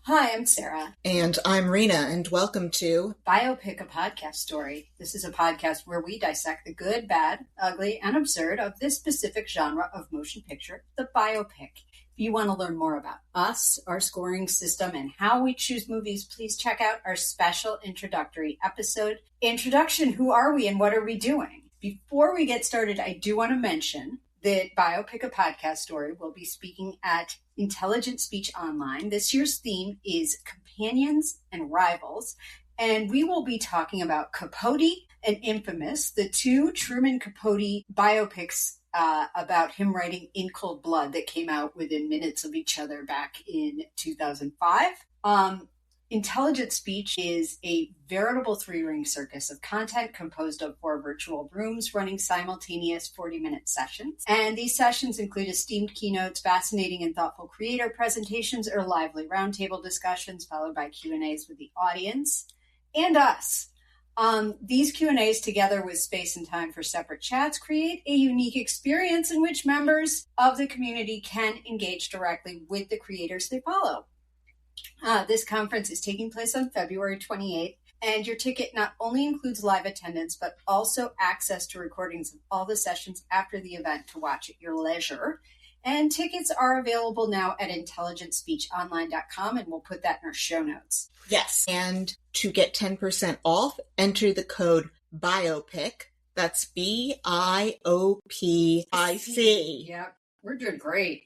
Hi, I'm Sarah. And I'm Rena, and welcome to Biopic, a podcast story. This is a podcast where we dissect the good, bad, ugly, and absurd of this specific genre of motion picture, the biopic. If you want to learn more about us, our scoring system, and how we choose movies, please check out our special introductory episode. Introduction, who are we and what are we doing? Before we get started, I do want to mention that Biopic, a podcast story, will be speaking at Intelligent Speech Online. This year's theme is Companions and Rivals, and we will be talking about Capote and Infamous, the two Truman Capote biopics about him writing In Cold Blood that came out within minutes of each other back in 2005. Intelligent Speech is a veritable three-ring circus of content composed of 4 virtual rooms running simultaneous 40-minute sessions. And these sessions include esteemed keynotes, fascinating and thoughtful creator presentations, or lively roundtable discussions, followed by Q&As with the audience and us. These Q&As, together with space and time for separate chats, create a unique experience in which members of the community can engage directly with the creators they follow. This conference is taking place on February 28th, and your ticket not only includes live attendance, but also access to recordings of all the sessions after the event to watch at your leisure. And tickets are available now at intelligentspeechonline.com, and we'll put that in our show notes. Yes. And to get 10% off, enter the code BIOPIC. That's BIOPIC. Yep, we're doing great.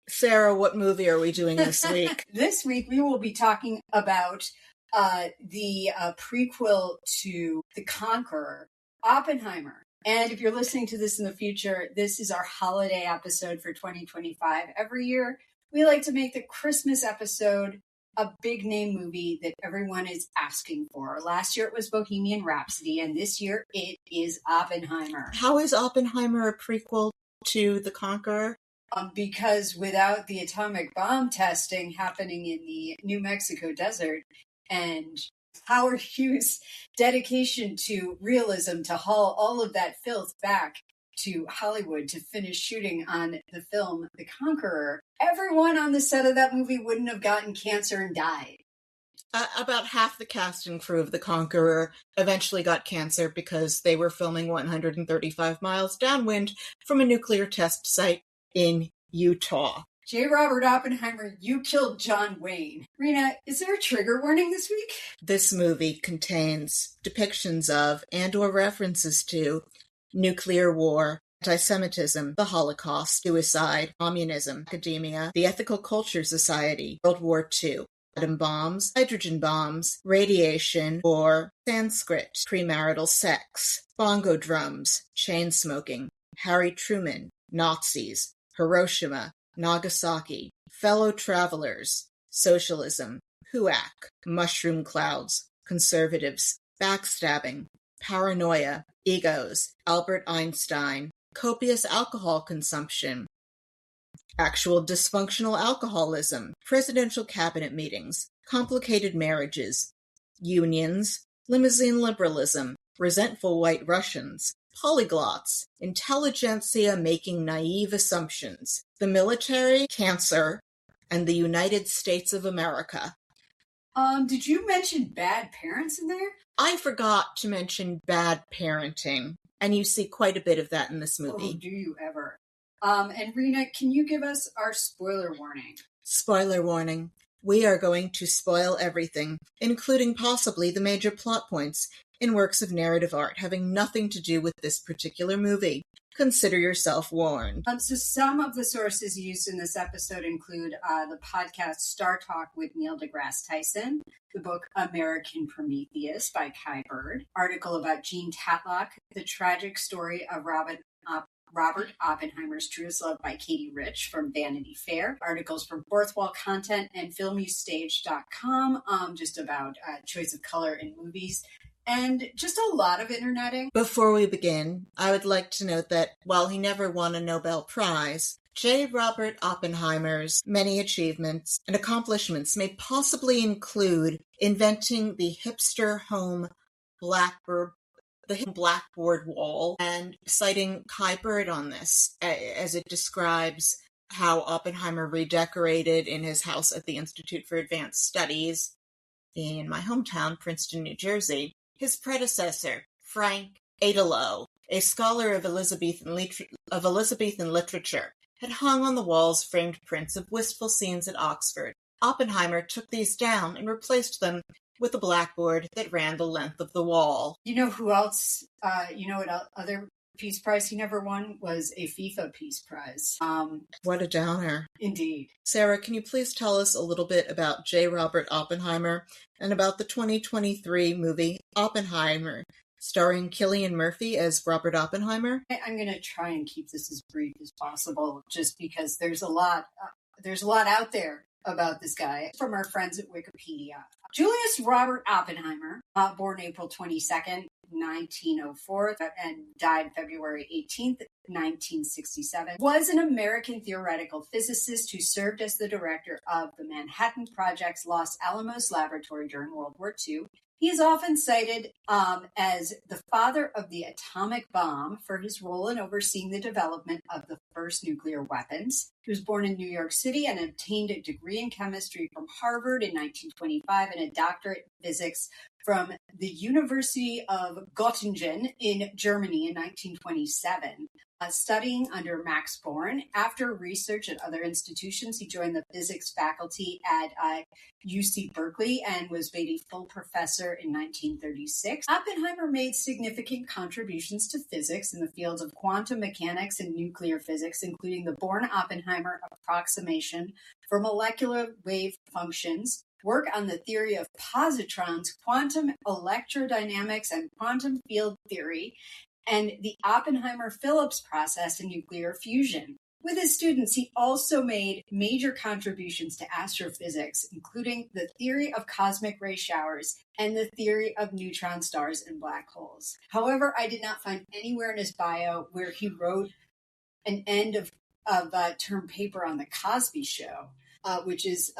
Sarah, what movie are we doing this week? This week we will be talking about the prequel to The Conqueror, Oppenheimer. And if you're listening to this in the future, this is our holiday episode for 2025. Every year, we like to make the Christmas episode a big name movie that everyone is asking for. Last year it was Bohemian Rhapsody, and this year it is Oppenheimer. How is Oppenheimer a prequel to The Conqueror? Because without the atomic bomb testing happening in the New Mexico desert and Howard Hughes' dedication to realism to haul all of that filth back to Hollywood to finish shooting on the film The Conqueror, everyone on the set of that movie wouldn't have gotten cancer and died. About half the cast and crew of The Conqueror eventually got cancer because they were filming 135 miles downwind from a nuclear test site in Utah. J. Robert Oppenheimer, you killed John Wayne. Rena, is there a trigger warning this week? This movie contains depictions of and/or references to nuclear war, anti-Semitism, the Holocaust, suicide, communism, academia, the Ethical Culture Society, World War II, atom bombs, hydrogen bombs, radiation, or Sanskrit, premarital sex, bongo drums, chain smoking, Harry Truman, Nazis, Hiroshima, Nagasaki, fellow travelers, socialism, HUAC, mushroom clouds, conservatives, backstabbing, paranoia, egos, Albert Einstein, copious alcohol consumption, actual dysfunctional alcoholism, presidential cabinet meetings, complicated marriages, unions, limousine liberalism, resentful white Russians, polyglots, intelligentsia making naive assumptions, the military, cancer, and the United States of America. Did you mention bad parents in there? I forgot to mention bad parenting, and you see quite a bit of that in this movie. Oh, do you ever? And Rena, can you give us our spoiler warning? Spoiler warning. We are going to spoil everything, including possibly the major plot points in works of narrative art having nothing to do with this particular movie. Consider yourself warned. So some of the sources used in this episode include the podcast Star Talk with Neil deGrasse Tyson, the book American Prometheus by Kai Bird, article about Jean Tatlock, the tragic story of Robert Oppenheimer's Truest Love by Katie Rich from Vanity Fair, articles from Fourth Wall Content and FilmUstage.com, just about choice of color in movies, and just a lot of interneting. Before we begin, I would like to note that while he never won a Nobel Prize, J. Robert Oppenheimer's many achievements and accomplishments may possibly include inventing the hipster home blackboard wall and citing Kai Bird on this, as it describes how Oppenheimer redecorated in his house at the Institute for Advanced Studies in my hometown, Princeton, New Jersey. His predecessor, Frank Adelo, a scholar of Elizabethan literature, had hung on the walls framed prints of wistful scenes at Oxford. Oppenheimer took these down and replaced them with a blackboard that ran the length of the wall. You know who else, what other Peace Prize he never won was a FIFA Peace Prize. What a downer. Indeed. Sarah, can you please tell us a little bit about J. Robert Oppenheimer and about the 2023 movie Oppenheimer, starring Cillian Murphy as Robert Oppenheimer? I'm going to try and keep this as brief as possible, just because there's a lot out there about this guy from our friends at Wikipedia. Julius Robert Oppenheimer, born April 22nd, 1904, and died February 18th, 1967, was an American theoretical physicist who served as the director of the Manhattan Project's Los Alamos Laboratory during World War II. He is often cited as the father of the atomic bomb for his role in overseeing the development of the first nuclear weapons. He was born in New York City and obtained a degree in chemistry from Harvard in 1925 and a doctorate in physics from the University of Göttingen in Germany in 1927. Studying under Max Born. After research at other institutions, he joined the physics faculty at UC Berkeley and was made a full professor in 1936. Oppenheimer made significant contributions to physics in the fields of quantum mechanics and nuclear physics, including the Born-Oppenheimer approximation for molecular wave functions, work on the theory of positrons, quantum electrodynamics, and quantum field theory, and the Oppenheimer-Phillips process in nuclear fusion. With his students, he also made major contributions to astrophysics, including the theory of cosmic ray showers and the theory of neutron stars and black holes. However, I did not find anywhere in his bio where he wrote an end of term paper on the Cosby Show, which is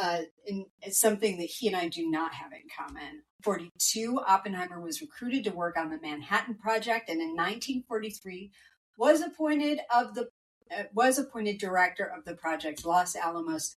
something that he and I do not have in common. 1942, Oppenheimer was recruited to work on the Manhattan Project, and in 1943 was appointed director of the project's Los Alamos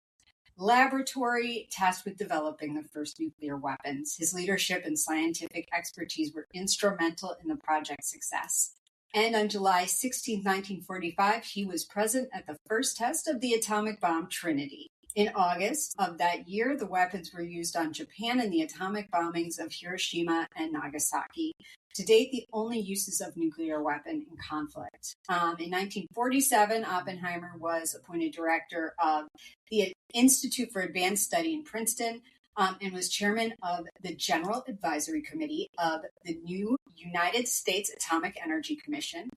Laboratory, tasked with developing the first nuclear weapons. His leadership and scientific expertise were instrumental in the project's success. And on July 16, 1945, he was present at the first test of the atomic bomb Trinity. In August of that year, the weapons were used on Japan in the atomic bombings of Hiroshima and Nagasaki. To date, the only uses of nuclear weapon in conflict. In 1947, Oppenheimer was appointed director of the Institute for Advanced Study in Princeton and was chairman of the General Advisory Committee of the new United States Atomic Energy Commission.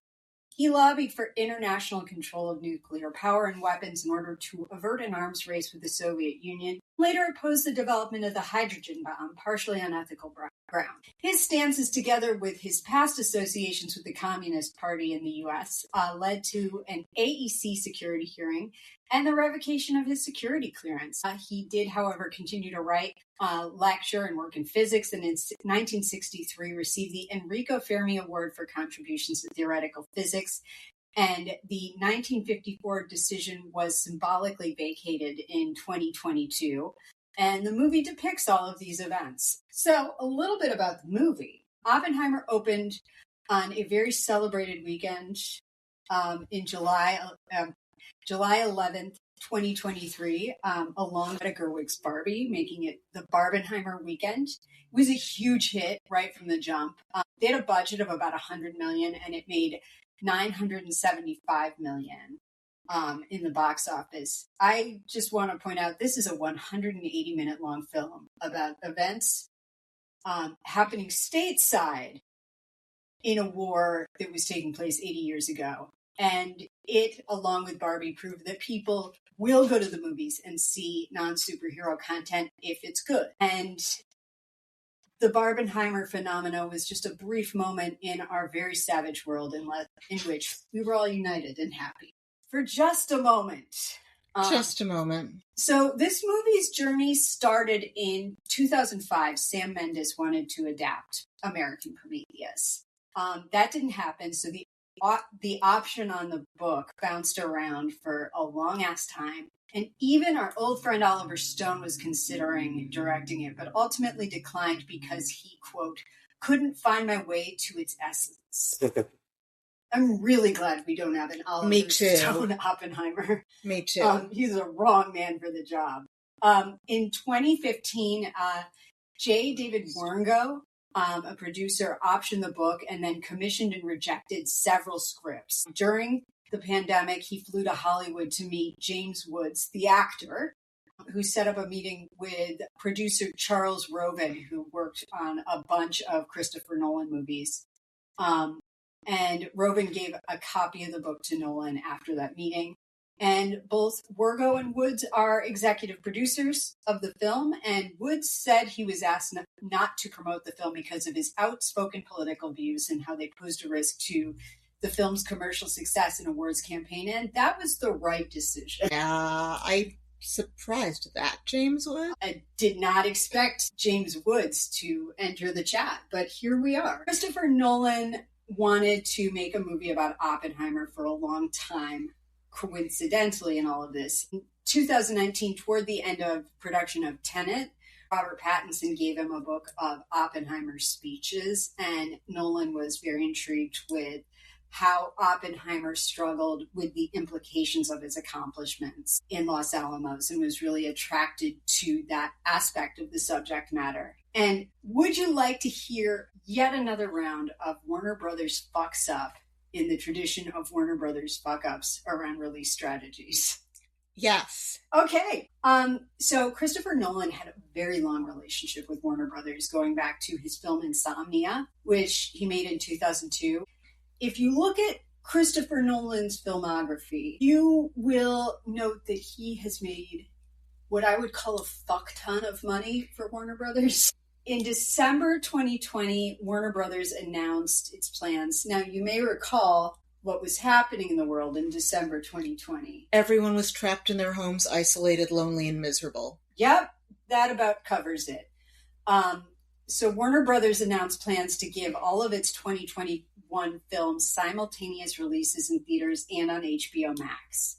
He lobbied for international control of nuclear power and weapons in order to avert an arms race with the Soviet Union. Later opposed the development of the hydrogen bomb, partially on ethical ground. His stances, together with his past associations with the Communist Party in the U.S., led to an AEC security hearing and the revocation of his security clearance. He did, however, continue to write, lecture, and work in physics, and in 1963 received the Enrico Fermi Award for contributions to theoretical physics. And the 1954 decision was symbolically vacated in 2022. And the movie depicts all of these events. So a little bit about the movie. Oppenheimer opened on a very celebrated weekend in July 11th, 2023, along with Gerwig's Barbie, making it the Barbenheimer weekend. It was a huge hit right from the jump. They had a budget of about $100 million, and it made $975 million in the box office. I just want to point out this is a 180-minute long film about events happening stateside in a war that was taking place 80 years ago. And it, along with Barbie, proved that people will go to the movies and see non-superhero content if it's good. And the Barbenheimer phenomena was just a brief moment in our very savage world in which we were all united and happy. For just a moment. Just a moment. So this movie's journey started in 2005. Sam Mendes wanted to adapt American Prometheus. That didn't happen, so the the option on the book bounced around for a long ass time. And even our old friend Oliver Stone was considering directing it, but ultimately declined because he, quote, couldn't find my way to its essence. I'm really glad we don't have an Oliver Stone Oppenheimer. Me too. He's a wrong man for the job. In 2015, J. David Werngo, a producer, optioned the book and then commissioned and rejected several scripts. During the pandemic, he flew to Hollywood to meet James Woods, the actor, who set up a meeting with producer Charles Roven, who worked on a bunch of Christopher Nolan movies. And Roven gave a copy of the book to Nolan after that meeting. And both Werngo and Woods are executive producers of the film. And Woods said he was asked not to promote the film because of his outspoken political views and how they posed a risk to the film's commercial success and awards campaign. And that was the right decision. Yeah, I'm surprised at that, James Woods. I did not expect James Woods to enter the chat, but here we are. Christopher Nolan wanted to make a movie about Oppenheimer for a long time, coincidentally in all of this. In 2019, toward the end of production of Tenet, Robert Pattinson gave him a book of Oppenheimer's speeches, and Nolan was very intrigued with how Oppenheimer struggled with the implications of his accomplishments in Los Alamos and was really attracted to that aspect of the subject matter. And would you like to hear yet another round of Warner Brothers fucks up in the tradition of Warner Brothers fuck ups around release strategies? Yes. Okay. So Christopher Nolan had a very long relationship with Warner Brothers going back to his film Insomnia, which he made in 2002. If you look at Christopher Nolan's filmography, you will note that he has made what I would call a fuck ton of money for Warner Brothers. In December 2020, Warner Brothers announced its plans. Now, you may recall what was happening in the world in December 2020. Everyone was trapped in their homes, isolated, lonely, and miserable. Yep, that about covers it. So Warner Brothers announced plans to give all of its 2021 films simultaneous releases in theaters and on HBO Max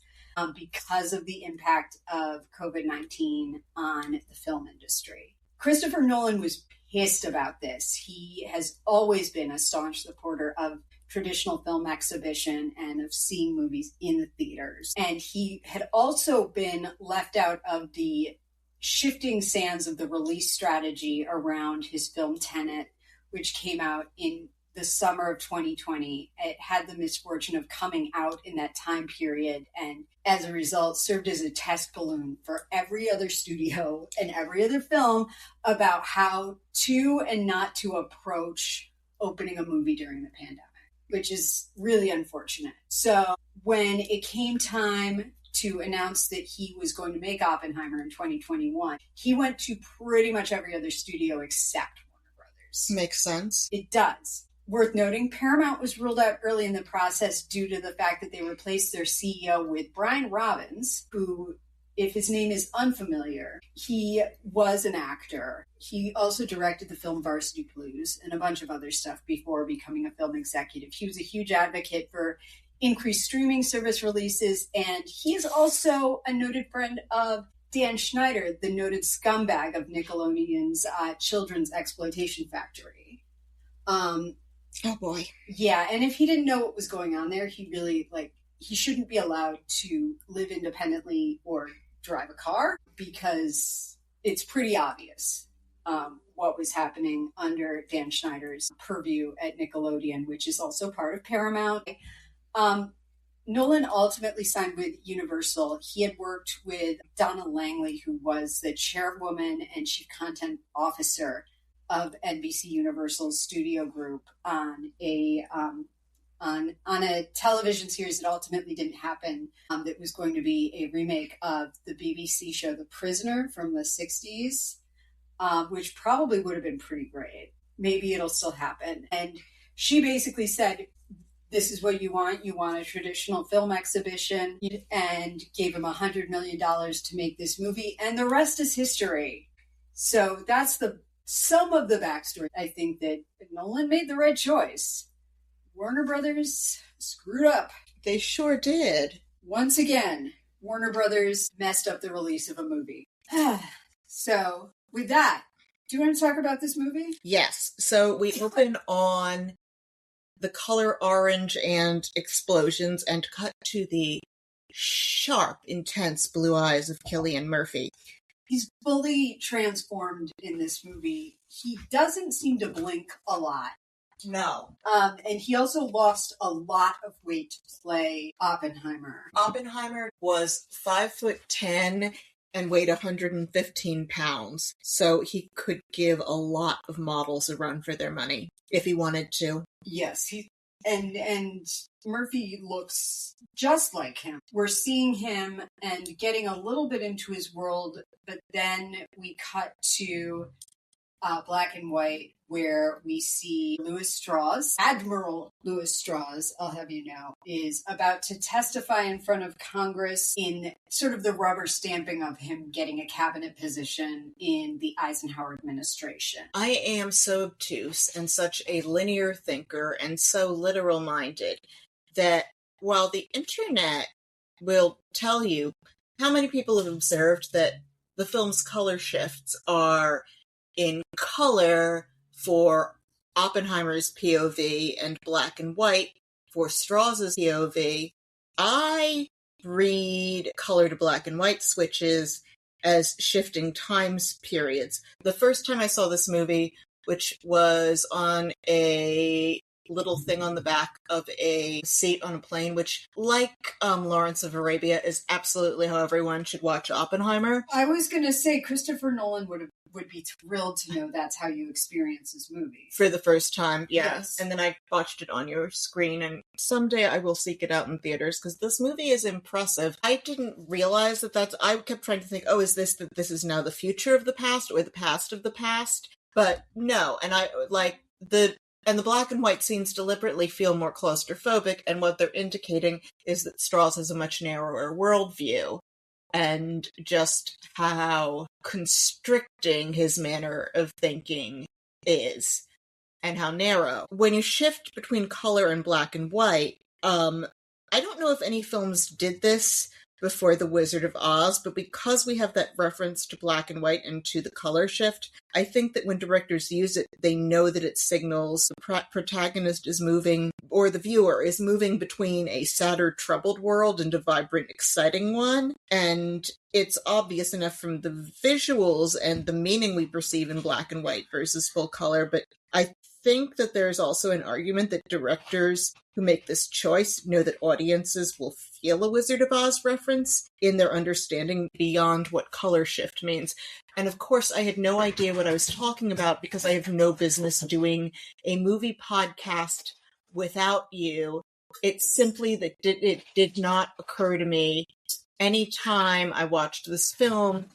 because of the impact of COVID-19 on the film industry. Christopher Nolan was pissed about this. He has always been a staunch supporter of traditional film exhibition and of seeing movies in the theaters. And he had also been left out of the shifting sands of the release strategy around his film Tenet, which came out in the summer of 2020. It had the misfortune of coming out in that time period, and as a result served as a test balloon for every other studio and every other film about how to and not to approach opening a movie during the pandemic, which is really unfortunate. So when it came time to announce that he was going to make Oppenheimer in 2021, he went to pretty much every other studio except Warner Brothers. Makes sense. It does. Worth noting, Paramount was ruled out early in the process due to the fact that they replaced their CEO with Brian Robbins, who, if his name is unfamiliar, he was an actor. He also directed the film Varsity Blues and a bunch of other stuff before becoming a film executive. He was a huge advocate for increased streaming service releases, and he is also a noted friend of Dan Schneider, the noted scumbag of Nickelodeon's children's exploitation factory. Oh boy. Yeah, and if he didn't know what was going on there, he really, he shouldn't be allowed to live independently or drive a car, because it's pretty obvious what was happening under Dan Schneider's purview at Nickelodeon, which is also part of Paramount. Nolan ultimately signed with Universal. He had worked with Donna Langley, who was the chairwoman and chief content officer of NBC Universal's studio group on a television series that ultimately didn't happen, that was going to be a remake of the BBC show The Prisoner from the 60s, which probably would have been pretty great. Maybe it'll still happen. And she basically said, this is what you want. You want a traditional film exhibition, and gave him $100 million to make this movie. And the rest is history. So that's some of the backstory. I think that Nolan made the right choice. Warner Brothers screwed up. They sure did. Once again, Warner Brothers messed up the release of a movie. So, with that, do you want to talk about this movie? Yes. So we open on the color orange and explosions and cut to the sharp, intense blue eyes of Cillian Murphy. He's fully transformed in this movie. He doesn't seem to blink a lot. No. And he also lost a lot of weight to play Oppenheimer. Oppenheimer was 5'10" and weighed 115 pounds, so he could give a lot of models a run for their money if he wanted to. Yes, and Murphy looks just like him. We're seeing him and getting a little bit into his world, but then we cut to black and white, where we see Louis Strauss, Admiral Louis Strauss, I'll have you know, is about to testify in front of Congress in sort of the rubber stamping of him getting a cabinet position in the Eisenhower administration. I am so obtuse and such a linear thinker and so literal-minded that while the internet will tell you how many people have observed that the film's color shifts are in color for Oppenheimer's POV and black and white for Strauss's POV, I read color to black and white switches as shifting times periods. The first time I saw this movie, which was on a little thing on the back of a seat on a plane, which, like Lawrence of Arabia, is absolutely how everyone should watch Oppenheimer. I was going to say Christopher Nolan would be thrilled to know that's how you experience this movie. For the first time, yeah. Yes. And then I watched it on your screen, and someday I will seek it out in theaters, because this movie is impressive. I didn't realize that I kept trying to think, oh, is this that this is now the future of the past, or the past of the past? But no, and the black and white scenes deliberately feel more claustrophobic, and what they're indicating is that Strauss has a much narrower worldview, and just how constricting his manner of thinking is, and how narrow. When you shift between color and black and white, I don't know if any films did this before The Wizard of Oz, but because we have that reference to black and white and to the color shift, I think that when directors use it, they know that it signals the protagonist is moving, or the viewer is moving between a sadder, troubled world and a vibrant, exciting one. And it's obvious enough from the visuals and the meaning we perceive in black and white versus full color, but I think that there's also an argument that directors who make this choice know that audiences will feel a Wizard of Oz reference in their understanding beyond what color shift means. And of course, I had no idea what I was talking about because I have no business doing a movie podcast without you. It's simply that it did not occur to me any time I watched this film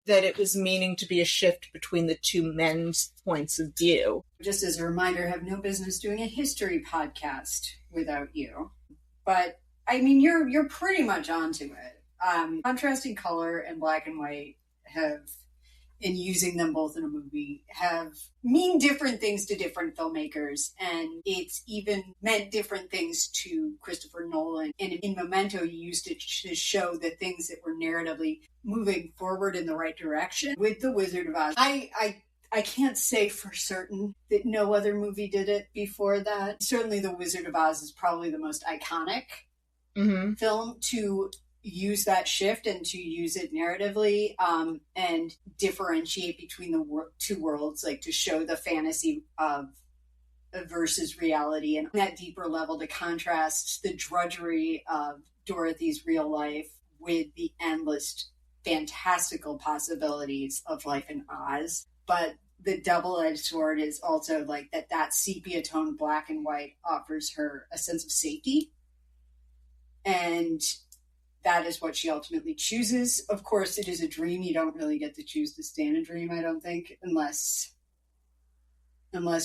that it was meaning to be a shift between the two men's points of view. Just as a reminder, I have no business doing a history podcast without you. But, I mean, you're pretty much onto it. Contrasting color and black and white have, and using them both in a movie, have mean different things to different filmmakers, and it's even meant different things to Christopher Nolan. And in Memento, you used it to show the things that were narratively moving forward in the right direction. With The Wizard of Oz, I can't say for certain that no other movie did it before that. Certainly The Wizard of Oz is probably the most iconic film to use that shift and to use it narratively, and differentiate between the two worlds, like to show the fantasy of versus reality, and on that deeper level to contrast the drudgery of Dorothy's real life with the endless fantastical possibilities of life in Oz. But the double-edged sword is also like that sepia tone black and white offers her a sense of safety, and that is what she ultimately chooses. Of course, it is a dream. You don't really get to choose to stay in a dream, I don't think, unless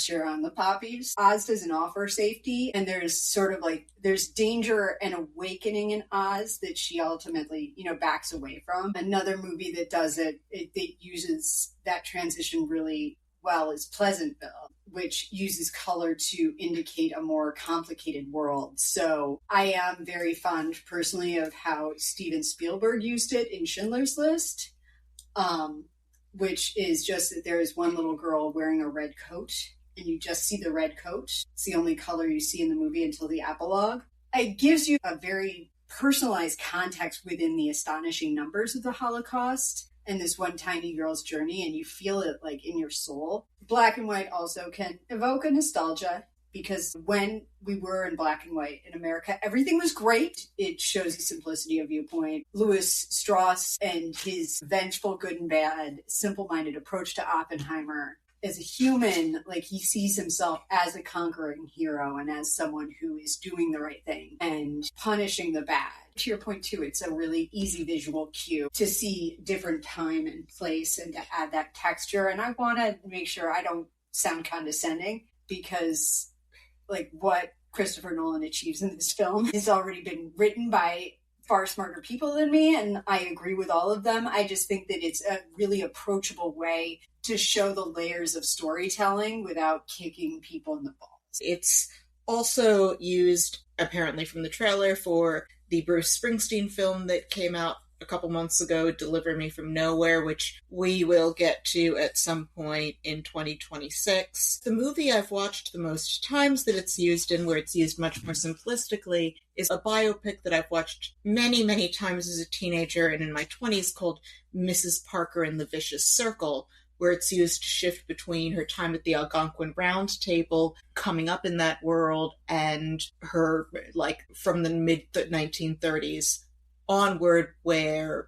you're on the poppies. Oz doesn't offer safety, and there's danger and awakening in Oz that she ultimately, backs away from. Another movie that does it that uses that transition really well is Pleasantville, which uses color to indicate a more complicated world. So I am very fond personally of how Steven Spielberg used it in Schindler's List, which is just that there is one little girl wearing a red coat, and you just see the red coat. It's the only color you see in the movie until the epilogue. It gives you a very personalized context within the astonishing numbers of the Holocaust and this one tiny girl's journey, and you feel it like in your soul. Black and white also can evoke a nostalgia, because when we were in black and white in America, everything was great. It shows the simplicity of viewpoint. Louis Strauss and his vengeful, good and bad, simple-minded approach to Oppenheimer. As a human, like, he sees himself as a conquering hero and as someone who is doing the right thing and punishing the bad. To your point, too, it's a really easy visual cue to see different time and place and to add that texture. And I want to make sure I don't sound condescending, because like what Christopher Nolan achieves in this film has already been written by far smarter people than me, and I agree with all of them. I just think that it's a really approachable way to show the layers of storytelling without kicking people in the balls. It's also used, apparently from the trailer, for the Bruce Springsteen film that came out a couple months ago, Deliver Me From Nowhere, which we will get to at some point in 2026. The movie I've watched the most times that it's used in, where it's used much more simplistically, is a biopic that I've watched many, many times as a teenager and in my 20s, called Mrs. Parker and the Vicious Circle, where it's used to shift between her time at the Algonquin Round Table, coming up in that world, and her, like, from the mid-1930s onward, where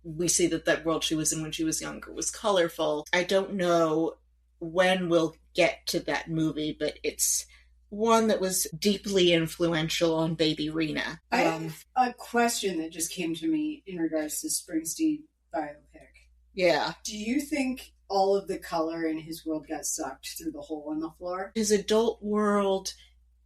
we see that world she was in when she was younger was colorful. I don't know when we'll get to that movie, but it's one that was deeply influential on baby Rena. I have a question that just came to me in regards to Springsteen biopic. Yeah. Do you think all of the color in his world got sucked through the hole in the floor? His adult world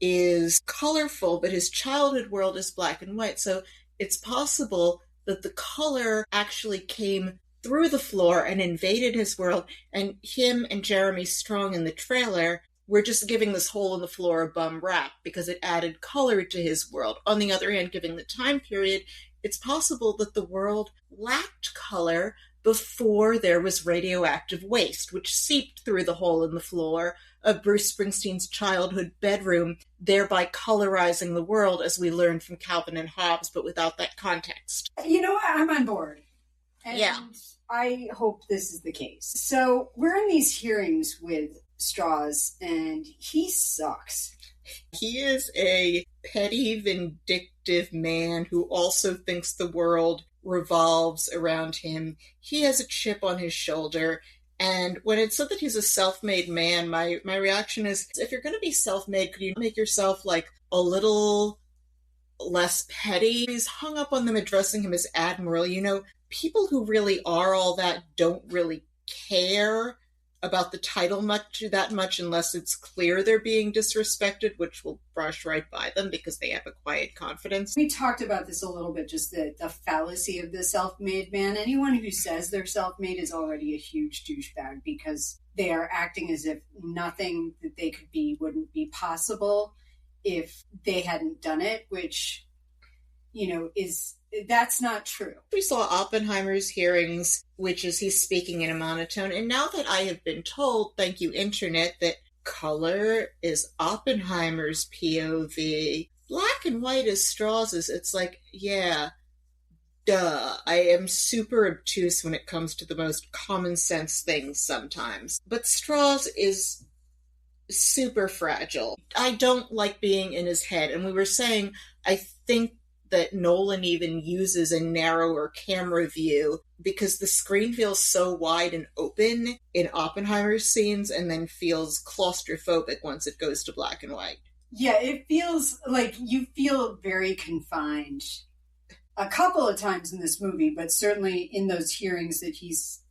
is colorful, but his childhood world is black and white, so it's possible that the color actually came through the floor and invaded his world, and him and Jeremy Strong in the trailer were just giving this hole in the floor a bum rap because it added color to his world. On the other hand, given the time period, it's possible that the world lacked color before there was radioactive waste, which seeped through the hole in the floor of Bruce Springsteen's childhood bedroom, thereby colorizing the world, as we learned from Calvin and Hobbes, but without that context. You know what? I'm on board. And yeah. I hope this is the case. So we're in these hearings with Strauss, and he sucks. He is a petty, vindictive man who also thinks the world revolves around him. He has a chip on his shoulder, and when it's said that he's a self-made man, my reaction is, if you're going to be self-made, could you make yourself like a little less petty? He's hung up on them addressing him as Admiral. You know, people who really are all that don't really care about the title that much unless it's clear they're being disrespected, which will brush right by them because they have a quiet confidence. We talked about this a little bit, just the fallacy of the self-made man. Anyone who says they're self-made is already a huge douchebag, because they are acting as if nothing that they could be wouldn't be possible if they hadn't done it, which, you know, that's not true. We saw Oppenheimer's hearings, which is he's speaking in a monotone. And now that I have been told, thank you, Internet, that color is Oppenheimer's POV, black and white is Strauss's, it's like, yeah, duh. I am super obtuse when it comes to the most common sense things sometimes. But Strauss is super fragile. I don't like being in his head. And we were saying, I think that Nolan even uses a narrower camera view because the screen feels so wide and open in Oppenheimer's scenes and then feels claustrophobic once it goes to black and white. Yeah, it feels like you feel very confined a couple of times in this movie, but certainly in those hearings that he's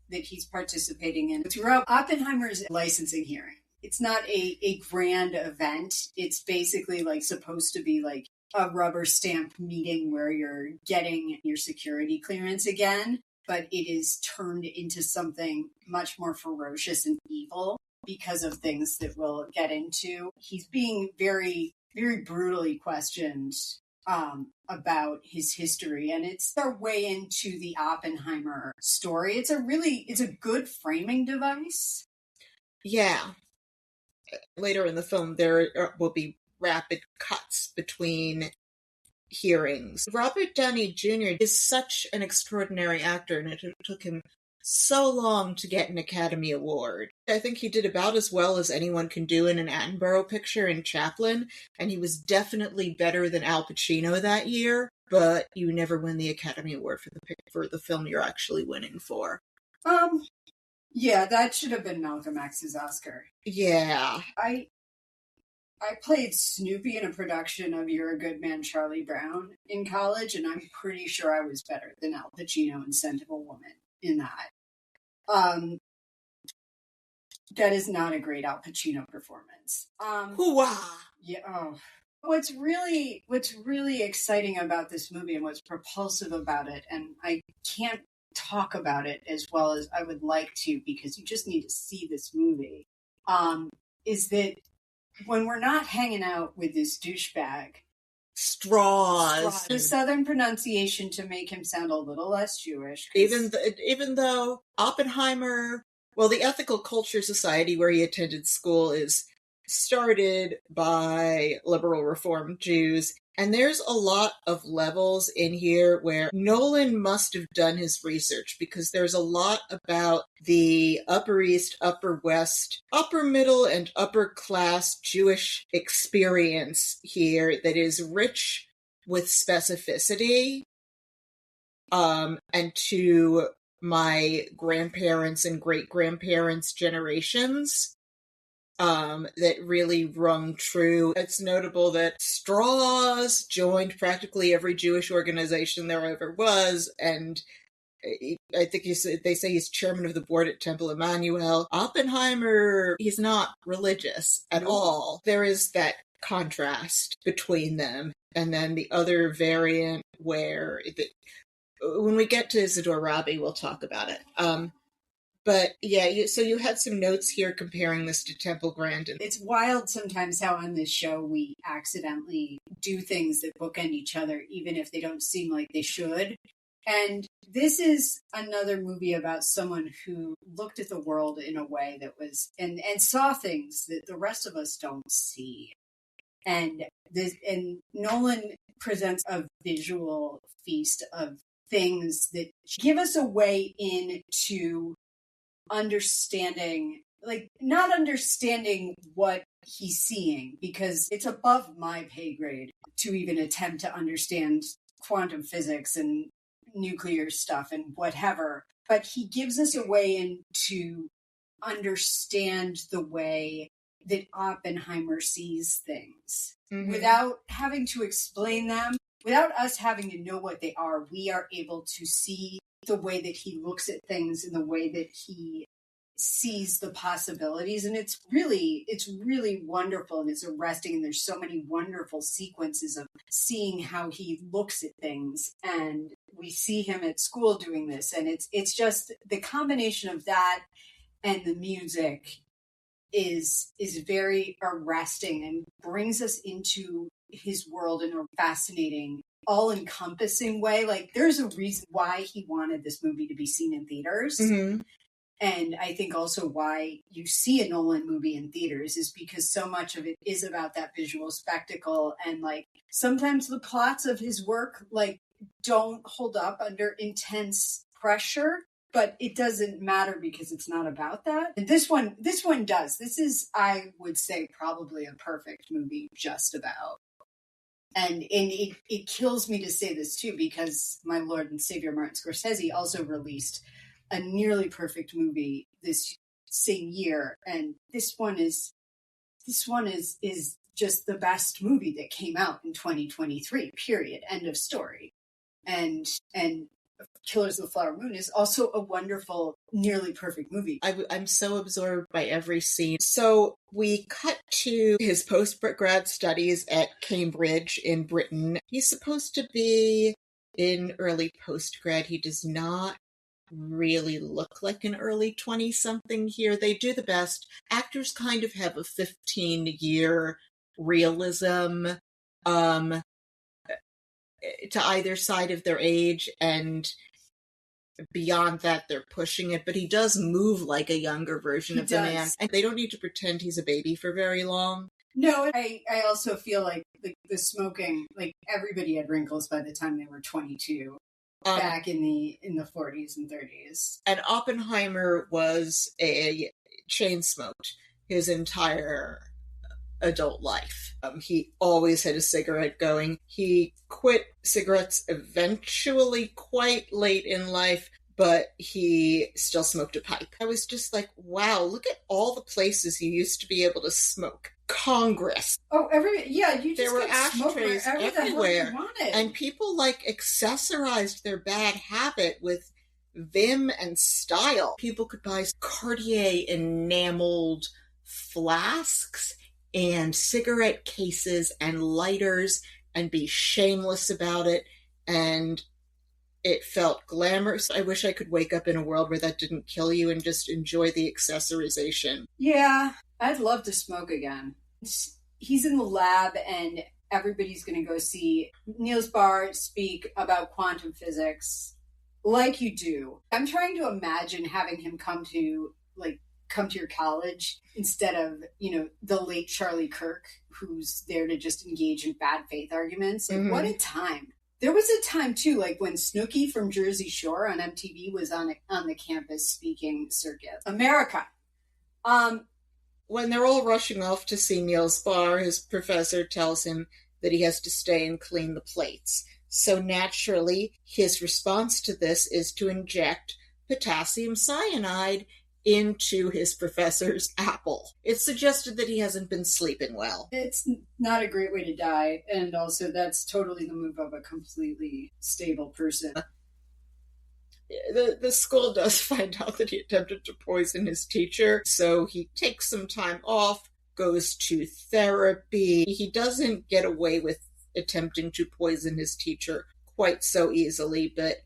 participating in. Throughout Oppenheimer's licensing hearing, it's not a grand event. It's basically like supposed to be like a rubber stamp meeting where you're getting your security clearance again. but it is turned into something much more ferocious and evil because of things that we'll get into. He's being very, very brutally questioned about his history, and it's our way into the Oppenheimer story. It's a good framing device. Yeah. Later in the film, there will be rapid cuts between hearings. Robert Downey Jr. is such an extraordinary actor, and it took him so long to get an Academy Award. I think he did about as well as anyone can do in an Attenborough picture in Chaplin, and he was definitely better than Al Pacino that year, but you never win the Academy Award for the film you're actually winning for. Yeah, that should have been Malcolm X's Oscar. Yeah. I played Snoopy in a production of You're a Good Man, Charlie Brown in college, and I'm pretty sure I was better than Al Pacino in Scent of a Woman in that. That is not a great Al Pacino performance. Hoo-wah! Yeah. Oh. What's really exciting about this movie and what's propulsive about it, and I can't talk about it as well as I would like to because you just need to see this movie, is that when we're not hanging out with this douchebag, Straws. The Southern pronunciation to make him sound a little less Jewish. Even though Oppenheimer, well, the Ethical Culture Society where he attended school is started by liberal Reform Jews, and there's a lot of levels in here where Nolan must have done his research, because there's a lot about the Upper East, Upper West, upper middle, and upper class Jewish experience here that is rich with specificity. And to my grandparents' and great-grandparents' generations, that really rung true. It's notable that Strauss joined practically every Jewish organization there ever was, and I think they say he's chairman of the board at Temple Emmanuel. Oppenheimer, he's not religious at all. There is that contrast between them, and then the other variant where, when we get to Isidore Rabi, we'll talk about it. But yeah, so you had some notes here comparing this to Temple Grandin. It's wild sometimes how on this show we accidentally do things that bookend each other, even if they don't seem like they should. And this is another movie about someone who looked at the world in a way that was, and saw things that the rest of us don't see. And Nolan presents a visual feast of things that give us a way into understanding, like, not understanding what he's seeing, because it's above my pay grade to even attempt to understand quantum physics and nuclear stuff and whatever. But he gives us a way in to understand the way that Oppenheimer sees things, without having to explain them, without us having to know what they are. We are able to see the way that he looks at things and the way that he sees the possibilities. And it's really wonderful, and it's arresting. And there's so many wonderful sequences of seeing how he looks at things. And we see him at school doing this. And it's just the combination of that and the music is very arresting and brings us into his world in a fascinating, all-encompassing way. Like, there's a reason why he wanted this movie to be seen in theaters. Mm-hmm. And I think also why you see a Nolan movie in theaters is because so much of it is about that visual spectacle. And, like, sometimes the plots of his work, like, don't hold up under intense pressure, but it doesn't matter because it's not about that. And this one does. This is, I would say, probably a perfect movie just about. And it kills me to say this too, because my Lord and Savior Martin Scorsese also released a nearly perfect movie this same year, and this one is just the best movie that came out in 2023. Period. End of story. And Killers of the Flower Moon is also a wonderful, nearly perfect movie. I'm so absorbed by every scene. So we cut to his post-grad studies at Cambridge in Britain. He's supposed to be in early post-grad. He does not really look like an early 20-something here. They do the best. Actors kind of have a 15-year realism to either side of their age, and beyond that they're pushing it, but he does move like a younger version of the man, and they don't need to pretend he's a baby for very long. No, I also feel like the smoking, like everybody had wrinkles by the time they were 22 back in the 40s and 30s. And Oppenheimer was a chain smoked his entire adult life. He always had a cigarette going. He quit cigarettes eventually quite late in life, but he still smoked a pipe. I was just like, wow, look at all the places you used to be able to smoke. Congress. Oh, you just there were ashtrays everywhere. You wanted. And people accessorized their bad habit with vim and style. People could buy Cartier enameled flasks and cigarette cases and lighters and be shameless about it, and it felt glamorous. I wish I could wake up in a world where that didn't kill you and just enjoy the accessorization. Yeah, I'd love to smoke again. He's in the lab and everybody's going to go see Niels Bohr speak about quantum physics like you do. I'm trying to imagine having him come to your college instead of, the late Charlie Kirk, who's there to just engage in bad faith arguments. What a time. There was a time too, when Snooki from Jersey Shore on MTV was on the campus speaking circuit. America. When they're all rushing off to see Niels Bohr, his professor tells him that he has to stay and clean the plates. So naturally, his response to this is to inject potassium cyanide into his professor's apple. It's suggested that he hasn't been sleeping well. It's not a great way to die, and also that's totally the move of a completely stable person. The school does find out that he attempted to poison his teacher, so he takes some time off, goes to therapy. He doesn't get away with attempting to poison his teacher quite so easily, but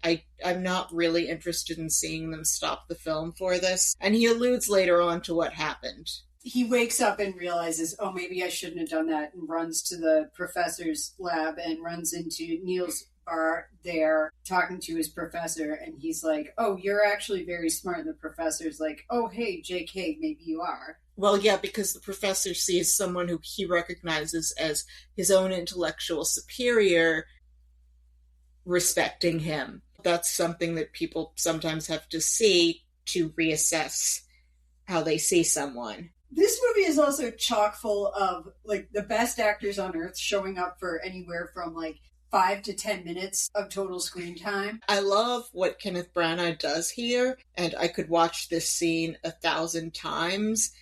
I'm not really interested in seeing them stop the film for this. And he alludes later on to what happened. He wakes up and realizes, oh, maybe I shouldn't have done that, and runs to the professor's lab and runs into Niels Bohr there talking to his professor, and he's like, oh, you're actually very smart. And the professor's like, oh, hey, JK, maybe you are. Well, yeah, because the professor sees someone who he recognizes as his own intellectual superior respecting him. That's something that people sometimes have to see to reassess how they see someone. This movie is also chock full of the best actors on earth showing up for anywhere from 5 to 10 minutes of total screen time. I love what Kenneth Branagh does here, and I could watch this scene 1,000 times.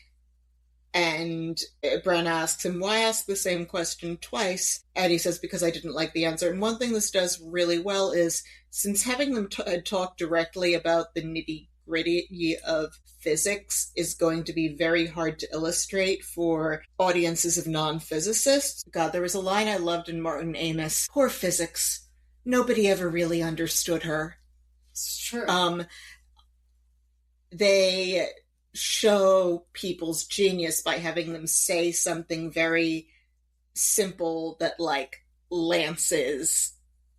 And Branagh asks him, why ask the same question twice? And he says, because I didn't like the answer. And one thing this does really well is, since having them talk directly about the nitty-gritty of physics is going to be very hard to illustrate for audiences of non-physicists. God, there was a line I loved in Martin Amis. Poor physics. Nobody ever really understood her. It's true. They show people's genius by having them say something very simple that lances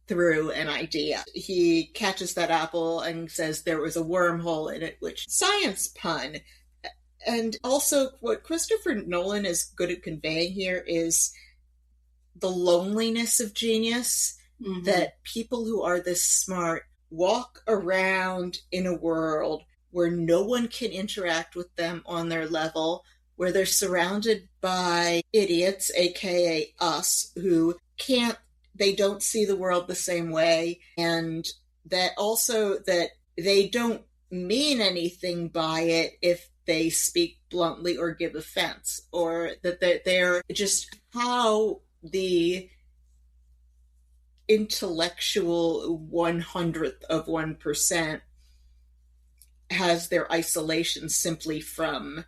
through an idea. He catches that apple and says there was a wormhole in it, which science pun. And also what Christopher Nolan is good at conveying here is the loneliness of genius, that people who are this smart walk around in a world where no one can interact with them on their level, where they're surrounded by idiots, aka us, who they don't see the world the same way, and that they don't mean anything by it if they speak bluntly or give offense, or that they're just how the intellectual 1/100th of 1% has their isolation simply from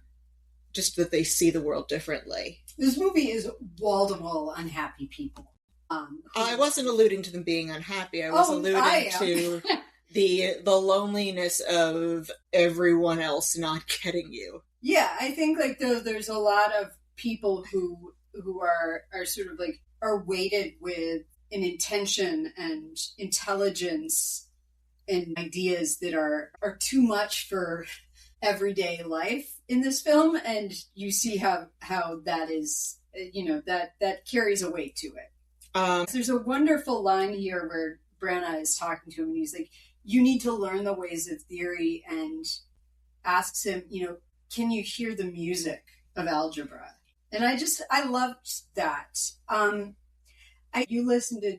just that they see the world differently. This movie is wall-to-wall unhappy people. I wasn't alluding to them being unhappy. I was alluding to the loneliness of everyone else not getting you. Yeah, I think like there's a lot of people who are sort of like are weighted with an intention and intelligence and ideas that are too much for everyday life in this film, and you see how that is, that carries a weight to it. There's a wonderful line here where Branagh is talking to him and he's like, you need to learn the ways of theory, and asks him, can you hear the music of algebra? And I loved that. You listen to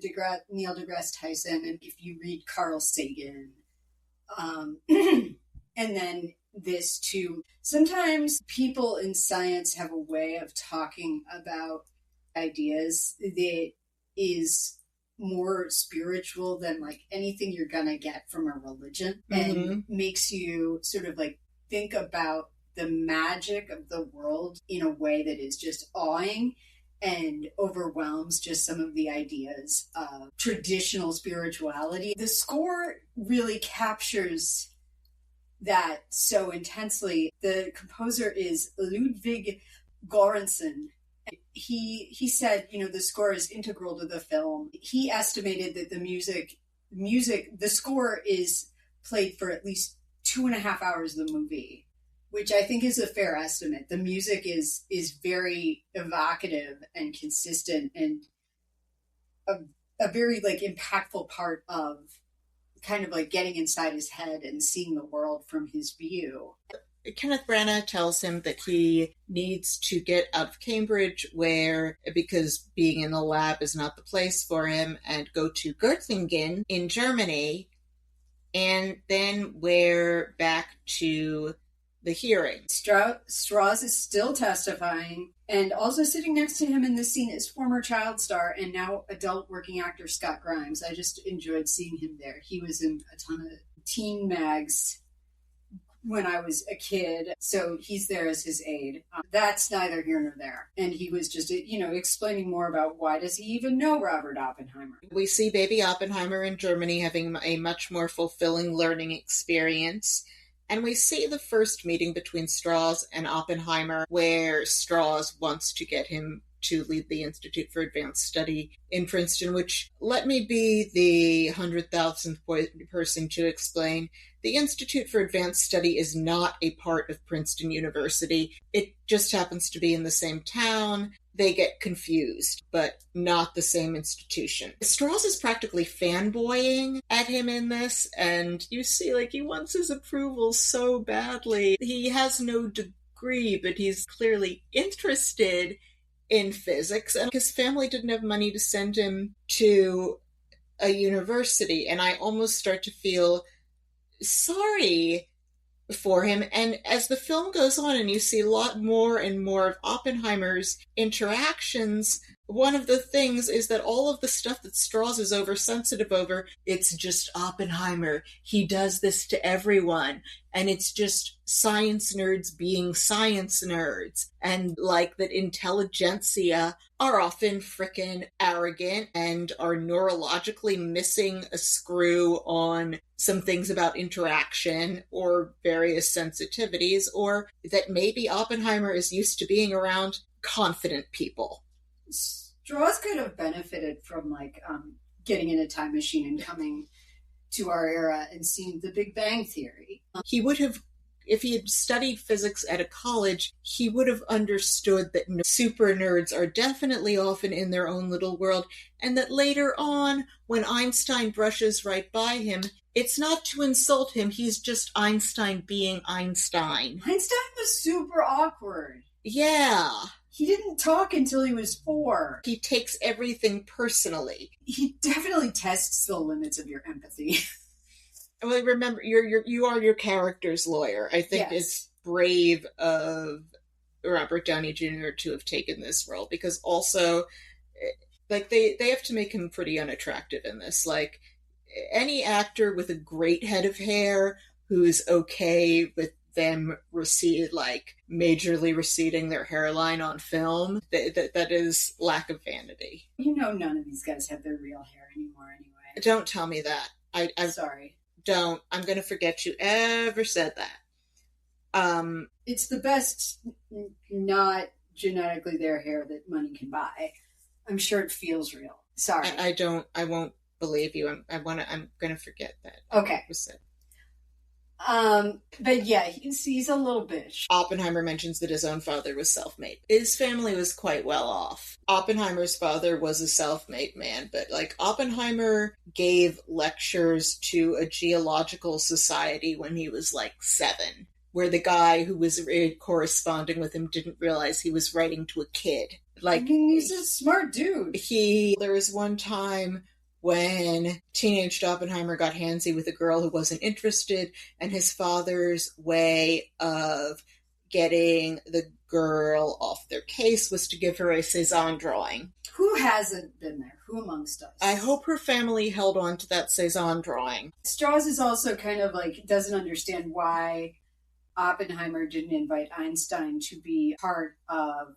Neil deGrasse Tyson, and if you read Carl Sagan, and then this too, sometimes people in science have a way of talking about ideas that is more spiritual than like anything you're gonna get from a religion, and makes you sort of like think about the magic of the world in a way that is just awing and overwhelms just some of the ideas of traditional spirituality. The score really captures that so intensely. The composer is Ludwig Göransson. He said, the score is integral to the film. He estimated that the score is played for at least 2.5 hours of the movie, which I think is a fair estimate. The music is very evocative and consistent, and a very like impactful part of kind of like getting inside his head and seeing the world from his view. Kenneth Branagh tells him that he needs to get out of Cambridge, because being in the lab is not the place for him, and go to Göttingen in Germany, and then we're back to the hearing. Strauss is still testifying, and also sitting next to him in this scene is former child star and now adult working actor Scott Grimes. I just enjoyed seeing him there. He was in a ton of teen mags when I was a kid, so he's there as his aide. That's neither here nor there. And he was just, explaining more about why does he even know Robert Oppenheimer. We see baby Oppenheimer in Germany having a much more fulfilling learning experience. And we see the first meeting between Strauss and Oppenheimer, where Strauss wants to get him to lead the Institute for Advanced Study in Princeton, which, let me be the 100,000th person to explain, the Institute for Advanced Study is not a part of Princeton University. It just happens to be in the same town. They get confused, but not the same institution. Strauss is practically fanboying at him in this, and you see, he wants his approval so badly. He has no degree, but he's clearly interested in physics, and his family didn't have money to send him to a university, and I almost start to feel sorry for him. And as the film goes on and you see a lot more and more of Oppenheimer's interactions, one of the things is that all of the stuff that Strauss is oversensitive over, it's just Oppenheimer. He does this to everyone. And it's just science nerds being science nerds. And that intelligentsia are often frickin' arrogant and are neurologically missing a screw on some things about interaction or various sensitivities, or that maybe Oppenheimer is used to being around confident people. Strauss could have benefited from getting in a time machine and coming to our era and seeing the Big Bang Theory. He would have, if he had studied physics at a college, he would have understood that super nerds are definitely often in their own little world, and that later on, when Einstein brushes right by him, it's not to insult him, he's just Einstein being Einstein. Einstein was super awkward. Yeah. He didn't talk until he was 4. He takes everything personally. He definitely tests the limits of your empathy. Well, remember, you are your character's lawyer. I think it's brave of Robert Downey Jr. to have taken this role, because also, they have to make him pretty unattractive in this. Any actor with a great head of hair who's okay with them majorly receding their hairline on film, that is lack of vanity. None of these guys have their real hair anymore anyway. Don't tell me that. I'm sorry. Don't. I'm going to forget you ever said that. It's the best not genetically their hair that money can buy. I'm sure it feels real. Sorry. I won't believe you. I'm going to forget that. Okay. Was said. But yeah, he's a little bitch. Oppenheimer mentions that his own father was self-made. His family was quite well off. Oppenheimer's father was a self-made man, but like Oppenheimer gave lectures to a geological society when he was like 7, where the guy who was corresponding with him didn't realize he was writing to a kid. Like, I mean, he's a smart dude. There was one time when teenage Oppenheimer got handsy with a girl who wasn't interested, and his father's way of getting the girl off their case was to give her a Cézanne drawing. Who hasn't been there? Who amongst us? I hope her family held on to that Cézanne drawing. Strauss is also kind of like, doesn't understand why Oppenheimer didn't invite Einstein to be part of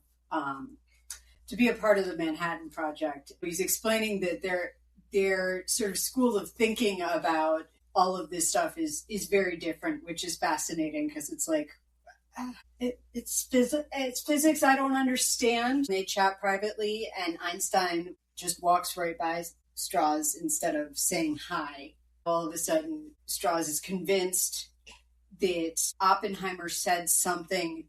the Manhattan Project. He's explaining that their sort of school of thinking about all of this stuff is very different, which is fascinating because it's like, it's physics I don't understand. They chat privately, and Einstein just walks right by Strauss instead of saying hi. All of a sudden, Strauss is convinced that Oppenheimer said something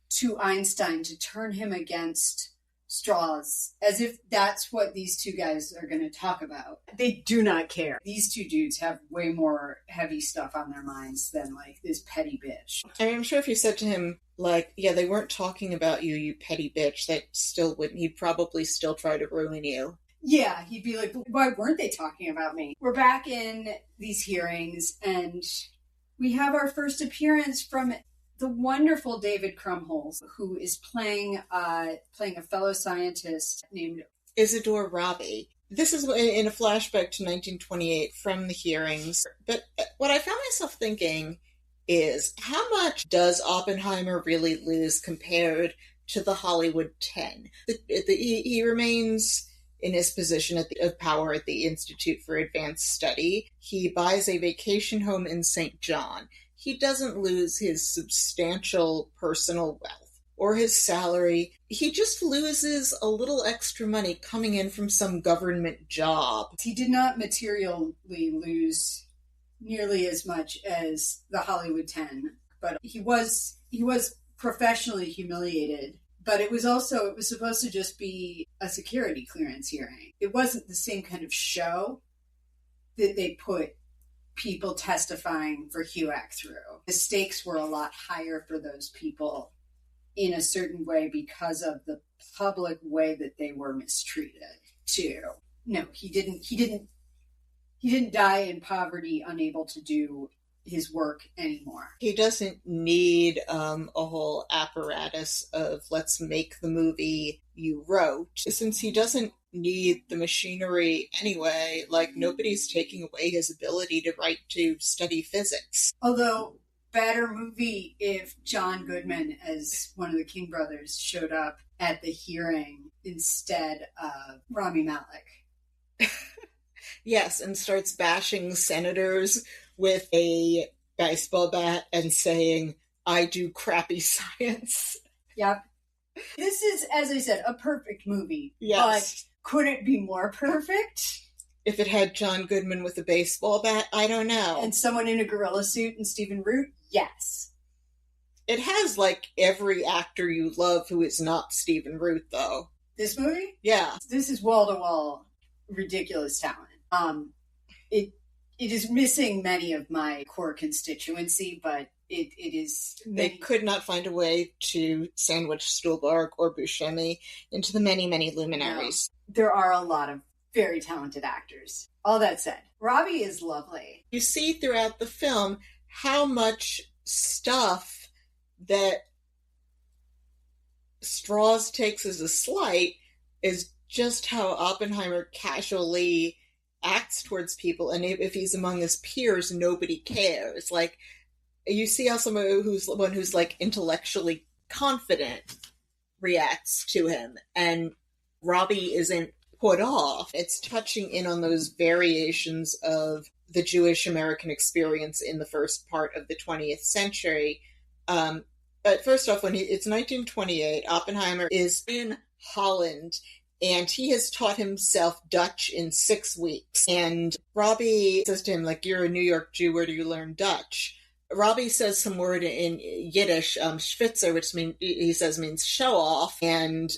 to Einstein to turn him against Strauss, as if that's what these two guys are going to talk about. They do not care. These two dudes have way more heavy stuff on their minds than like this petty bitch. I mean, I'm sure if you said to him, like, yeah, they weren't talking about you, you petty bitch, that still wouldn't, he'd probably still try to ruin you. Yeah, he'd be like, why weren't they talking about me? We're back in these hearings, and we have our first appearance from the wonderful David Krumholtz, who is playing a fellow scientist named Isidore Rabi. This is in a flashback to 1928 from the hearings. But what I found myself thinking is, how much does Oppenheimer really lose compared to the Hollywood 10? He remains in his position of power at the Institute for Advanced Study. He buys a vacation home in St. John. He doesn't lose his substantial personal wealth or his salary. He just loses a little extra money coming in from some government job. He did not materially lose nearly as much as the Hollywood 10, but he was professionally humiliated. But it was supposed to just be a security clearance hearing. It wasn't the same kind of show that they put people testifying for HUAC through. The stakes were a lot higher for those people in a certain way because of the public way that they were mistreated too. No, he didn't die in poverty, unable to do his work anymore. He doesn't need a whole apparatus of let's make the movie you wrote. Since he doesn't need the machinery anyway, like nobody's taking away his ability to study physics. Although, better movie if John Goodman as one of the King brothers showed up at the hearing instead of Rami Malek. Yes, and starts bashing senators with a baseball bat and saying, I do crappy science. Yep. This is, as I said, a perfect movie. Yes. But could it be more perfect? If it had John Goodman with a baseball bat, I don't know. And someone in a gorilla suit and Stephen Root? Yes. It has, like, every actor you love who is not Stephen Root, though. This movie? Yeah. This is wall-to-wall ridiculous talent. It is missing many of my core constituency, but it is... They could not find a way to sandwich Stuhlbarg or Buscemi into the many, many luminaries. No. There are a lot of very talented actors. All that said, Robbie is lovely. You see throughout the film how much stuff that Strauss takes as a slight is just how Oppenheimer casually acts towards people, and if he's among his peers, nobody cares. Like, you see how someone who's like intellectually confident reacts to him, and Robbie isn't put off. It's touching in on those variations of the Jewish American experience in the first part of the 20th century. But first off, it's 1928, Oppenheimer is in Holland, and he has taught himself Dutch in 6 weeks. And Robbie says to him, like, you're a New York Jew, where do you learn Dutch? Robbie says some word in Yiddish, Schwitzer, which means show off. And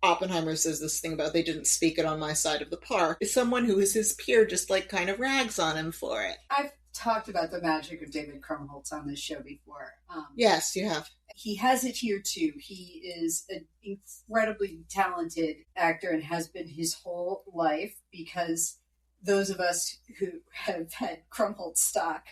Oppenheimer says this thing about they didn't speak it on my side of the park. Someone who is his peer just like kind of rags on him for it. I've talked about the magic of David Krumholtz on this show before. Yes, you have. He has it here too. He is an incredibly talented actor and has been his whole life, because those of us who have had Krumholtz stock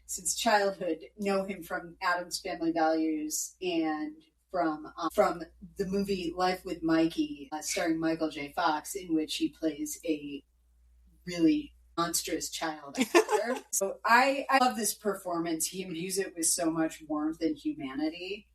since childhood know him from Addams Family Values and from the movie Life with Mikey, starring Michael J. Fox, in which he plays a really monstrous child actor. So I love this performance. He imbues it with so much warmth and humanity.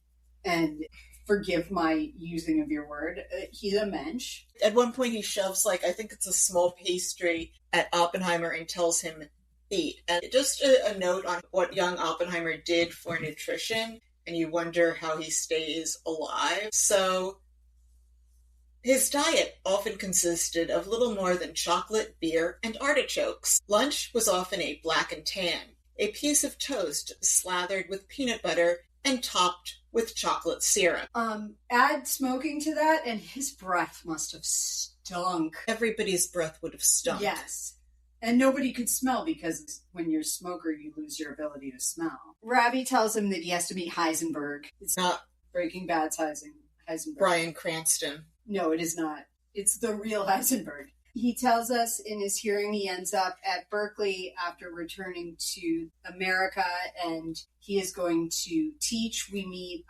And forgive my using of your word, he's a mensch. At one point he shoves, I think it's a small pastry at Oppenheimer and tells him, eat. And just a note on what young Oppenheimer did for nutrition, and you wonder how he stays alive. So his diet often consisted of little more than chocolate, beer, and artichokes. Lunch was often a black and tan, a piece of toast slathered with peanut butter and topped with chocolate syrup. Add smoking to that, and his breath must have stunk. Everybody's breath would have stunk. Yes. And nobody could smell, because when you're a smoker, you lose your ability to smell. Robbie tells him that he has to meet Heisenberg. It's not Breaking Bad's Heisenberg. Bryan Cranston. No, it is not. It's the real Heisenberg. He tells us in his hearing he ends up at Berkeley after returning to America, and he is going to teach. We meet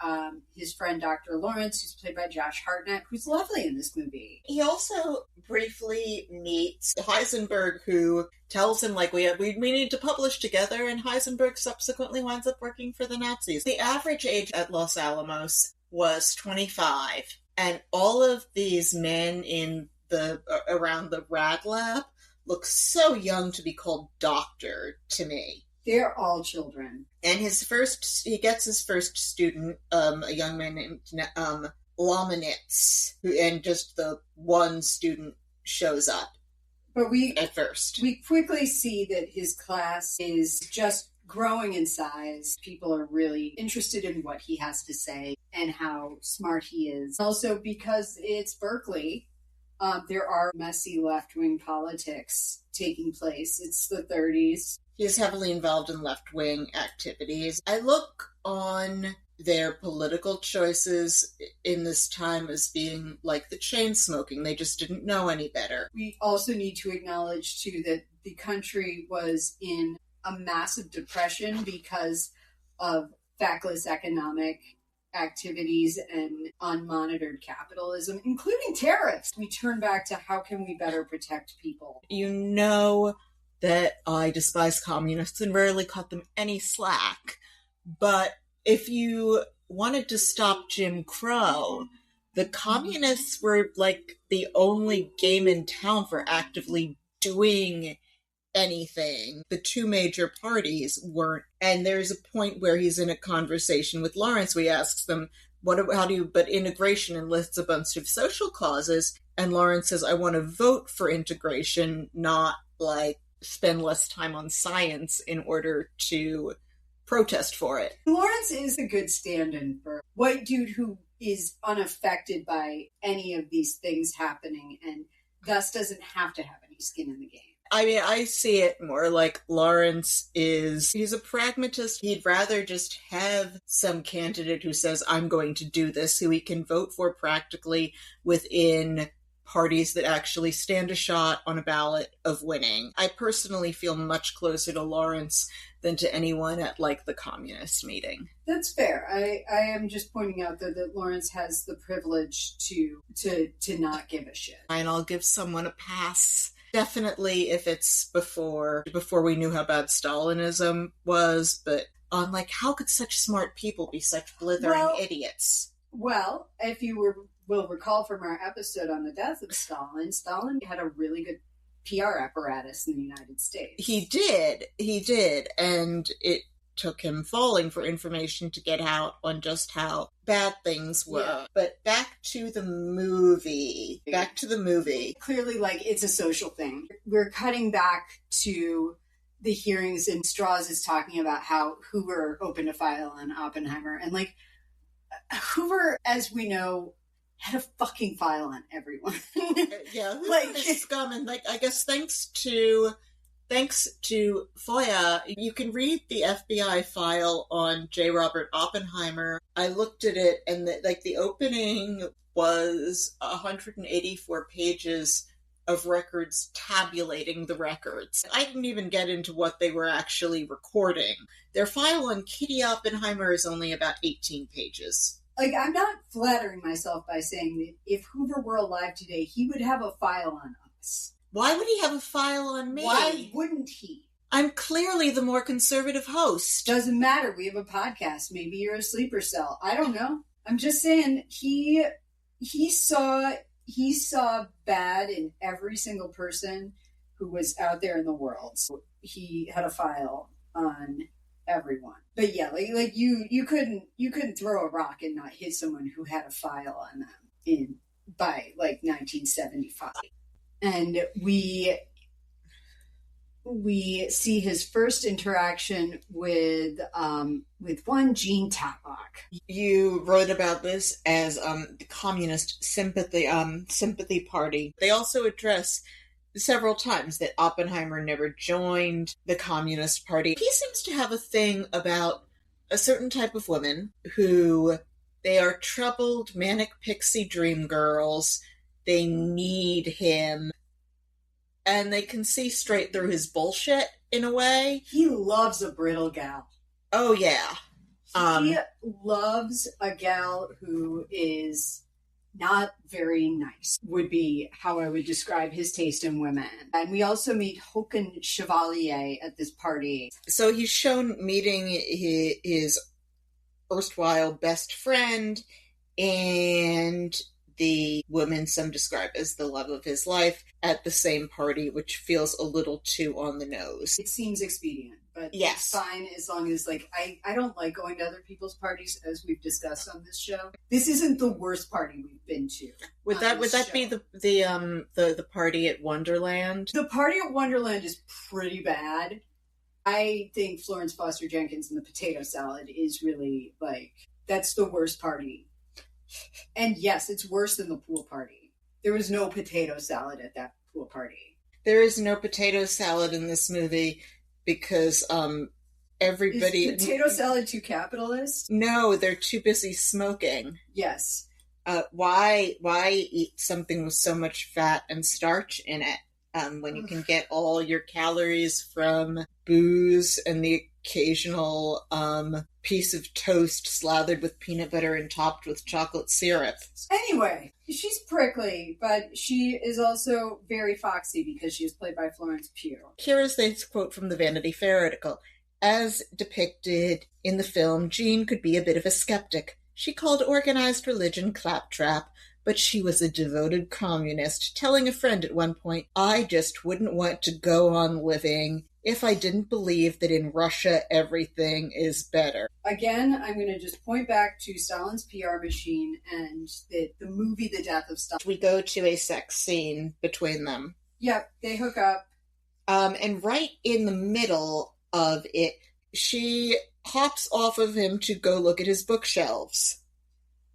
his friend Dr. Lawrence, who's played by Josh Hartnett, who's lovely in this movie. He also briefly meets Heisenberg, who tells him, we need to publish together, and Heisenberg subsequently winds up working for the Nazis. The average age at Los Alamos was 25, and all of these men around the rad lab look so young to be called doctor to me. They're all children. And he gets his first student, a young man named Lomanitz, and just the one student shows up. But at first. We quickly see that his class is just growing in size. People are really interested in what he has to say and how smart he is. Also, because it's Berkeley, there are messy left-wing politics taking place. It's the 30s. He is heavily involved in left-wing activities. I look on their political choices in this time as being like the chain smoking. They just didn't know any better. We also need to acknowledge, too, that the country was in a massive depression because of feckless economic activities and unmonitored capitalism, including tariffs. We turn back to how can we better protect people. You know that I despise communists and rarely cut them any slack, but if you wanted to stop Jim Crow, the communists were the only game in town for actively doing anything. The two major parties weren't. And there's a point where he's in a conversation with Lawrence where he asks them, but integration, and lists a bunch of social causes. And Lawrence says, I want to vote for integration, not spend less time on science in order to protest for it. Lawrence is a good stand-in for a white dude who is unaffected by any of these things happening and thus doesn't have to have any skin in the game. I mean, I see it more like Lawrence he's a pragmatist. He'd rather just have some candidate who says, I'm going to do this, who he can vote for practically within parties that actually stand a shot on a ballot of winning. I personally feel much closer to Lawrence than to anyone at the communist meeting. That's fair. I am just pointing out that Lawrence has the privilege to not give a shit. And I'll give someone a pass. Definitely if it's before we knew how bad Stalinism was, but on how could such smart people be such blithering idiots? Well, if you will recall from our episode on the death of Stalin had a really good PR apparatus in the United States. He did, and it took him falling for information to get out on just how bad things were. Yeah. But back to the movie. Clearly, like, it's a social thing. We're cutting back to the hearings, and Strauss is talking about how Hoover opened a file on Oppenheimer. And, like, Hoover, as we know, had a fucking file on everyone. Yeah, like scum, and, like, I guess thanks to FOIA, you can read the FBI file on J. Robert Oppenheimer. I looked at it, and the opening was 184 pages of records tabulating the records. I didn't even get into what they were actually recording. Their file on Kitty Oppenheimer is only about 18 pages. Like, I'm not flattering myself by saying that if Hoover were alive today, he would have a file on us. Why would he have a file on me? Why wouldn't he? I'm clearly the more conservative host. Doesn't matter. We have a podcast. Maybe you're a sleeper cell. I don't know. I'm just saying he saw bad in every single person who was out there in the world. So he had a file on everyone. But yeah, like you couldn't throw a rock and not hit someone who had a file on them by like 1975. And we see his first interaction with one Gene Tatlock. You wrote about this as the Communist Sympathy Party. They also address several times that Oppenheimer never joined the Communist Party. He seems to have a thing about a certain type of women who they are troubled, manic pixie dream girls. They need him. And they can see straight through his bullshit, in a way. He loves a brittle gal. Oh, yeah. He loves a gal who is not very nice, would be how I would describe his taste in women. And we also meet Håkon Chevalier at this party. So he's shown meeting his erstwhile best friend and the woman some describe as the love of his life at the same party, which feels a little too on the nose. It seems expedient, but yes. It's fine as long as, like, I don't like going to other people's parties, as we've discussed on this show. This isn't the worst party we've been to. Would that be the party at Wonderland? The party at Wonderland is pretty bad. I think Florence Foster Jenkins and the potato salad is really, like, that's the worst party. And yes, it's worse than the pool party. There was no potato salad at that pool party. There is no potato salad in this movie because everybody... Is potato salad too capitalist? No, they're too busy smoking. Yes. Why eat something with so much fat and starch in it when you can get all your calories from booze and the occasional piece of toast slathered with peanut butter and topped with chocolate syrup. Anyway, she's prickly, but she is also very foxy because she is played by Florence Pugh. Here is this quote from the Vanity Fair article. As depicted in the film, Jean could be a bit of a skeptic. She called organized religion claptrap, but she was a devoted communist, telling a friend at one point, I just wouldn't want to go on living if I didn't believe that in Russia everything is better. Again, I'm going to just point back to Stalin's PR machine and the movie The Death of Stalin. We go to a sex scene between them. Yep, they hook up. And right in the middle of it, she hops off of him to go look at his bookshelves.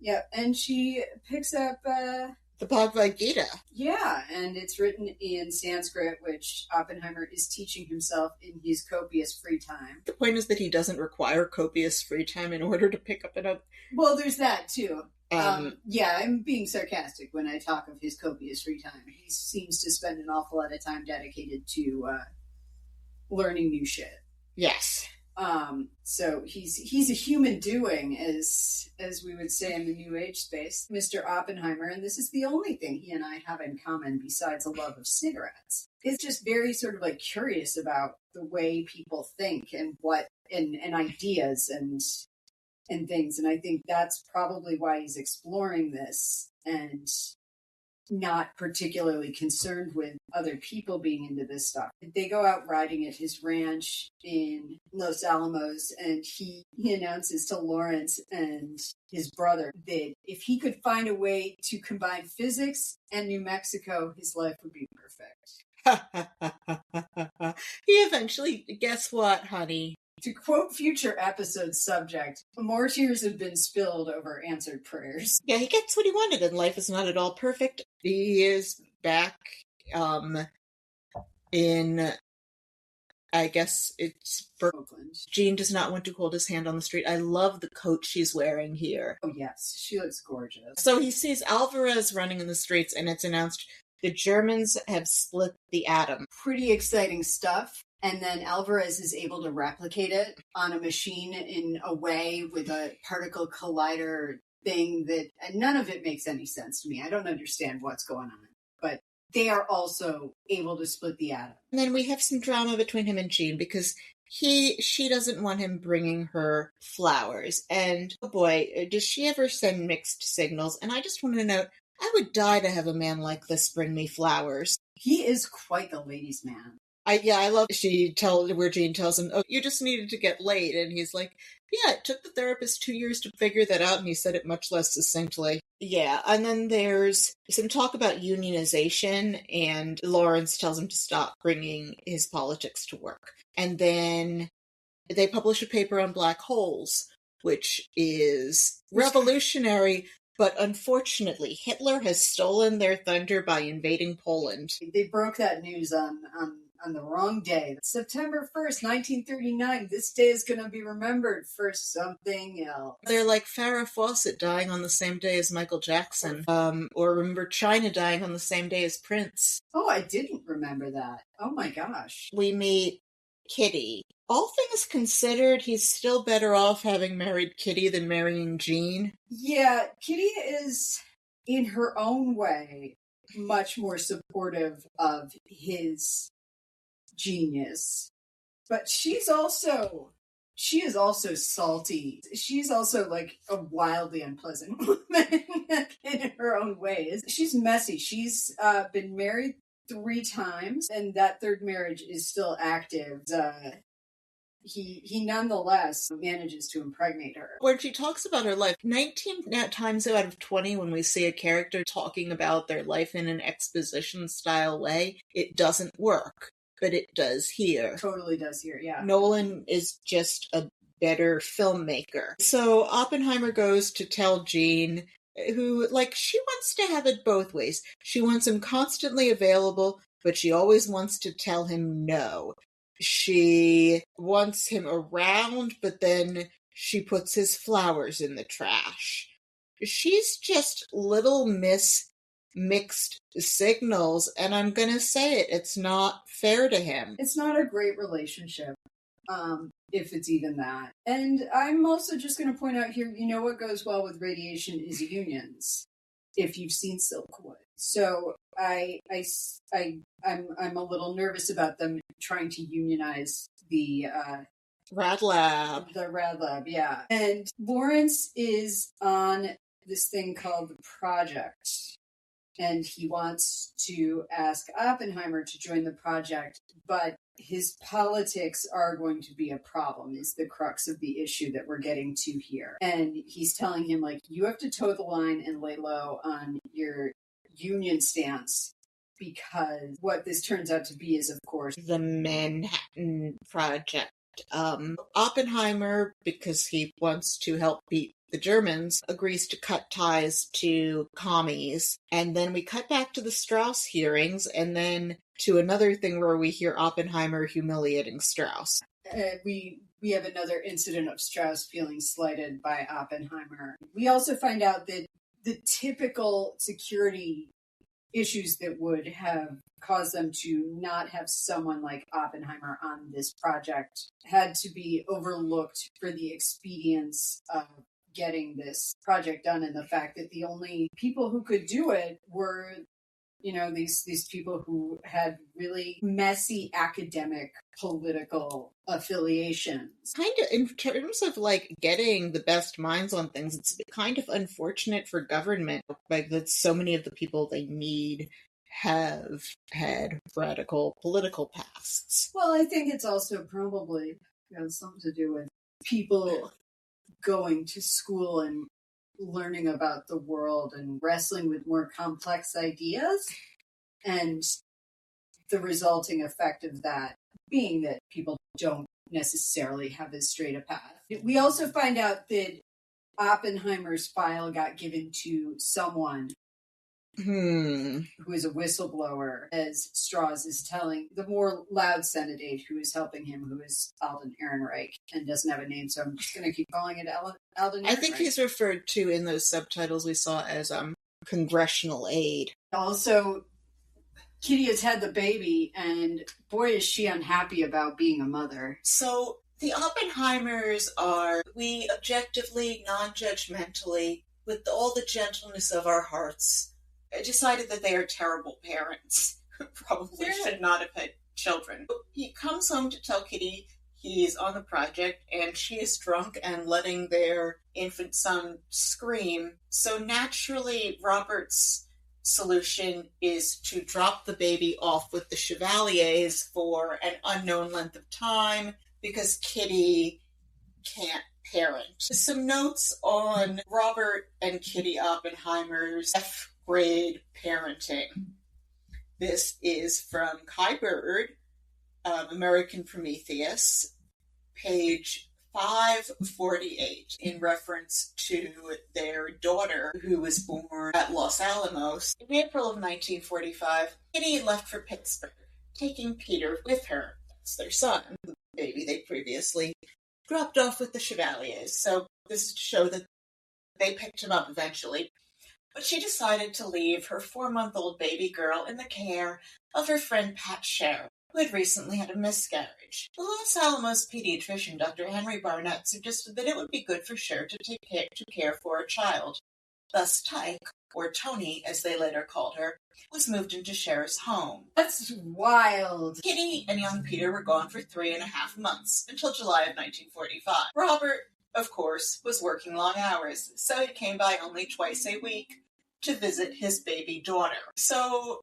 Yep, and she picks up... the Bhagavad Gita. Yeah, and it's written in Sanskrit, which Oppenheimer is teaching himself in his copious free time. The point is that he doesn't require copious free time in order to pick up another... Well, there's that, too. Yeah, I'm being sarcastic when I talk of his copious free time. He seems to spend an awful lot of time dedicated to learning new shit. Yes. So he's a human doing, as we would say in the New Age space, Mr. Oppenheimer, and this is the only thing he and I have in common besides a love of cigarettes. He's just very sort of like curious about the way people think and what and ideas and things, and I think that's probably why he's exploring this and not particularly concerned with other people being into this stuff. They go out riding at his ranch in Los Alamos, and he announces to Lawrence and his brother that if he could find a way to combine physics and New Mexico, his life would be perfect. He eventually, guess what, honey? To quote future episode subject, more tears have been spilled over answered prayers. Yeah, he gets what he wanted, and life is not at all perfect. He is back in, I guess it's Oakland. Jean does not want to hold his hand on the street. I love the coat she's wearing here. Oh, yes. She looks gorgeous. So he sees Alvarez running in the streets, and it's announced the Germans have split the atom. Pretty exciting stuff. And then Alvarez is able to replicate it on a machine in a way with a particle collider thing that none of it makes any sense to me. I don't understand what's going on. But they are also able to split the atom. And then we have some drama between him and Jean because she doesn't want him bringing her flowers. And oh boy, does she ever send mixed signals. And I just want to note, I would die to have a man like this bring me flowers. He is quite the ladies' man. I love where Jean tells him, oh, you just needed to get laid. And he's like, yeah, it took the therapist 2 years to figure that out, and he said it much less succinctly. Yeah, and then there's some talk about unionization, and Lawrence tells him to stop bringing his politics to work. And then they publish a paper on black holes, which is revolutionary, but unfortunately, Hitler has stolen their thunder by invading Poland. They broke that news on the wrong day. September 1st, 1939. This day is going to be remembered for something else. They're like Farrah Fawcett dying on the same day as Michael Jackson. Or remember China dying on the same day as Prince. Oh, I didn't remember that. Oh my gosh. We meet Kitty. All things considered, he's still better off having married Kitty than marrying Jean. Yeah, Kitty is, in her own way, much more supportive of his genius, but she is also salty. She's also like a wildly unpleasant woman in her own ways. She's messy. She's been married 3 times, and that third marriage is still active. He nonetheless manages to impregnate her. When she talks about her life, 19 times out of 20 when we see a character talking about their life in an exposition style way, it doesn't work. But it does here. Totally does here, yeah. Nolan is just a better filmmaker. So Oppenheimer goes to tell Jean, who, she wants to have it both ways. She wants him constantly available, but she always wants to tell him no. She wants him around, but then she puts his flowers in the trash. She's just Little Miss Mixed Signals, and I'm gonna say it's not fair to him. It's not a great relationship, if it's even that. And I'm also just gonna point out here, what goes well with radiation is unions, if you've seen Silkwood. So I'm a little nervous about them trying to unionize the Rad Lab. The Rad Lab, yeah. And Lawrence is on this thing called the Project, and he wants to ask Oppenheimer to join the project, but his politics are going to be a problem, is the crux of the issue that we're getting to here. And he's telling him, you have to toe the line and lay low on your union stance, because what this turns out to be is, of course, the Manhattan Project. Oppenheimer, because he wants to help beat the Germans, agrees to cut ties to commies. And then we cut back to the Strauss hearings, and then to another thing where we hear Oppenheimer humiliating Strauss. We have another incident of Strauss feeling slighted by Oppenheimer. We also find out that the typical security issues that would have caused them to not have someone like Oppenheimer on this project had to be overlooked for the expedience of getting this project done, and the fact that the only people who could do it were these people who had really messy academic political affiliations. Kind of, in terms of like getting the best minds on things, it's kind of unfortunate for government, like that so many of the people they need have had radical political pasts. Well, I think it's also probably something to do with people going to school and learning about the world and wrestling with more complex ideas, and the resulting effect of that being that people don't necessarily have as straight a path. We also find out that Oppenheimer's file got given to someone who is a whistleblower, as Strauss is telling the more loud Senate aide who is helping him, who is Alden Ehrenreich, and doesn't have a name, so I'm just going to keep calling it Alden Ehrenreich. I think he's referred to in those subtitles we saw as congressional aide. Also, Kitty has had the baby, and boy, is she unhappy about being a mother. So the Oppenheimers are, we objectively, non-judgmentally, with all the gentleness of our hearts, decided that they are terrible parents who probably should not have had children. He comes home to tell Kitty he's on the project, and she is drunk and letting their infant son scream. So naturally, Robert's solution is to drop the baby off with the Chevaliers for an unknown length of time because Kitty can't parent. Some notes on Robert and Kitty Oppenheimer's F-grade parenting. This is from Kai Bird, American Prometheus, page 548, in reference to their daughter who was born at Los Alamos. In April of 1945, Kitty left for Pittsburgh, taking Peter with her. That's their son, the baby they previously dropped off with the Chevaliers. So this is to show that they picked him up eventually. But she decided to leave her 4-month-old baby girl in the care of her friend Pat Scher, who had recently had a miscarriage. The Los Alamos pediatrician, Dr. Henry Barnett, suggested that it would be good for Scher to care for a child. Thus Tyke, or Tony as they later called her, was moved into Scher's home. That's wild. Kitty and young Peter were gone for 3.5 months, until July of 1945. Robert, of course, was working long hours, so he came by only twice a week to visit his baby daughter. So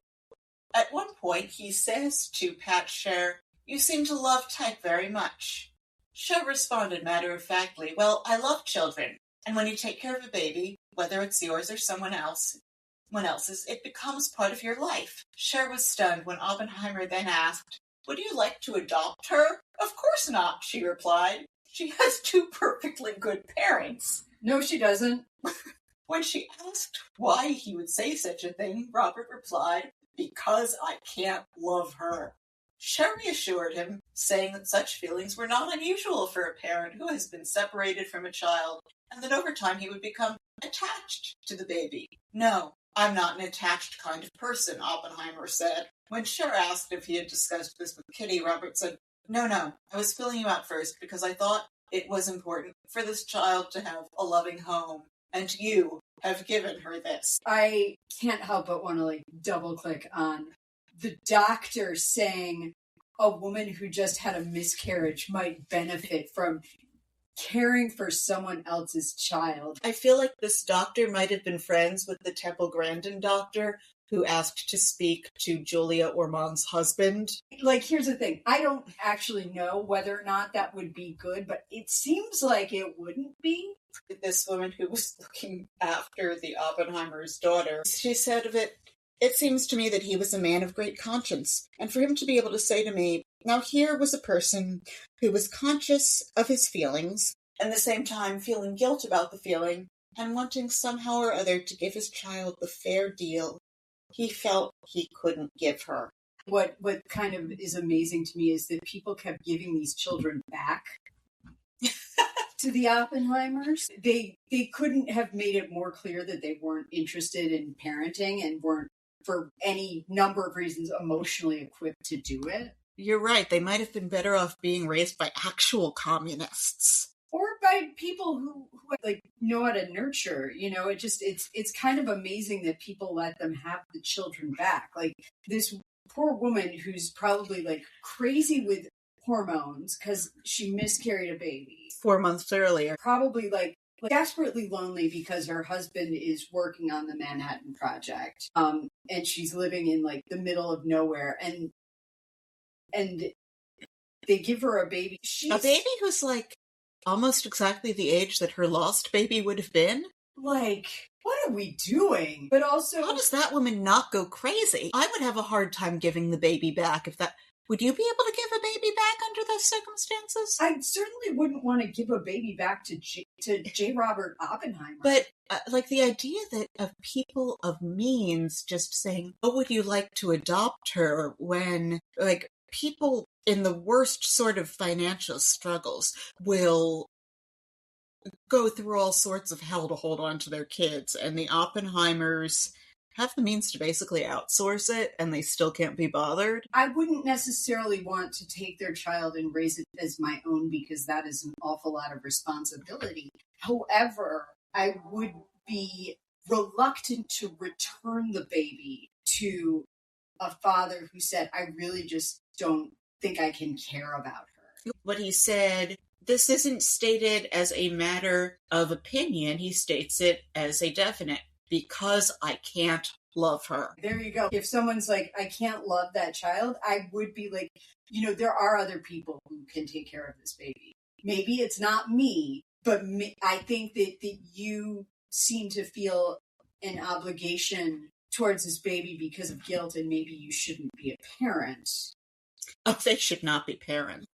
at one point, he says to Pat Scher, "You seem to love Tyke very much." Scher responded matter-of-factly, "Well, I love children, and when you take care of a baby, whether it's yours or someone else's, it becomes part of your life." Scher was stunned when Oppenheimer then asked, "Would you like to adopt her?" "Of course not," she replied. "She has 2 perfectly good parents." No, she doesn't. When she asked why he would say such a thing, Robert replied, "Because I can't love her." Scher reassured him, saying that such feelings were not unusual for a parent who has been separated from a child, and that over time he would become attached to the baby. "No, I'm not an attached kind of person," Oppenheimer said. When Scher asked if he had discussed this with Kitty, Robert said, No, I was filling you out first because I thought it was important for this child to have a loving home, and you have given her this." I can't help but want to double click on the doctor saying a woman who just had a miscarriage might benefit from caring for someone else's child. I feel like this doctor might have been friends with the Temple Grandin doctor who asked to speak to Julia Ormond's husband. Here's the thing. I don't actually know whether or not that would be good, but it seems like it wouldn't be. This woman who was looking after the Oppenheimer's daughter, she said of it, "It seems to me that he was a man of great conscience, and for him to be able to say to me, now here was a person who was conscious of his feelings, and at the same time feeling guilt about the feeling, and wanting somehow or other to give his child the fair deal he felt he couldn't give her." What kind of is amazing to me is that people kept giving these children back to the Oppenheimers. They couldn't have made it more clear that they weren't interested in parenting and weren't, for any number of reasons, emotionally equipped to do it. You're right. They might have been better off being raised by actual communists. Or by people who like know how to nurture. It's kind of amazing that people let them have the children back. Like this poor woman who's probably like crazy with hormones because she miscarried a baby 4 months earlier. Probably like desperately lonely because her husband is working on the Manhattan Project. And she's living in like the middle of nowhere, and they give her a baby. A baby who's like almost exactly the age that her lost baby would have been. Like, what are we doing? But also, how does that woman not go crazy? I would have a hard time giving the baby back if that... Would you be able to give a baby back under those circumstances? I certainly wouldn't want to give a baby back to J. Robert Oppenheimer. But, like, the idea that of people of means just saying, oh, would you like to adopt her, when, like, people in the worst sort of financial struggles will go through all sorts of hell to hold on to their kids, and the Oppenheimers have the means to basically outsource it, and they still can't be bothered. I wouldn't necessarily want to take their child and raise it as my own, because that is an awful lot of responsibility. However, I would be reluctant to return the baby to a father who said, I really just don't think I can care about her. What he said, this isn't stated as a matter of opinion, he states it as a definite. Because I can't love her. There you go. If someone's like, I can't love that child, I would be like, there are other people who can take care of this baby. Maybe it's not me, but I think that you seem to feel an obligation towards this baby because of guilt, and maybe you shouldn't be a parent. Oh, they should not be parents.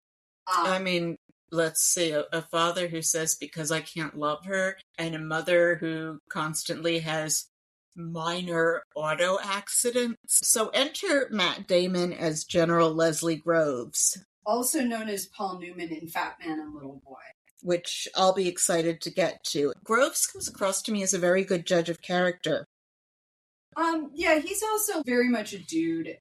I mean, let's see, a father who says because I can't love her, and a mother who constantly has minor auto accidents. So enter Matt Damon as General Leslie Groves. Also known as Paul Newman in Fat Man and Little Boy. Which I'll be excited to get to. Groves comes across to me as a very good judge of character. Yeah, he's also very much a dude.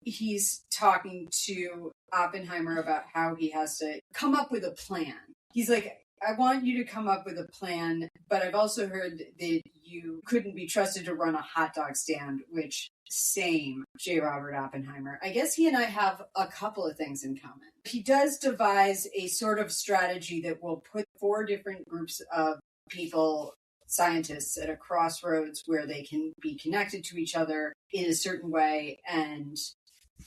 He's talking to Oppenheimer about how he has to come up with a plan. He's like, I want you to come up with a plan, but I've also heard that you couldn't be trusted to run a hot dog stand, which, same, J. Robert Oppenheimer. I guess he and I have a couple of things in common. He does devise a sort of strategy that will put 4 different groups of people, scientists, at a crossroads where they can be connected to each other in a certain way. And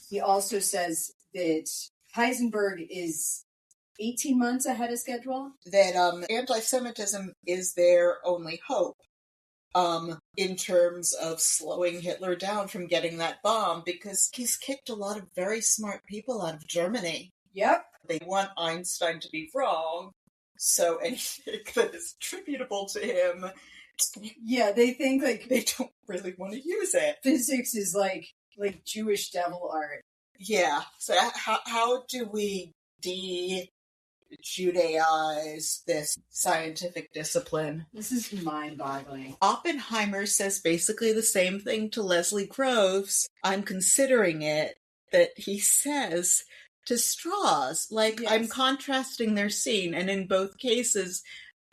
he also says that Heisenberg is 18 months ahead of schedule. That anti-Semitism is their only hope in terms of slowing Hitler down from getting that bomb, because he's kicked a lot of very smart people out of Germany. Yep. They want Einstein to be wrong, so anything that is attributable to him... Yeah, they think like they don't really want to use it. Physics is like Jewish devil art. Yeah. So how do we de-Judaize this scientific discipline? This is mind-boggling. Oppenheimer says basically the same thing to Leslie Groves. I'm considering it, that he says to Strauss. Like, yes. I'm contrasting their scene, and in both cases,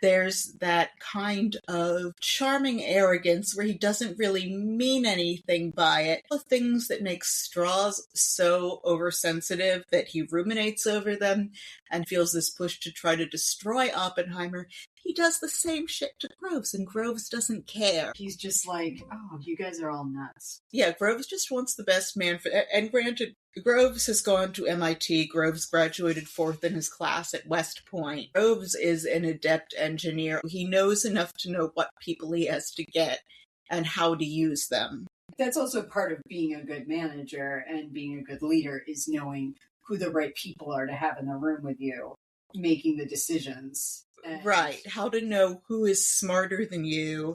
there's that kind of charming arrogance where he doesn't really mean anything by it. The things that make Strauss so oversensitive that he ruminates over them and feels this push to try to destroy Oppenheimer, he does the same shit to Groves, and Groves doesn't care. He's just like, oh, you guys are all nuts. Yeah, Groves just wants the best man for... And granted, Groves has gone to MIT. Groves graduated 4th in his class at West Point. Groves is an adept engineer. He knows enough to know what people he has to get and how to use them. That's also part of being a good manager and being a good leader, is knowing who the right people are to have in the room with you, making the decisions. Right. How to know who is smarter than you.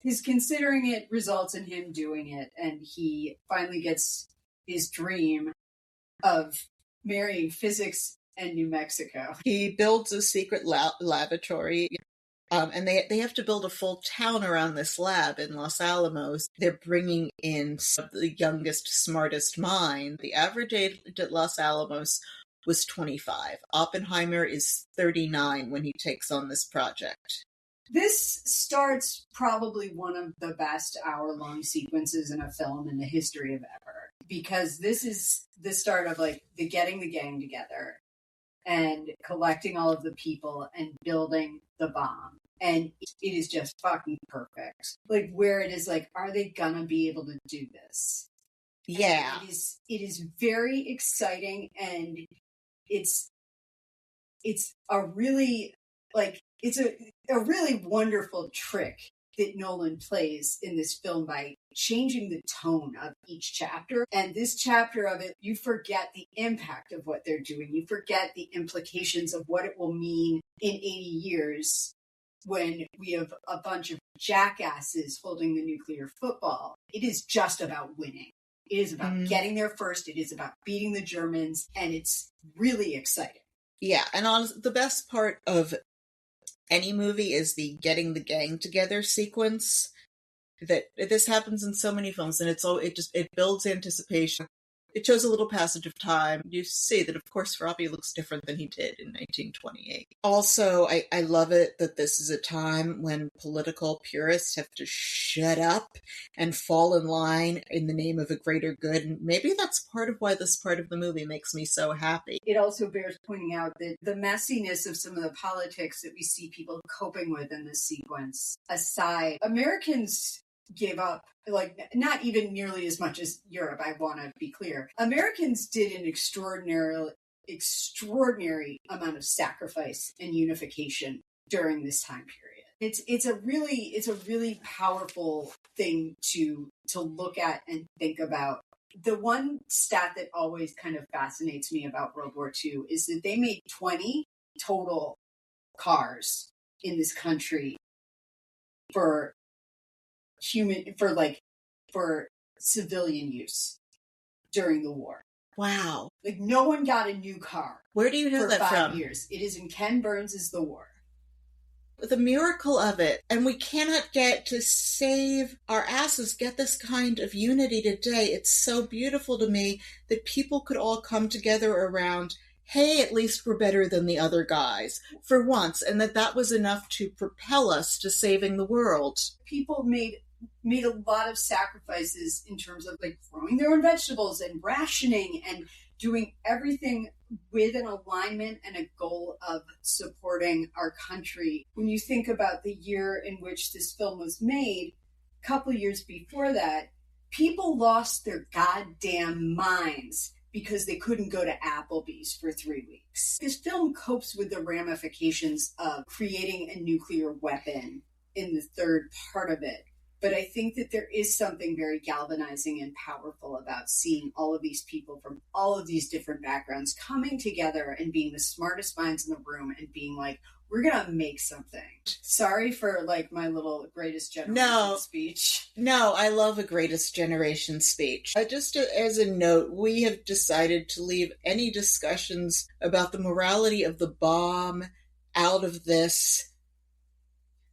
His considering it results in him doing it, and he finally gets his dream of marrying physics and New Mexico. He builds a secret laboratory, and they have to build a full town around this lab in Los Alamos. They're bringing in some of the youngest, smartest minds. The average age at Los Alamos was 25. Oppenheimer is 39 when he takes on this project. This starts probably one of the best hour-long sequences in a film in the history of ever, because this is the start of like the getting the gang together and collecting all of the people and building the bomb. And it is just fucking perfect. Like, where it is like, are they gonna be able to do this? Yeah. And it is very exciting, and it's a really like it's a really wonderful trick that Nolan plays in this film by changing the tone of each chapter. And this chapter of it, you forget the impact of what they're doing. You forget the implications of what it will mean in 80 years when we have a bunch of jackasses holding the nuclear football. It is just about winning. It is about getting there first. It is about beating the Germans. And it's really exciting. Yeah, and the best part of any movie is the getting the gang together sequence. That this happens in so many films, and it builds anticipation. It shows a little passage of time. You see that, of course, Robbie looks different than he did in 1928. Also, I love it that this is a time when political purists have to shut up and fall in line in the name of a greater good. And maybe that's part of why this part of the movie makes me so happy. It also bears pointing out that the messiness of some of the politics that we see people coping with in this sequence aside, Americans gave up, like, not even nearly as much as Europe, I want to be clear. Americans did an extraordinary amount of sacrifice and unification during this time period. It's a really powerful thing to look at and think about. The one stat that always kind of fascinates me about World War II is that they made 20 total cars in this country for civilian use during the war. Wow. Like, no one got a new car. Where do you know that from? For 5 years. It is in Ken Burns' The War. The miracle of it, and we cannot get to save our asses, get this kind of unity today. It's so beautiful to me that people could all come together around, hey, at least we're better than the other guys for once, and that was enough to propel us to saving the world. People made a lot of sacrifices in terms of like growing their own vegetables and rationing and doing everything with an alignment and a goal of supporting our country. When you think about the year in which this film was made, a couple of years before that, people lost their goddamn minds because they couldn't go to Applebee's for 3 weeks. This film copes with the ramifications of creating a nuclear weapon in the third part of it. But I think that there is something very galvanizing and powerful about seeing all of these people from all of these different backgrounds coming together and being the smartest minds in the room and being like, we're going to make something. Sorry for like my little greatest generation speech. No, I love a greatest generation speech. Just as a note, we have decided to leave any discussions about the morality of the bomb out of this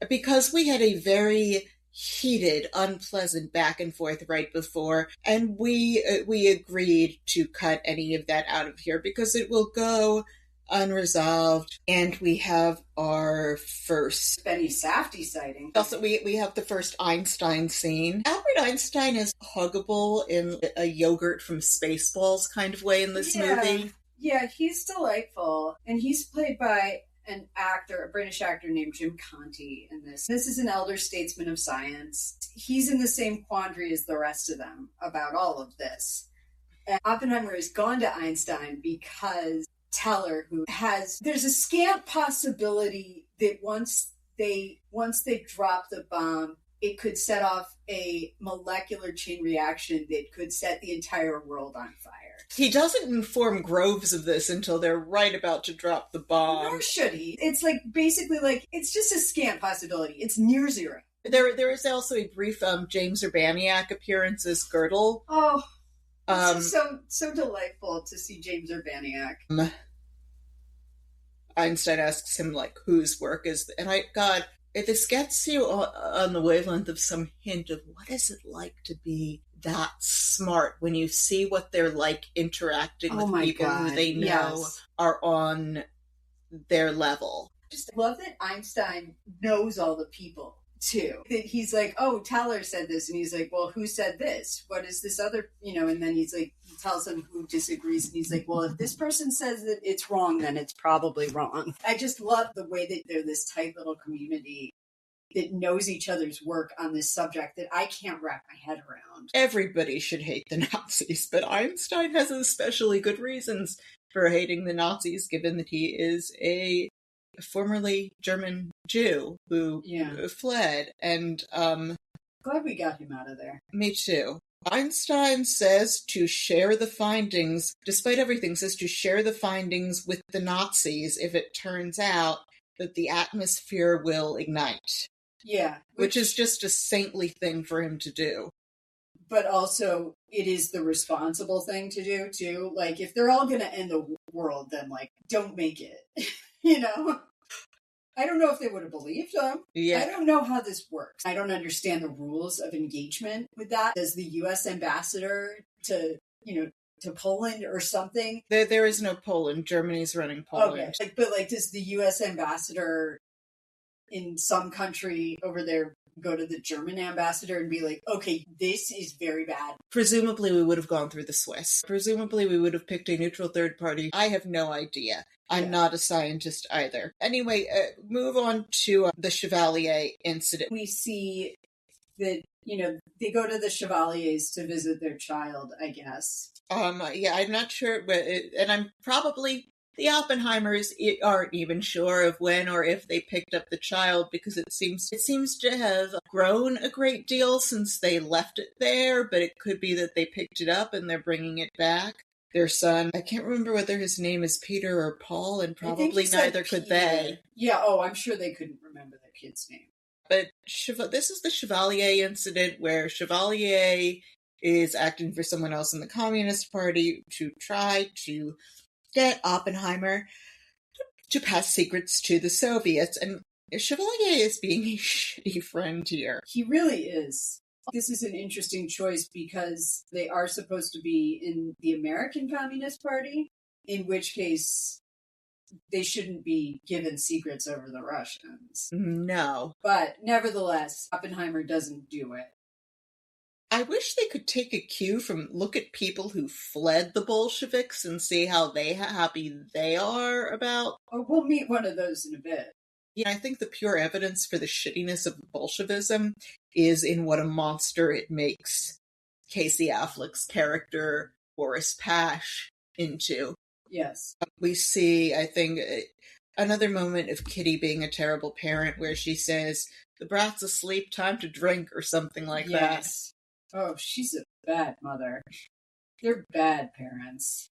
because we had a very heated, unpleasant back and forth right before, and we agreed to cut any of that out of here because it will go unresolved, and we have our first Benny Safdie sighting. Also, we have the first Einstein scene. Albert Einstein is huggable in a yogurt from Spaceballs kind of way in this movie. Yeah, he's delightful, and he's played by a British actor named Jim Conti in this. This is an elder statesman of science. He's in the same quandary as the rest of them about all of this. And Oppenheimer has gone to Einstein because Teller, there's a scant possibility that once they drop the bomb, it could set off a molecular chain reaction that could set the entire world on fire. He doesn't inform Groves of this until they're right about to drop the bomb. Nor should he. It's like, basically, like, it's just a scant possibility. It's near zero. There is also a brief James Urbaniak appearance as Girdle. Oh, this is so delightful to see James Urbaniak. Einstein asks him, like, whose work is... And This gets you on the wavelength of some hint of what is it like to be that smart when you see what they're like interacting with people who they know are on their level. Just love that Einstein knows all the people too. That he's like, oh, Teller said this, and he's like, well, who said this? What is this other, and then he's like, he tells him who disagrees, and he's like, well, if this person says that it's wrong, then it's probably wrong. I just love the way that they're this tight little community that knows each other's work on this subject that I can't wrap my head around. Everybody should hate the Nazis, but Einstein has especially good reasons for hating the Nazis, given that he is a formerly German Jew who fled. And glad we got him out of there. Me too. Einstein says to share the findings, despite everything, says to share the findings with the Nazis if it turns out that the atmosphere will ignite. Yeah. Which is just a saintly thing for him to do. But also, it is the responsible thing to do, too. Like, if they're all going to end the world, then, like, don't make it. I don't know if they would have believed him. Yeah. I don't know how this works. I don't understand the rules of engagement with that. Does the U.S. ambassador to Poland or something? There is no Poland. Germany's running Poland. Okay. But does the U.S. ambassador in some country over there go to the German ambassador and be like, okay, this is very bad? Presumably we would have gone through the Swiss. Presumably we would have picked a neutral third party. I have no idea. I'm not a scientist either. Anyway, move on to the Chevalier incident. We see that, they go to the Chevaliers to visit their child, I guess. I'm not sure, and I'm probably... The Oppenheimers aren't even sure of when or if they picked up the child, because it seems to have grown a great deal since they left it there, but it could be that they picked it up and they're bringing it back. Their son, I can't remember whether his name is Peter or Paul, and probably neither could they. Yeah, I'm sure they couldn't remember their kid's name. But this is the Chevalier incident, where Chevalier is acting for someone else in the Communist Party to try to get Oppenheimer to pass secrets to the Soviets, and Chevalier is being a shitty friend here. He really is. This is an interesting choice because they are supposed to be in the American Communist Party, in which case they shouldn't be given secrets over the Russians. No. But nevertheless, Oppenheimer doesn't do it. I wish they could take a cue from look at people who fled the Bolsheviks and see how happy they are about. Oh, we'll meet one of those in a bit. Yeah, I think the pure evidence for the shittiness of Bolshevism is in what a monster it makes Casey Affleck's character, Boris Pash, into. Yes. We see, I think, another moment of Kitty being a terrible parent where she says, "The brat's asleep, time to drink," or something like that. Oh, she's a bad mother. They're bad parents.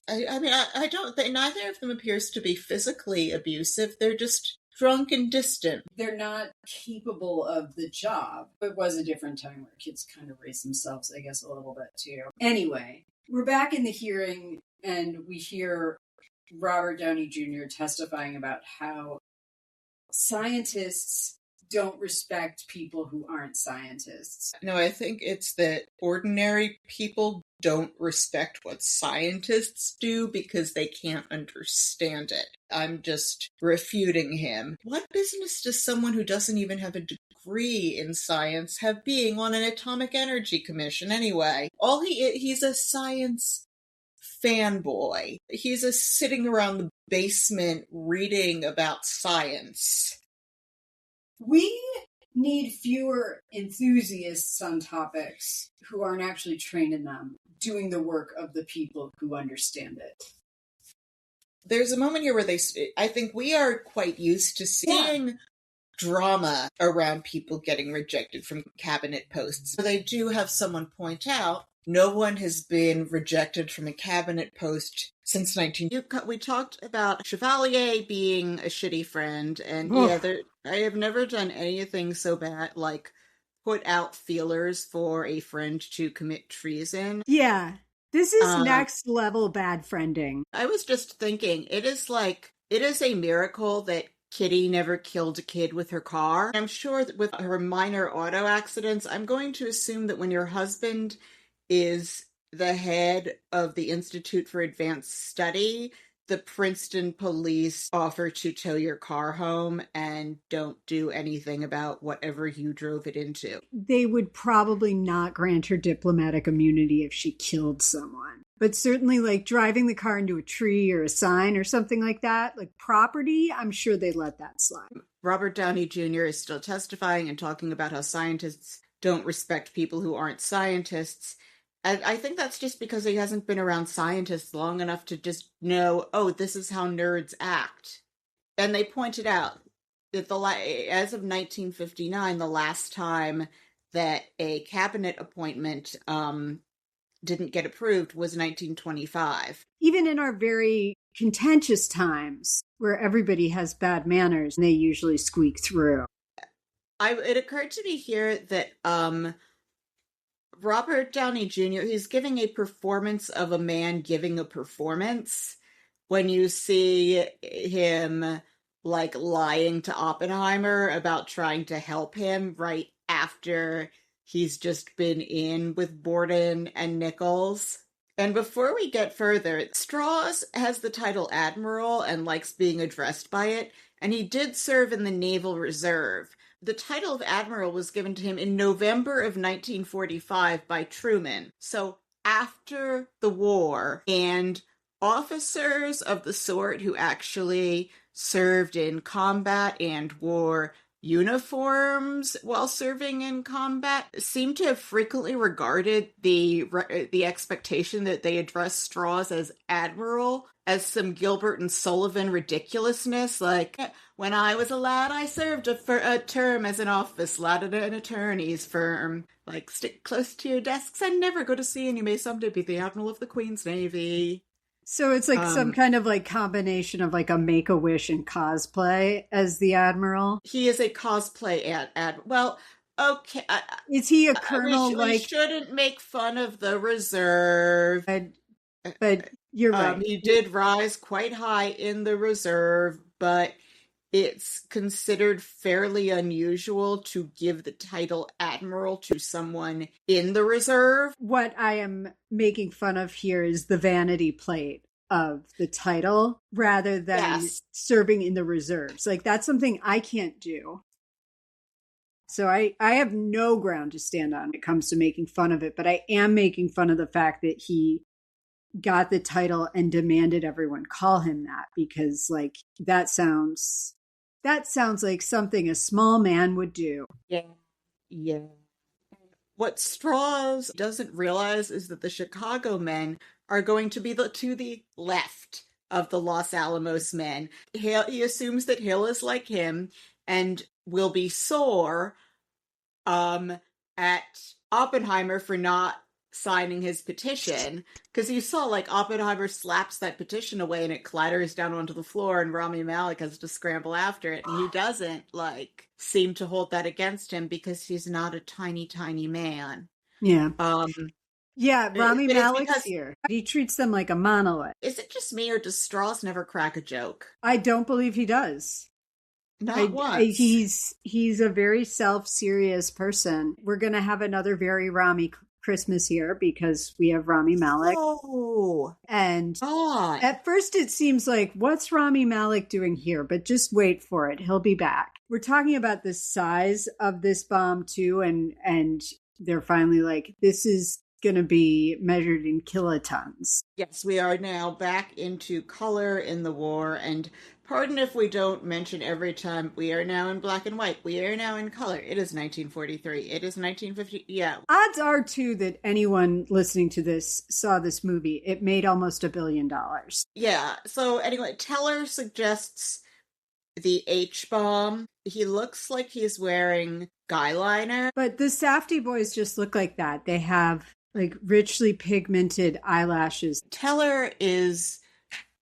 I mean, I don't think neither of them appears to be physically abusive. They're just drunk and distant. They're not capable of the job. It was a different time where kids kind of raised themselves, I guess, a little bit too. Anyway, we're back in the hearing, and we hear Robert Downey Jr. testifying about how scientists don't respect people who aren't scientists. No, I think it's that ordinary people don't respect what scientists do because they can't understand it. I'm just refuting him. What business does someone who doesn't even have a degree in science have being on an atomic energy commission anyway? He's a science fanboy. He's a sitting around the basement reading about science. We need fewer enthusiasts on topics who aren't actually trained in them, doing the work of the people who understand it. There's a moment here where I think we are quite used to seeing drama around people getting rejected from cabinet posts. They do have someone point out, no one has been rejected from a cabinet post since 19... We talked about Chevalier being a shitty friend, and I have never done anything so bad, like put out feelers for a friend to commit treason. Yeah, this is next level bad friending. I was just thinking, it is a miracle that Kitty never killed a kid with her car. I'm sure that with her minor auto accidents, I'm going to assume that when your husband is the head of the Institute for Advanced Study, the Princeton police offer to tow your car home and don't do anything about whatever you drove it into. They would probably not grant her diplomatic immunity if she killed someone. But certainly, like, driving the car into a tree or a sign or something like that, like property, I'm sure they let that slide. Robert Downey Jr. is still testifying and talking about how scientists don't respect people who aren't scientists. And I think that's just because he hasn't been around scientists long enough to just know, oh, this is how nerds act. And they pointed out that as of 1959, the last time that a cabinet appointment didn't get approved was 1925. Even in our very contentious times where everybody has bad manners, they usually squeak through. It occurred to me here that Robert Downey Jr., he's giving a performance of a man giving a performance. When you see him, like, lying to Oppenheimer about trying to help him right after he's just been in with Borden and Nichols. And before we get further, Strauss has the title Admiral and likes being addressed by it, and he did serve in the Naval Reserve. The title of Admiral was given to him in November of 1945 by Truman. So after the war, and officers of the sort who actually served in combat and wore uniforms while serving in combat seem to have frequently regarded the expectation that they address Strauss as Admiral as some Gilbert and Sullivan ridiculousness, like, when I was a lad, I served a term as an office lad at an attorney's firm. Like, stick close to your desks and never go to sea, and you may someday be the Admiral of the Queen's Navy. So it's like some kind of like combination of like a Make-A-Wish and cosplay as the Admiral. He is a cosplay well, okay. Is he a colonel? We shouldn't make fun of the reserve. But you're right. He did rise quite high in the reserve, but it's considered fairly unusual to give the title Admiral to someone in the reserve. What I am making fun of here is the vanity plate of the title rather than serving in the reserves. Like, that's something I can't do. So I have no ground to stand on when it comes to making fun of it, but I am making fun of the fact that he got the title and demanded everyone call him that, because like that sounds like something a small man would do. Yeah. What Strauss doesn't realize is that the Chicago men are going to be to the left of the Los Alamos men. He assumes that Hill is like him and will be sore at Oppenheimer for not signing his petition, because you saw, like, Oppenheimer slaps that petition away and it clatters down onto the floor and Rami Malek has to scramble after it, and he doesn't, like, seem to hold that against him because he's not a tiny, tiny man. Yeah. Rami Malek's here. He treats them like a monolith. Is it just me, or does Strauss never crack a joke? I don't believe he does. Not once. He's a very self-serious person. We're going to have another very Rami Christmas here because we have Rami Malek. Oh, and God. At first it seems like, what's Rami Malek doing here? But just wait for it. He'll be back. We're talking about the size of this bomb too. And they're finally like, this is going to be measured in kilotons. Yes, we are now back into color in the war, and pardon if we don't mention every time, we are now in black and white. We are now in color. It is 1943. It is 1950. Yeah. Odds are, too, that anyone listening to this saw this movie. It made almost $1 billion. Yeah. So anyway, Teller suggests the H-bomb. He looks like he's wearing guy liner. But the Safdie boys just look like that. They have like richly pigmented eyelashes. Teller is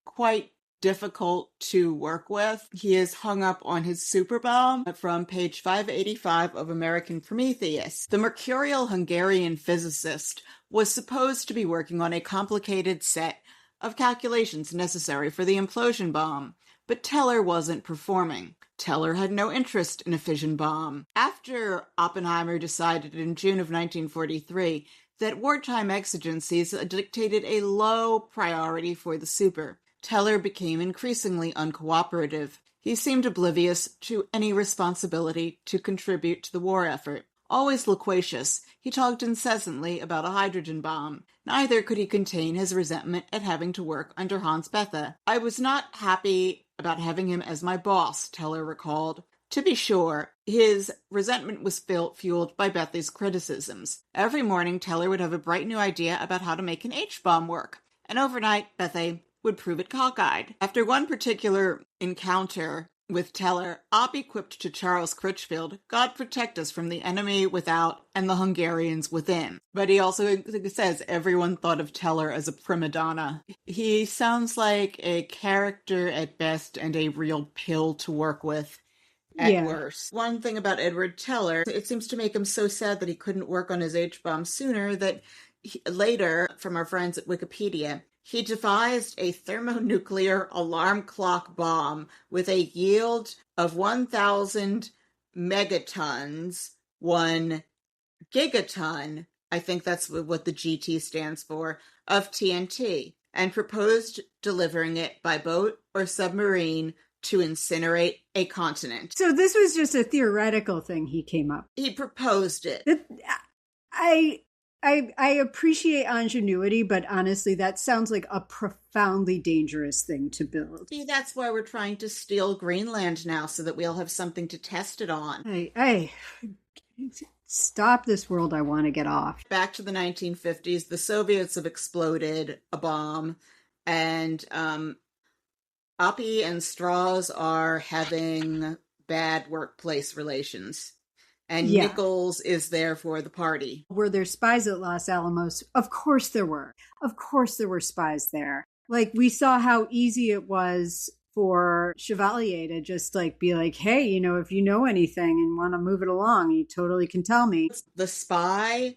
quite difficult to work with. He is hung up on his super bomb from page 585 of American Prometheus. The mercurial Hungarian physicist was supposed to be working on a complicated set of calculations necessary for the implosion bomb. but Teller wasn't performing. Teller had no interest in a fission bomb. After Oppenheimer decided in June of 1943 that wartime exigencies dictated a low priority for the super, Teller became increasingly uncooperative. He seemed oblivious to any responsibility to contribute to the war effort. Always loquacious, he talked incessantly about a hydrogen bomb. Neither could he contain his resentment at having to work under Hans Bethe. I was not happy about having him as my boss, Teller recalled. To be sure, his resentment was fueled by Bethe's criticisms. Every morning, Teller would have a bright new idea about how to make an H-bomb work, and overnight, Bethe would prove it cockeyed. After one particular encounter with Teller, Oppie quipped to Charles Critchfield, "God protect us from the enemy without and the Hungarians within." But he also says everyone thought of Teller as a prima donna. He sounds like a character at best and a real pill to work with at worst. One thing about Edward Teller, it seems to make him so sad that he couldn't work on his H-bomb sooner that later, from our friends at Wikipedia, he devised a thermonuclear alarm clock bomb with a yield of 1,000 megatons, 1 gigaton, I think that's what the GT stands for, of TNT, and proposed delivering it by boat or submarine to incinerate a continent. So this was just a theoretical thing he came up. He proposed it. I appreciate ingenuity, but honestly, that sounds like a profoundly dangerous thing to build. See, that's why we're trying to steal Greenland now, so that we'll have something to test it on. Hey, stop this world, I want to get off. Back to the 1950s, the Soviets have exploded a bomb, and Oppie and Strauss are having bad workplace relations. And Nichols is there for the party. Were there spies at Los Alamos? Of course there were. Of course there were spies there. Like, we saw how easy it was for Chevalier to just be like, hey, if you know anything and want to move it along, you totally can tell me. The spy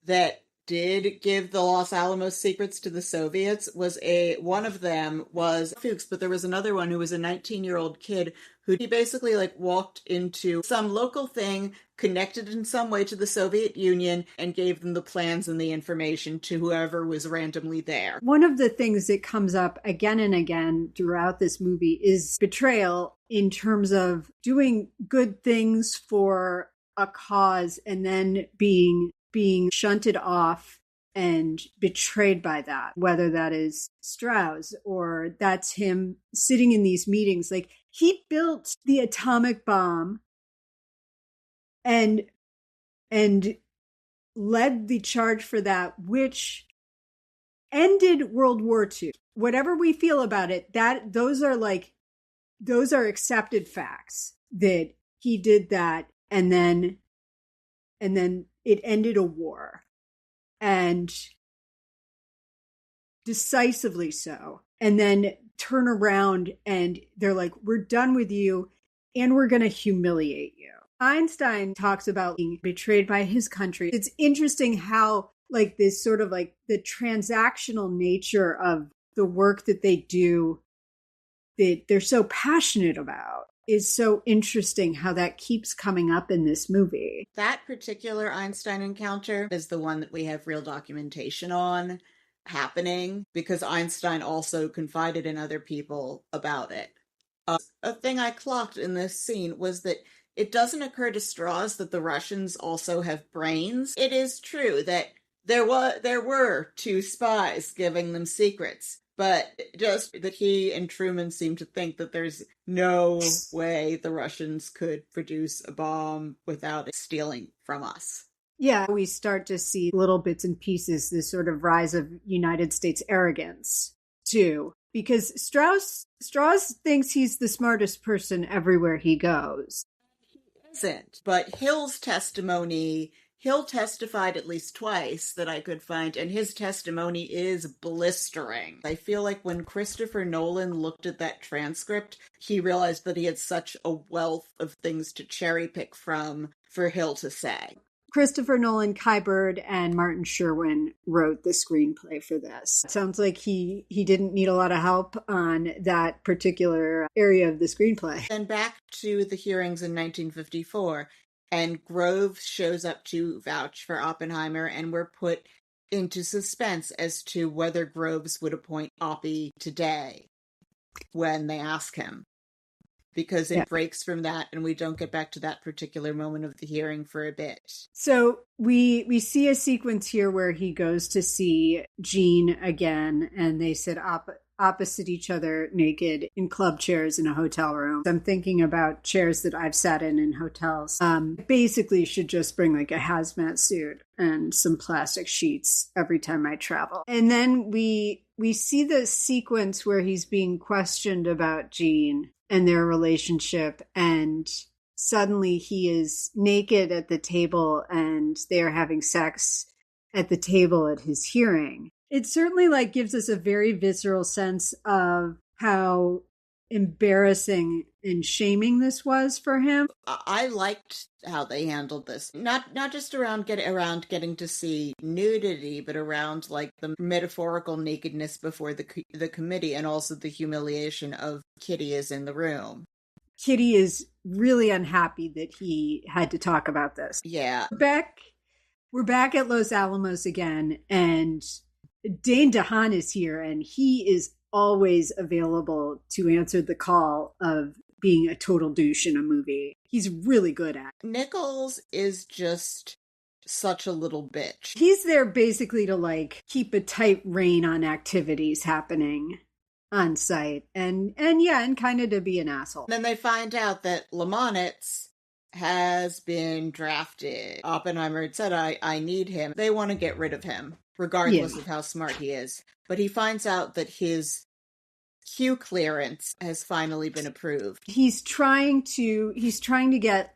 that did give the Los Alamos secrets to the Soviets one of them was Fuchs, but there was another one who was a 19-year-old kid who he basically walked into some local thing, connected in some way to the Soviet Union, and gave them the plans and the information to whoever was randomly there. One of the things that comes up again and again throughout this movie is betrayal in terms of doing good things for a cause and then being shunted off and betrayed by that, whether that is Strauss or that's him sitting in these meetings. He built the atomic bomb and led the charge for that, which ended World War II. Whatever we feel about it, those are accepted facts that he did that, and then it ended a war, and decisively so. And then turn around and they're like, we're done with you and we're going to humiliate you. Einstein talks about being betrayed by his country. It's interesting how this sort of the transactional nature of the work that they do, that they're so passionate about, is so interesting how that keeps coming up in this movie. That particular Einstein encounter is the one that we have real documentation on happening, because Einstein also confided in other people about it. A thing I clocked in this scene was that it doesn't occur to Strauss that the Russians also have brains. It is true that there were two spies giving them secrets, but just that he and Truman seem to think that there's no way the Russians could produce a bomb without stealing from us. Yeah, we start to see little bits and pieces, this sort of rise of United States arrogance, too. Because Strauss thinks he's the smartest person everywhere he goes. He isn't. But Hill's testimony, Hill testified at least twice that I could find, and his testimony is blistering. I feel like when Christopher Nolan looked at that transcript, he realized that he had such a wealth of things to cherry pick from for Hill to say. Christopher Nolan, Kai Bird, and Martin Sherwin wrote the screenplay for this. It sounds like he didn't need a lot of help on that particular area of the screenplay. Then back to the hearings in 1954, and Groves shows up to vouch for Oppenheimer, and we're put into suspense as to whether Groves would appoint Oppie today when they ask him. Because it breaks from that, and we don't get back to that particular moment of the hearing for a bit. So we see a sequence here where he goes to see Jean again, and they sit opposite each other naked in club chairs in a hotel room. I'm thinking about chairs that I've sat in hotels. Basically should just bring like a hazmat suit and some plastic sheets every time I travel. And then we see the sequence where he's being questioned about Jean and their relationship, and suddenly he is naked at the table and they're having sex at the table at his hearing. It certainly like gives us a very visceral sense of how embarrassing and shaming this was for him. I liked how they handled this. Not just around getting to see nudity, but around like the metaphorical nakedness before the committee, and also the humiliation of Kitty is in the room. Kitty is really unhappy that he had to talk about this. Yeah. We're back at Los Alamos again, and Dane DeHaan is here, and he is always available to answer the call of being a total douche in a movie. He's really good at it. Nichols is just such a little bitch. He's there basically to like keep a tight rein on activities happening on site, and kind of to be an asshole. And then they find out that Lamonitz has been drafted. Oppenheimer had said, I need him. They want to get rid of him, regardless of how smart he is. But he finds out that his Q clearance has finally been approved. He's trying to get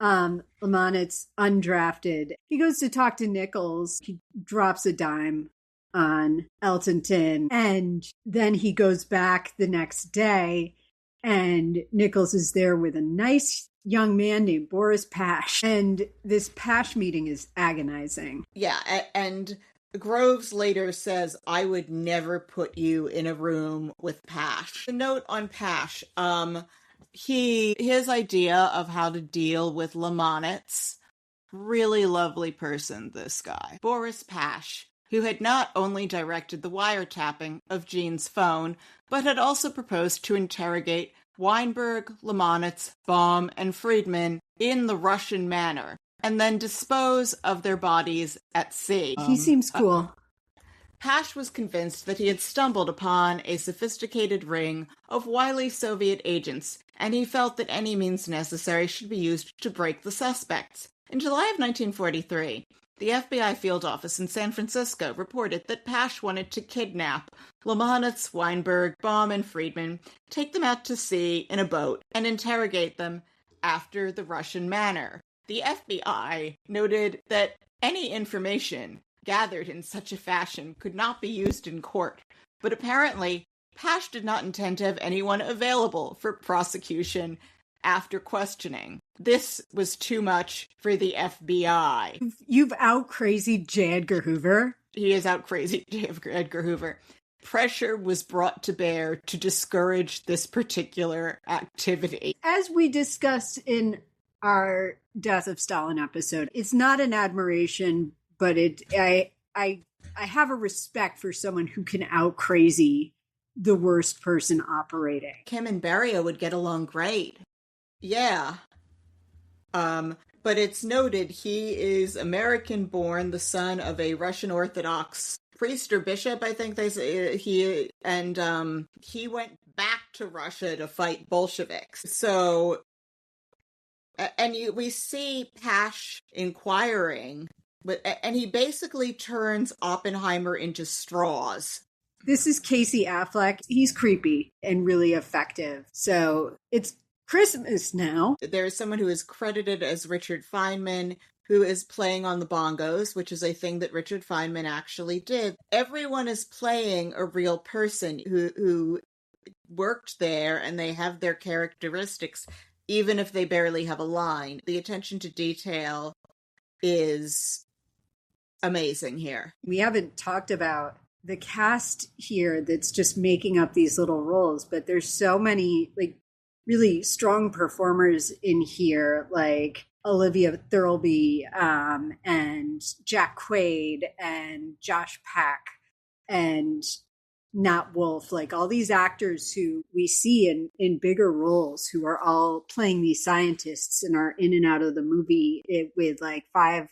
Lamonitz undrafted. He goes to talk to Nichols. He drops a dime on Eltonton, and then he goes back the next day, and Nichols is there with a nice young man named Boris Pash, and this Pash meeting is agonizing. Yeah, and Groves later says, I would never put you in a room with Pash. A note on Pash, his idea of how to deal with Lamonitz, really lovely person, this guy. Boris Pash, who had not only directed the wiretapping of Jean's phone, but had also proposed to interrogate Weinberg, Lamonitz, Baum, and Friedman in the Russian manner, and then dispose of their bodies at sea. He seems cool. Pash was convinced that he had stumbled upon a sophisticated ring of wily Soviet agents, and he felt that any means necessary should be used to break the suspects. In July of 1943, the FBI field office in San Francisco reported that Pash wanted to kidnap Lamonitz, Weinberg, Baum, and Friedman, take them out to sea in a boat, and interrogate them after the Russian manner. The FBI noted that any information gathered in such a fashion could not be used in court, but apparently Pash did not intend to have anyone available for prosecution after questioning. This was too much for the FBI. You've out-crazied J. Edgar Hoover. He is out-crazy J. Edgar Hoover. Pressure was brought to bear to discourage this particular activity. As we discussed in our Death of Stalin episode, it's not an admiration, but I have a respect for someone who can out-crazy the worst person operating. Kim and Beria would get along great. Yeah. But it's noted he is American-born, the son of a Russian Orthodox priest or bishop, I think they say. He went back to Russia to fight Bolsheviks. So, we see Pash inquiring, and he basically turns Oppenheimer into straws. This is Casey Affleck. He's creepy and really effective. So it's Christmas now. There's someone who is credited as Richard Feynman, who is playing on the bongos, which is a thing that Richard Feynman actually did. Everyone is playing a real person who worked there, and they have their characteristics, even if they barely have a line. The attention to detail is amazing here. We haven't talked about the cast here that's just making up these little roles, but there's so many like really strong performers in here, like Olivia Thirlby and Jack Quaid and Josh Peck and Nat Wolff, like all these actors who we see in bigger roles who are all playing these scientists and are in and out of the movie with like 5-10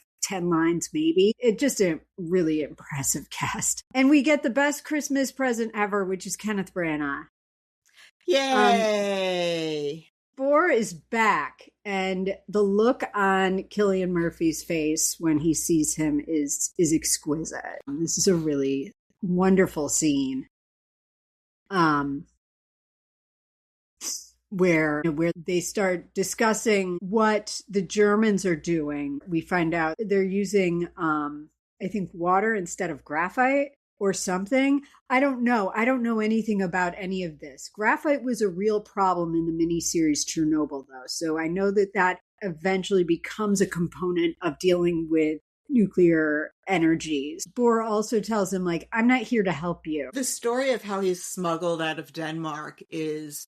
lines maybe. It's just a really impressive cast. And we get the best Christmas present ever, which is Kenneth Branagh. Yay! Bohr is back, and the look on Cillian Murphy's face when he sees him is exquisite. This is a really wonderful scene where they start discussing what the Germans are doing. We find out they're using I think water instead of graphite or something. I don't know anything about any of this. Graphite was a real problem in the miniseries Chernobyl, though, so I know that eventually becomes a component of dealing with nuclear energies. Bohr also tells him, like, I'm not here to help you. The story of how he's smuggled out of Denmark is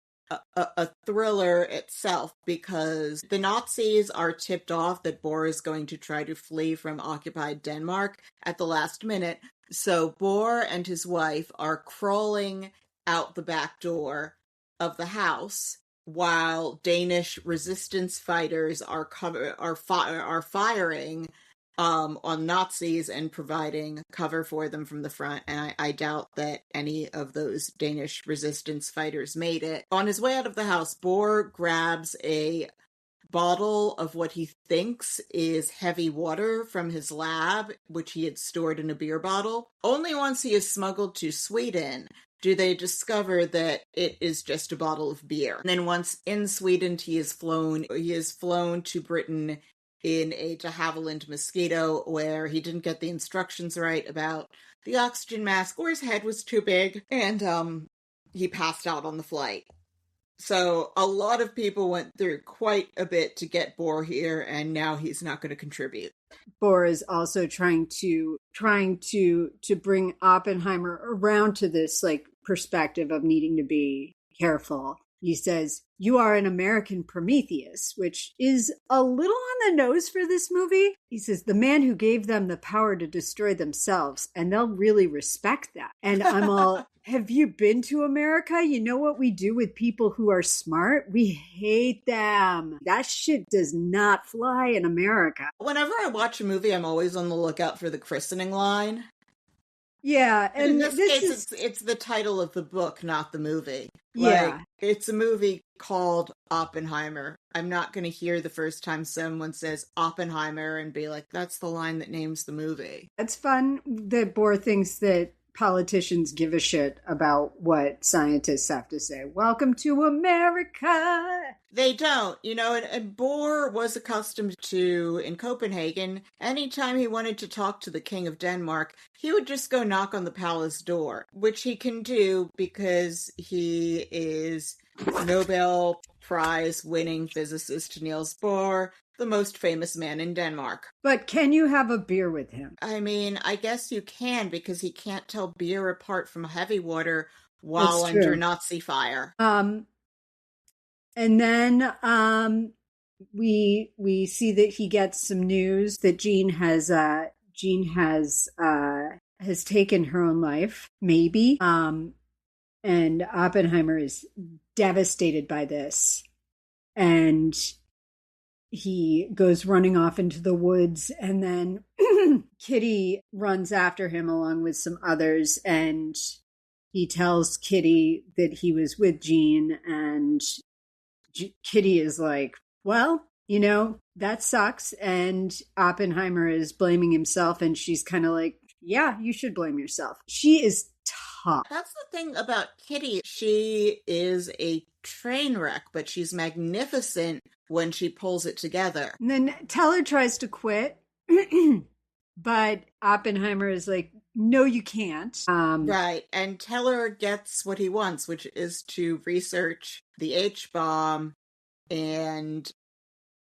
a thriller itself, because the Nazis are tipped off that Bohr is going to try to flee from occupied Denmark at the last minute. So Bohr and his wife are crawling out the back door of the house while Danish resistance fighters are firing on Nazis and providing cover for them from the front, and I doubt that any of those Danish resistance fighters made it. On his way out of the house, Bohr grabs a bottle of what he thinks is heavy water from his lab, which he had stored in a beer bottle. Only once he is smuggled to Sweden do they discover that it is just a bottle of beer. And then once in Sweden, he is flown to Britain in a de Havilland Mosquito, where he didn't get the instructions right about the oxygen mask, or his head was too big, and he passed out on the flight. So a lot of people went through quite a bit to get Bohr here, and now he's not going to contribute. Bohr is also trying to bring Oppenheimer around to this like perspective of needing to be careful. He says, "You are an American Prometheus," which is a little on the nose for this movie. He says, "The man who gave them the power to destroy themselves, and they'll really respect that." And I'm all, have you been to America? You know what we do with people who are smart? We hate them. That shit does not fly in America. Whenever I watch a movie, I'm always on the lookout for the christening line. Yeah, and in this case, it's the title of the book, not the movie. Yeah. It's a movie called Oppenheimer. I'm not going to hear the first time someone says Oppenheimer and be like, that's the line that names the movie. It's fun that Bohr thinks that politicians give a shit about what scientists have to say. Welcome to America. They don't, and Bohr was accustomed to, in Copenhagen, anytime he wanted to talk to the King of Denmark, he would just go knock on the palace door, which he can do because he is Nobel Prize winning physicist Niels Bohr, the most famous man in Denmark. But can you have a beer with him? I mean, I guess you can, because he can't tell beer apart from heavy water while under Nazi fire. And then we see that he gets some news that Jean has taken her own life, maybe. And Oppenheimer is devastated by this, and he goes running off into the woods, and then Kitty runs after him along with some others, and he tells Kitty that he was with Jean, and Kitty is like, well, that sucks. And Oppenheimer is blaming himself, and she's kind of like, yeah, you should blame yourself. She is tough. That's the thing about Kitty. She is a train wreck, but she's magnificent when she pulls it together. And then Teller tries to quit, but Oppenheimer is like, no, you can't. Right. And Teller gets what he wants, which is to research the H-bomb and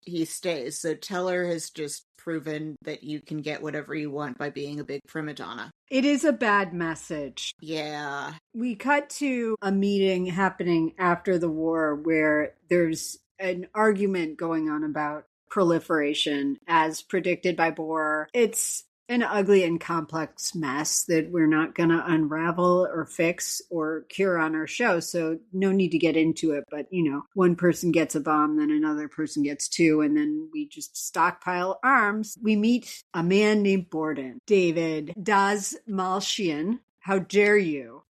he stays. So Teller has just proven that you can get whatever you want by being a big prima donna. It is a bad message. Yeah. We cut to a meeting happening after the war where there's an argument going on about proliferation as predicted by Bohr. It's an ugly and complex mess that we're not going to unravel or fix or cure on our show. So no need to get into it. But, one person gets a bomb, then another person gets two, and then we just stockpile arms. We meet a man named Borden. David Dastmalchian. How dare you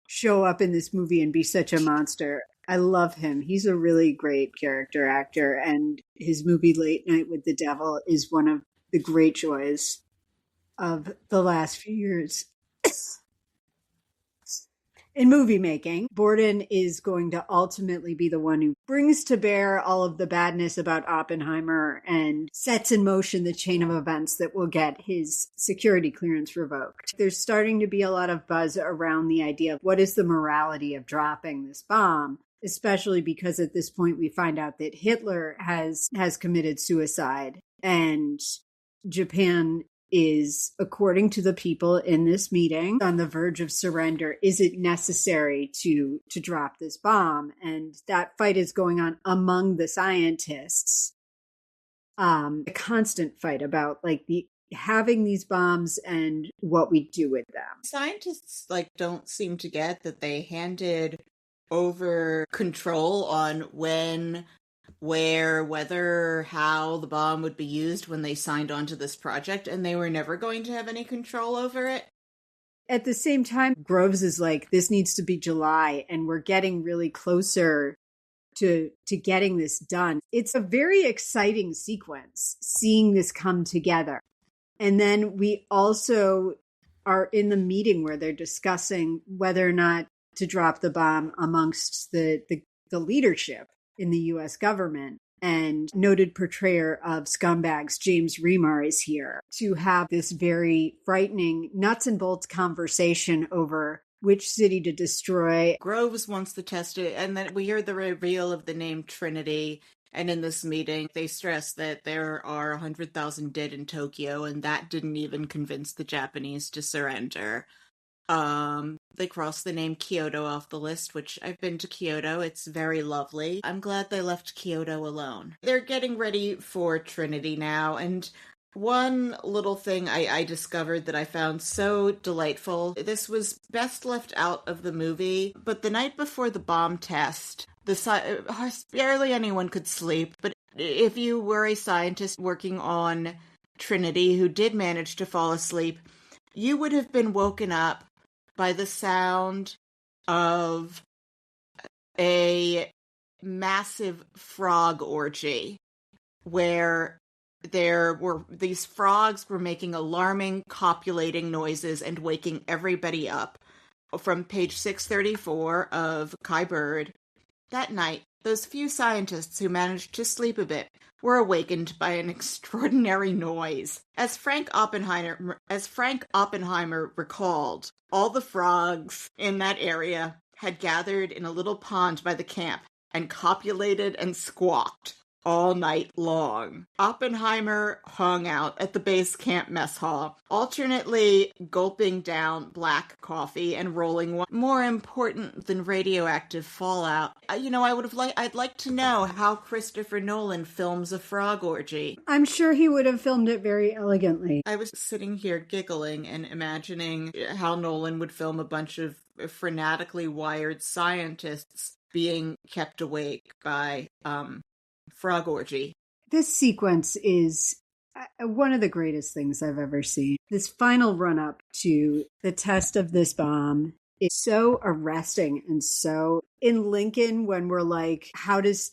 show up in this movie and be such a monster. I love him. He's a really great character actor, and his movie Late Night with the Devil is one of the great joys of the last few years. In movie making, Borden is going to ultimately be the one who brings to bear all of the badness about Oppenheimer and sets in motion the chain of events that will get his security clearance revoked. There's starting to be a lot of buzz around the idea of what is the morality of dropping this bomb, especially because at this point we find out that Hitler has committed suicide, and Japan is, according to the people in this meeting, on the verge of surrender. Is it necessary to drop this bomb? And that fight is going on among the scientists. A constant fight about having these bombs and what we do with them. Scientists don't seem to get that they handed over control on when, where, whether, how the bomb would be used when they signed on to this project, and they were never going to have any control over it. At the same time, Groves is like, this needs to be July, and we're getting really closer to getting this done. It's a very exciting sequence, seeing this come together. And then we also are in the meeting where they're discussing whether or not to drop the bomb amongst the leadership in the U.S. government. And noted portrayer of scumbags, James Remar, is here to have this very frightening nuts and bolts conversation over which city to destroy. Groves wants to test it, and then we hear the reveal of the name Trinity. And in this meeting, they stress that there are 100,000 dead in Tokyo, and that didn't even convince the Japanese to surrender. They crossed the name Kyoto off the list, which I've been to Kyoto. It's very lovely. I'm glad they left Kyoto alone. They're getting ready for Trinity now, and one little thing I discovered that I found so delightful. This was best left out of the movie, but the night before the bomb test, barely anyone could sleep, but if you were a scientist working on Trinity who did manage to fall asleep, you would have been woken up by the sound of a massive frog orgy where these frogs were making alarming copulating noises and waking everybody up. From page 634 of Kai Bird, that night, those few scientists who managed to sleep a bit were awakened by an extraordinary noise. As Frank Oppenheimer recalled, all the frogs in that area had gathered in a little pond by the camp and copulated and squawked all night long. Oppenheimer hung out at the base camp mess hall, alternately gulping down black coffee and rolling one. More important than radioactive fallout. I'd like to know how Christopher Nolan films a frog orgy. I'm sure he would have filmed it very elegantly. I was sitting here giggling and imagining how Nolan would film a bunch of frenetically wired scientists being kept awake by, frog orgy. This sequence is one of the greatest things I've ever seen. This final run-up to the test of this bomb is so arresting, and so in Lincoln, when we're like, how does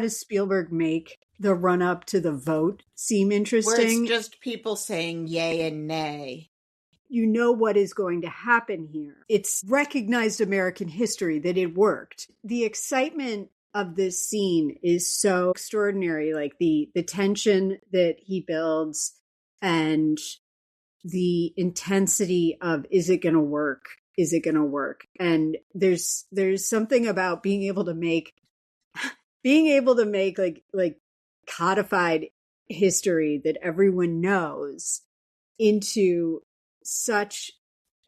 Spielberg make the run-up to the vote seem interesting? Where it's just people saying yay and nay. You know what is going to happen here. It's recognized American history that it worked. The excitement of this scene is so extraordinary, like the tension that he builds and the intensity of, is it going to work? Is it going to work? And there's something about being able to make like codified history that everyone knows into such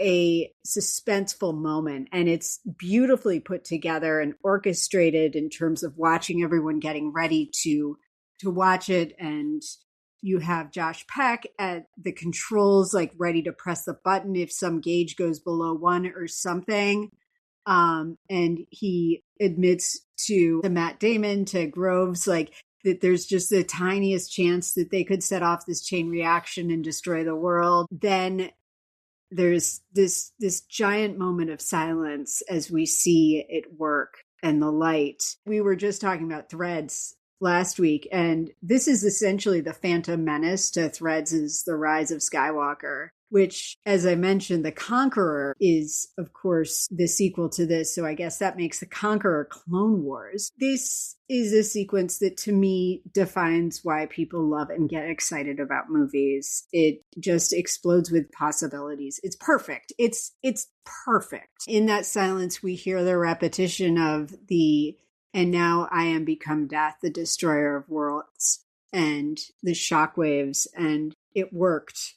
a suspenseful moment. And it's beautifully put together and orchestrated in terms of watching everyone getting ready to watch it. And you have Josh Peck at the controls, like ready to press the button if some gauge goes below 1 or something. And he admits to Matt Damon, to Groves, like that there's just the tiniest chance that they could set off this chain reaction and destroy the world. Then there's this giant moment of silence as we see it work and the light. We were just talking about Threads last week, and this is essentially the Phantom Menace to Threads is The Rise of Skywalker, which, as I mentioned, The Conqueror is, of course, the sequel to this. So I guess that makes The Conqueror Clone Wars. This is a sequence that, to me, defines why people love and get excited about movies. It just explodes with possibilities. It's perfect. It's perfect. In that silence, we hear the repetition of the "and now I am become death, the destroyer of worlds," and the shockwaves, and it worked.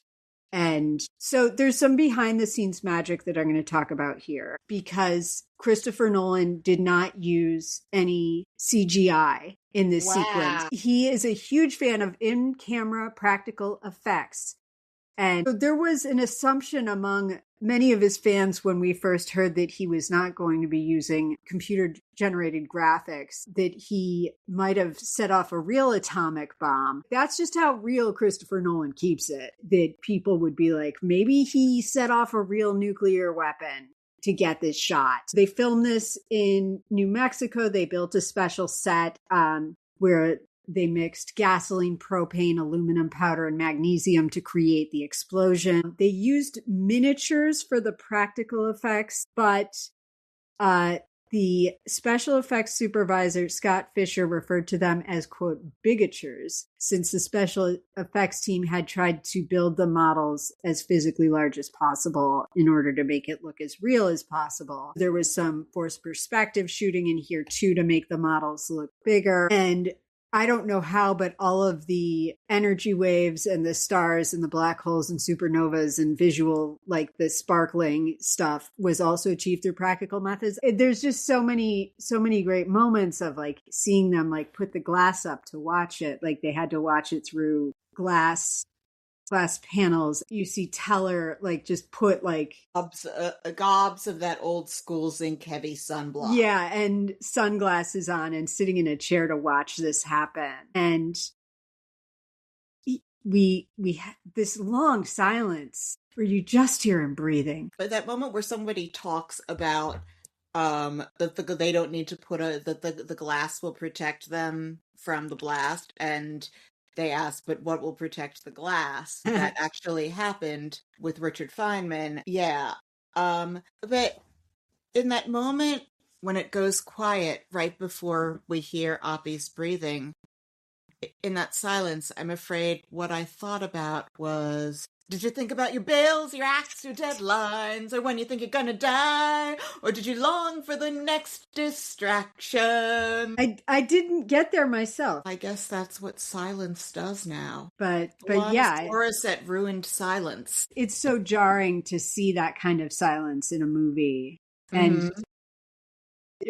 And so there's some behind the scenes magic that I'm going to talk about here, because Christopher Nolan did not use any CGI in this sequence. He is a huge fan of in-camera practical effects. And so there was an assumption among many of his fans when we first heard that he was not going to be using computer-generated graphics, that he might have set off a real atomic bomb. That's just how real Christopher Nolan keeps it, that people would be like, maybe he set off a real nuclear weapon to get this shot. They filmed this in New Mexico. They built a special set where they mixed gasoline, propane, aluminum powder, and magnesium to create the explosion. They used miniatures for the practical effects, but the special effects supervisor, Scott Fisher, referred to them as, quote, bigatures, since the special effects team had tried to build the models as physically large as possible in order to make it look as real as possible. There was some forced perspective shooting in here, too, to make the models look bigger. And I don't know how, but all of the energy waves and the stars and the black holes and supernovas and visual, like the sparkling stuff, was also achieved through practical methods. There's just so many great moments of like seeing them like put the glass up to watch it. Like they had to watch it through glass panels. You see Teller like just put like gobs of that old school zinc heavy sunblock. Yeah, and sunglasses on and sitting in a chair to watch this happen. And we have this long silence where you just hear him breathing. But that moment where somebody talks about that they don't need to put the glass will protect them from the blast, and they ask, but what will protect the glass? That actually happened with Richard Feynman. Yeah. But in that moment when it goes quiet right before we hear Oppie's breathing, in that silence, I'm afraid what I thought about was, did you think about your bills, your acts, your deadlines, or when you think you're gonna die? Or did you long for the next distraction? I didn't get there myself. I guess that's what silence does now. But yeah. Chorus at ruined silence. It's so jarring to see that kind of silence in a movie. And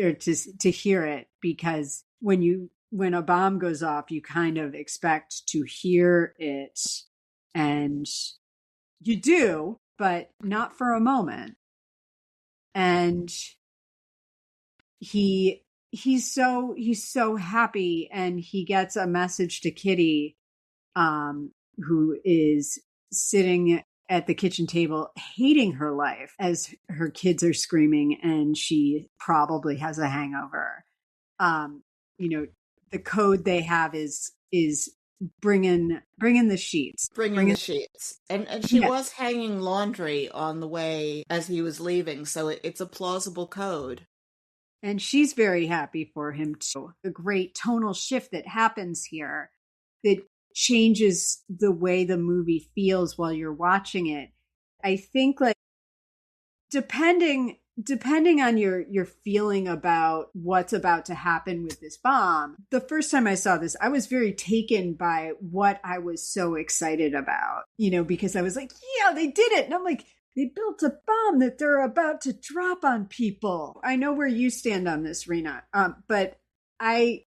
or to hear it, because when a bomb goes off, you kind of expect to hear it, and you do, but not for a moment. And he's so happy, and he gets a message to Kitty, who is sitting at the kitchen table hating her life as her kids are screaming and she probably has a hangover. The code they have is bringing the sheets. Bringing the sheets. And she was hanging laundry on the way as he was leaving, so it's a plausible code. And she's very happy for him too. The great tonal shift that happens here that changes the way the movie feels while you're watching it. I think, like, depending depending on your feeling about what's about to happen with this bomb, the first time I saw this, I was very taken by what I was so excited about, because I was like, yeah, they did it. And I'm like, they built a bomb that they're about to drop on people. I know where you stand on this, Rena, but I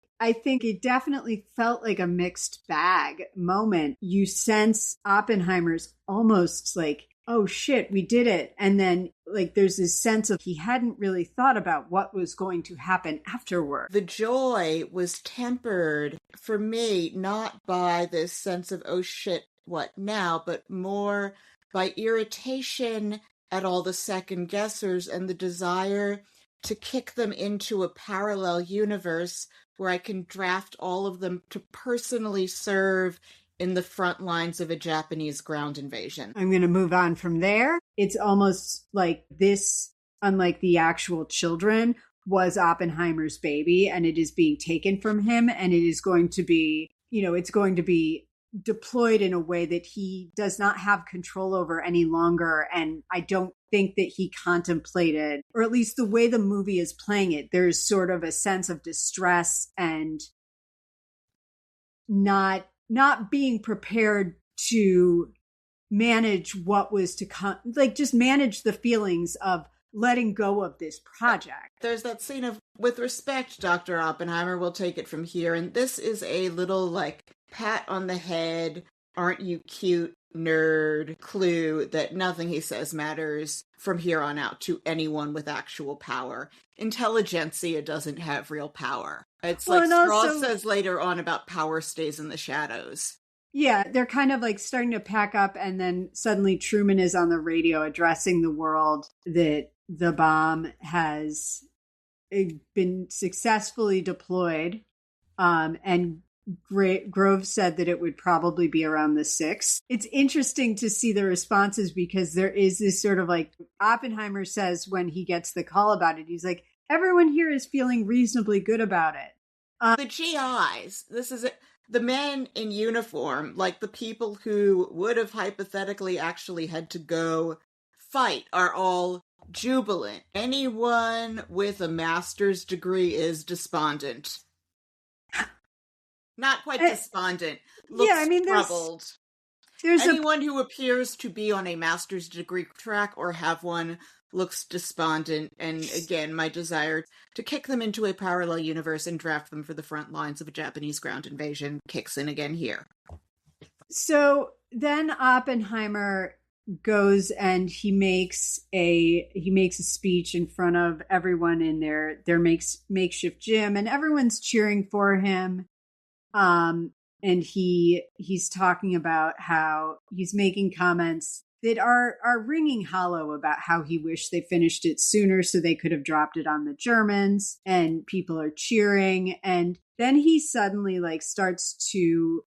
think it definitely felt like a mixed bag moment. You sense Oppenheimer's almost like, oh shit, we did it. And then like there's this sense of he hadn't really thought about what was going to happen afterward. The joy was tempered for me not by this sense of, oh shit, what now, but more by irritation at all the second guessers and the desire to kick them into a parallel universe where I can draft all of them to personally serve in the front lines of a Japanese ground invasion. I'm going to move on from there. It's almost like this, unlike the actual children, was Oppenheimer's baby, and it is being taken from him, and it is going to be, it's going to be deployed in a way that he does not have control over any longer. And I don't think that he contemplated, or at least the way the movie is playing it, there's sort of a sense of distress and not being prepared to manage what was to come, like just manage the feelings of letting go of this project. There's that scene of, with respect, Dr. Oppenheimer, we'll take it from here. And this is a little like pat on the head, aren't you cute, nerd clue that nothing he says matters from here on out to anyone with actual power. Intelligentsia doesn't have real power. It's like Strauss says later on about power stays in the shadows. Yeah, they're kind of like starting to pack up, and then suddenly Truman is on the radio addressing the world that the bomb has been successfully deployed. And Grove said that it would probably be around the 6th. It's interesting to see the responses because there is this sort of like Oppenheimer says when he gets the call about it, he's like, everyone here is feeling reasonably good about it. The GIs, this is it. The men in uniform, like the people who would have hypothetically actually had to go fight, are all jubilant. Anyone with a master's degree is despondent. Not quite despondent. Looks troubled. There's anyone who appears to be on a master's degree track or have one looks despondent. And again, my desire to kick them into a parallel universe and draft them for the front lines of a Japanese ground invasion kicks in again here. So then Oppenheimer goes and he makes a speech in front of everyone in their makeshift gym, and everyone's cheering for him. And he's talking about how he's making comments that are ringing hollow about how he wished they finished it sooner so they could have dropped it on the Germans, and people are cheering. And then he suddenly like starts to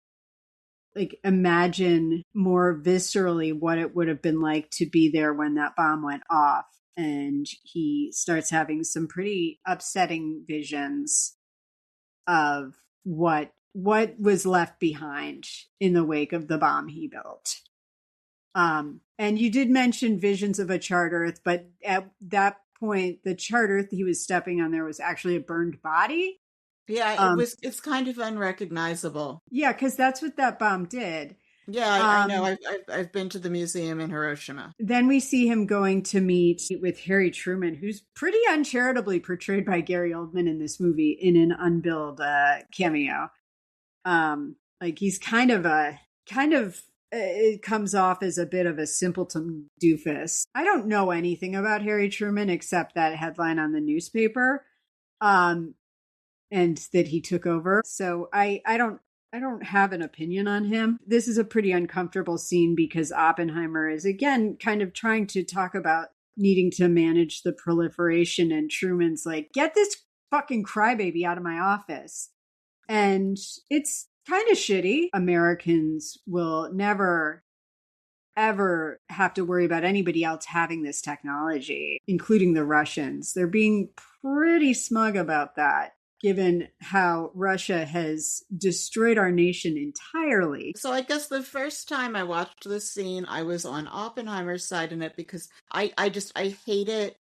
like imagine more viscerally what it would have been like to be there when that bomb went off. And he starts having some pretty upsetting visions of what was left behind in the wake of the bomb he built. And you did mention visions of a charred Earth, but at that point, the charred Earth he was stepping on there was actually a burned body. Yeah, it's kind of unrecognizable. Yeah, because that's what that bomb did. Yeah, I know. I've been to the museum in Hiroshima. Then we see him going to meet with Harry Truman, who's pretty uncharitably portrayed by Gary Oldman in this movie in an unbilled cameo. Like he's it comes off as a bit of a simpleton doofus. I don't know anything about Harry Truman except that headline on the newspaper, and that he took over. So I don't have an opinion on him. This is a pretty uncomfortable scene because Oppenheimer is again kind of trying to talk about needing to manage the proliferation, and Truman's like, get this fucking crybaby out of my office. And it's kind of shitty. Americans will never, ever have to worry about anybody else having this technology, including the Russians. They're being pretty smug about that, given how Russia has destroyed our nation entirely. So I guess the first time I watched this scene, I was on Oppenheimer's side in it because I hate it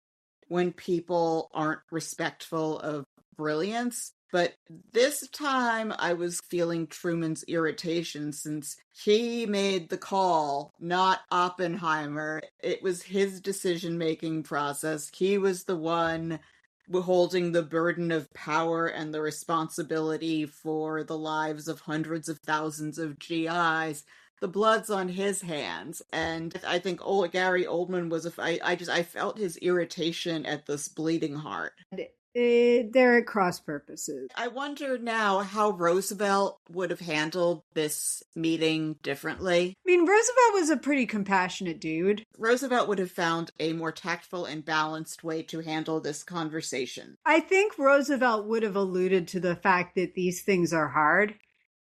when people aren't respectful of brilliance. But this time I was feeling Truman's irritation since he made the call, not Oppenheimer. It was his decision-making process. He was the one holding the burden of power and the responsibility for the lives of hundreds of thousands of GIs. The blood's on his hands, and I think Gary Oldman was. I felt his irritation at this bleeding heart. They're at cross purposes. I wonder now how Roosevelt would have handled this meeting differently. I mean, Roosevelt was a pretty compassionate dude. Roosevelt would have found a more tactful and balanced way to handle this conversation. I think Roosevelt would have alluded to the fact that these things are hard,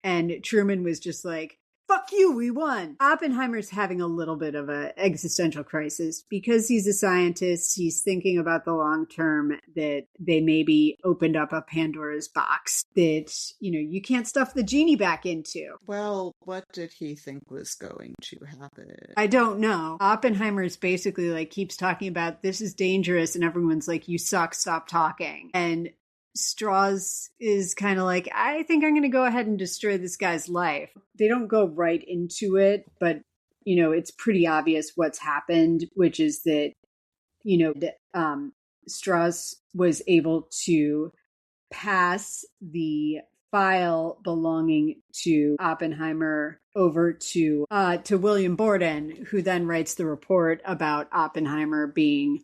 and Truman was just like, fuck you, we won. Oppenheimer's having a little bit of an existential crisis because he's a scientist. He's thinking about the long term, that they maybe opened up a Pandora's box that, you can't stuff the genie back into. Well, what did he think was going to happen? I don't know. Oppenheimer's basically like keeps talking about this is dangerous, and everyone's like, you suck, stop talking. And Strauss is kind of like, I think I'm going to go ahead and destroy this guy's life. They don't go right into it, but, it's pretty obvious what's happened, which is that, Strauss was able to pass the file belonging to Oppenheimer over to William Borden, who then writes the report about Oppenheimer being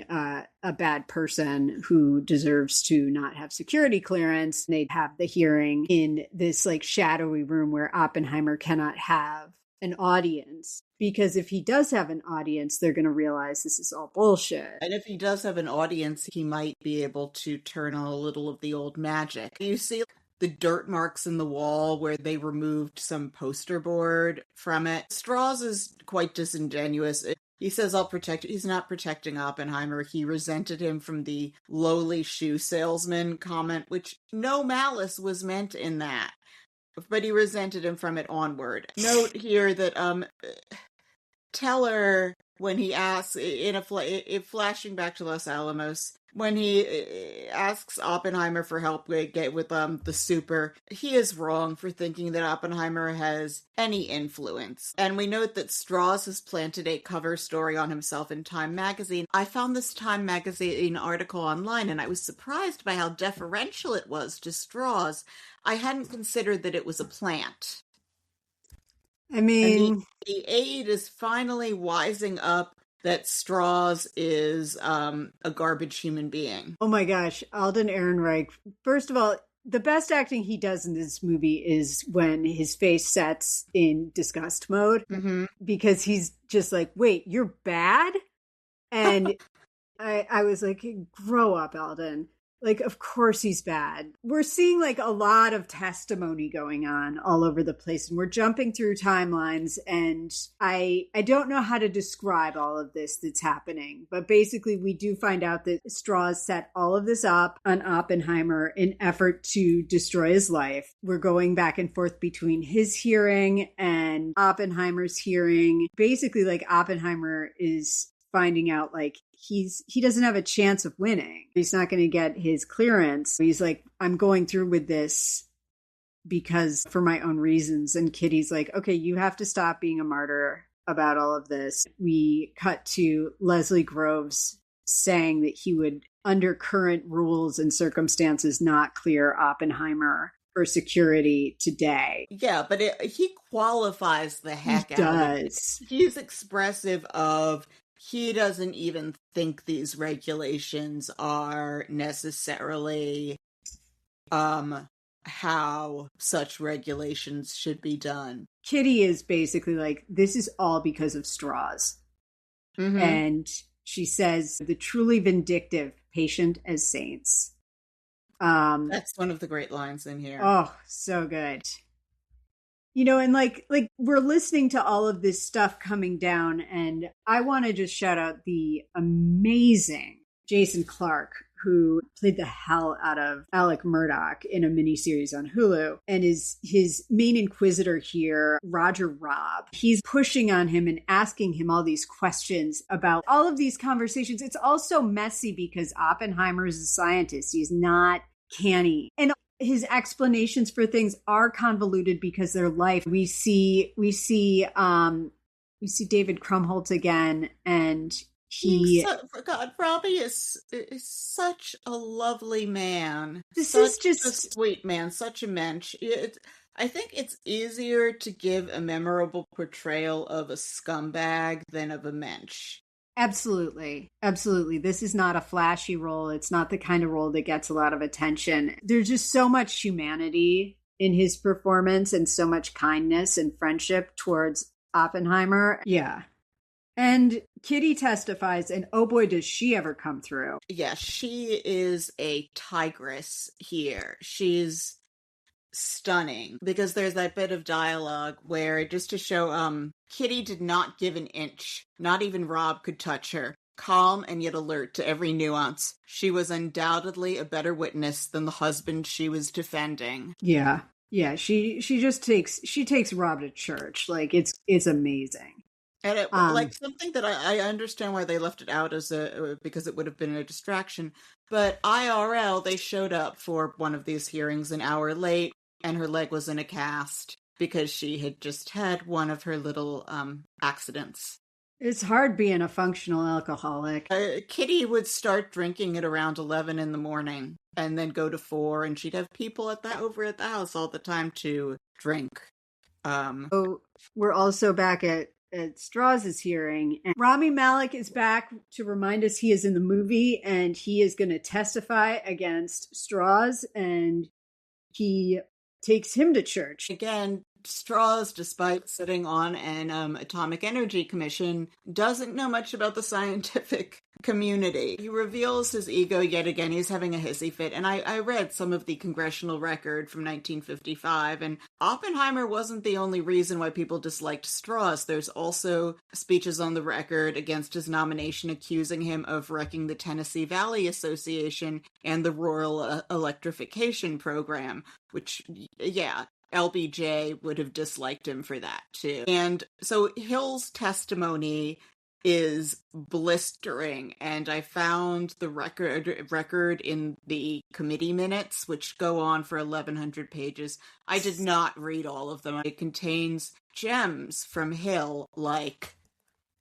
a bad person who deserves to not have security clearance. They'd have the hearing in this like shadowy room where Oppenheimer cannot have an audience, because if he does have an audience, they're going to realize this is all bullshit. And if he does have an audience, he might be able to turn on a little of the old magic. You see the dirt marks in the wall where they removed some poster board from it. Strauss is quite disingenuous. He says, I'll protect you. He's not protecting Oppenheimer. He resented him from the lowly shoe salesman comment, which no malice was meant in that. But he resented him from it onward. Note here that Teller, when he asks, flashing back to Los Alamos, when he asks Oppenheimer for help with the super, he is wrong for thinking that Oppenheimer has any influence. And we note that Strauss has planted a cover story on himself in Time magazine. I found this Time magazine article online, and I was surprised by how deferential it was to Strauss. I hadn't considered that it was a plant. I mean, the aide is finally wising up that Strauss is a garbage human being. Oh my gosh, Alden Ehrenreich. First of all, the best acting he does in this movie is when his face sets in disgust mode, because he's just like, wait, you're bad? And I was like, grow up, Alden. Like, of course he's bad. We're seeing like a lot of testimony going on all over the place, and we're jumping through timelines, and I don't know how to describe all of this that's happening, but basically we do find out that Strauss set all of this up on Oppenheimer in effort to destroy his life. We're going back and forth between his hearing and Oppenheimer's hearing. Basically, like, Oppenheimer is finding out like he doesn't have a chance of winning. He's not going to get his clearance. He's like, I'm going through with this because for my own reasons. And Kitty's like, okay, you have to stop being a martyr about all of this. We cut to Leslie Groves saying that he would, under current rules and circumstances, not clear Oppenheimer for security today. Yeah, but he qualifies the heck out of it. He's expressive of he doesn't even think these regulations are necessarily how such regulations should be done. Kitty is basically like, this is all because of Strauss. And she says, the truly vindictive, patient as saints. That's one of the great lines in here. Oh, so good. You know, and like we're listening to all of this stuff coming down, and I want to just shout out the amazing Jason Clarke, who played the hell out of Alec Murdoch in a miniseries on Hulu, and is his main inquisitor here, Roger Robb. He's pushing on him and asking him all these questions about all of these conversations. It's also messy because Oppenheimer is a scientist. He's not canny. And his explanations for things are convoluted because they're life. We see David Krumholtz again, and Robbie is such a lovely man. This is just a sweet man, such a mensch. I think it's easier to give a memorable portrayal of a scumbag than of a mensch. Absolutely. Absolutely. This is not a flashy role. It's not the kind of role that gets a lot of attention. There's just so much humanity in his performance and so much kindness and friendship towards Oppenheimer. Yeah. And Kitty testifies, and oh boy, does she ever come through. Yeah, she is a tigress here. She's stunning because there's that bit of dialogue where, just to show, Kitty did not give an inch. Not even Rob could touch her. Calm and yet alert to every nuance. She was undoubtedly a better witness than the husband she was defending. Yeah. Yeah, she takes Rob to church. Like, it's amazing. And it, like, something that I understand why they left it out as because it would have been a distraction. But IRL, they showed up for one of these hearings an hour late, and her leg was in a cast because she had just had one of her little accidents. It's hard being a functional alcoholic. Kitty would start drinking at around 11 in the morning and then go to 4, and she'd have people over at the house all the time to drink. So we're also back at Strauss' hearing, and Rami Malek is back to remind us he is in the movie, and he is going to testify against Strauss, and he takes him to church. Again, Strauss, despite sitting on an Atomic Energy Commission, doesn't know much about the scientific community. He reveals his ego yet again. He's having a hissy fit. And I read some of the congressional record from 1955, and Oppenheimer wasn't the only reason why people disliked Strauss. There's also speeches on the record against his nomination accusing him of wrecking the Tennessee Valley Association and the rural electrification program, which, yeah, LBJ would have disliked him for that too. And so Hill's testimony is blistering, and I found the record in the committee minutes, which go on for 1,100 pages. I did not read all of them. It contains gems from Hill, like,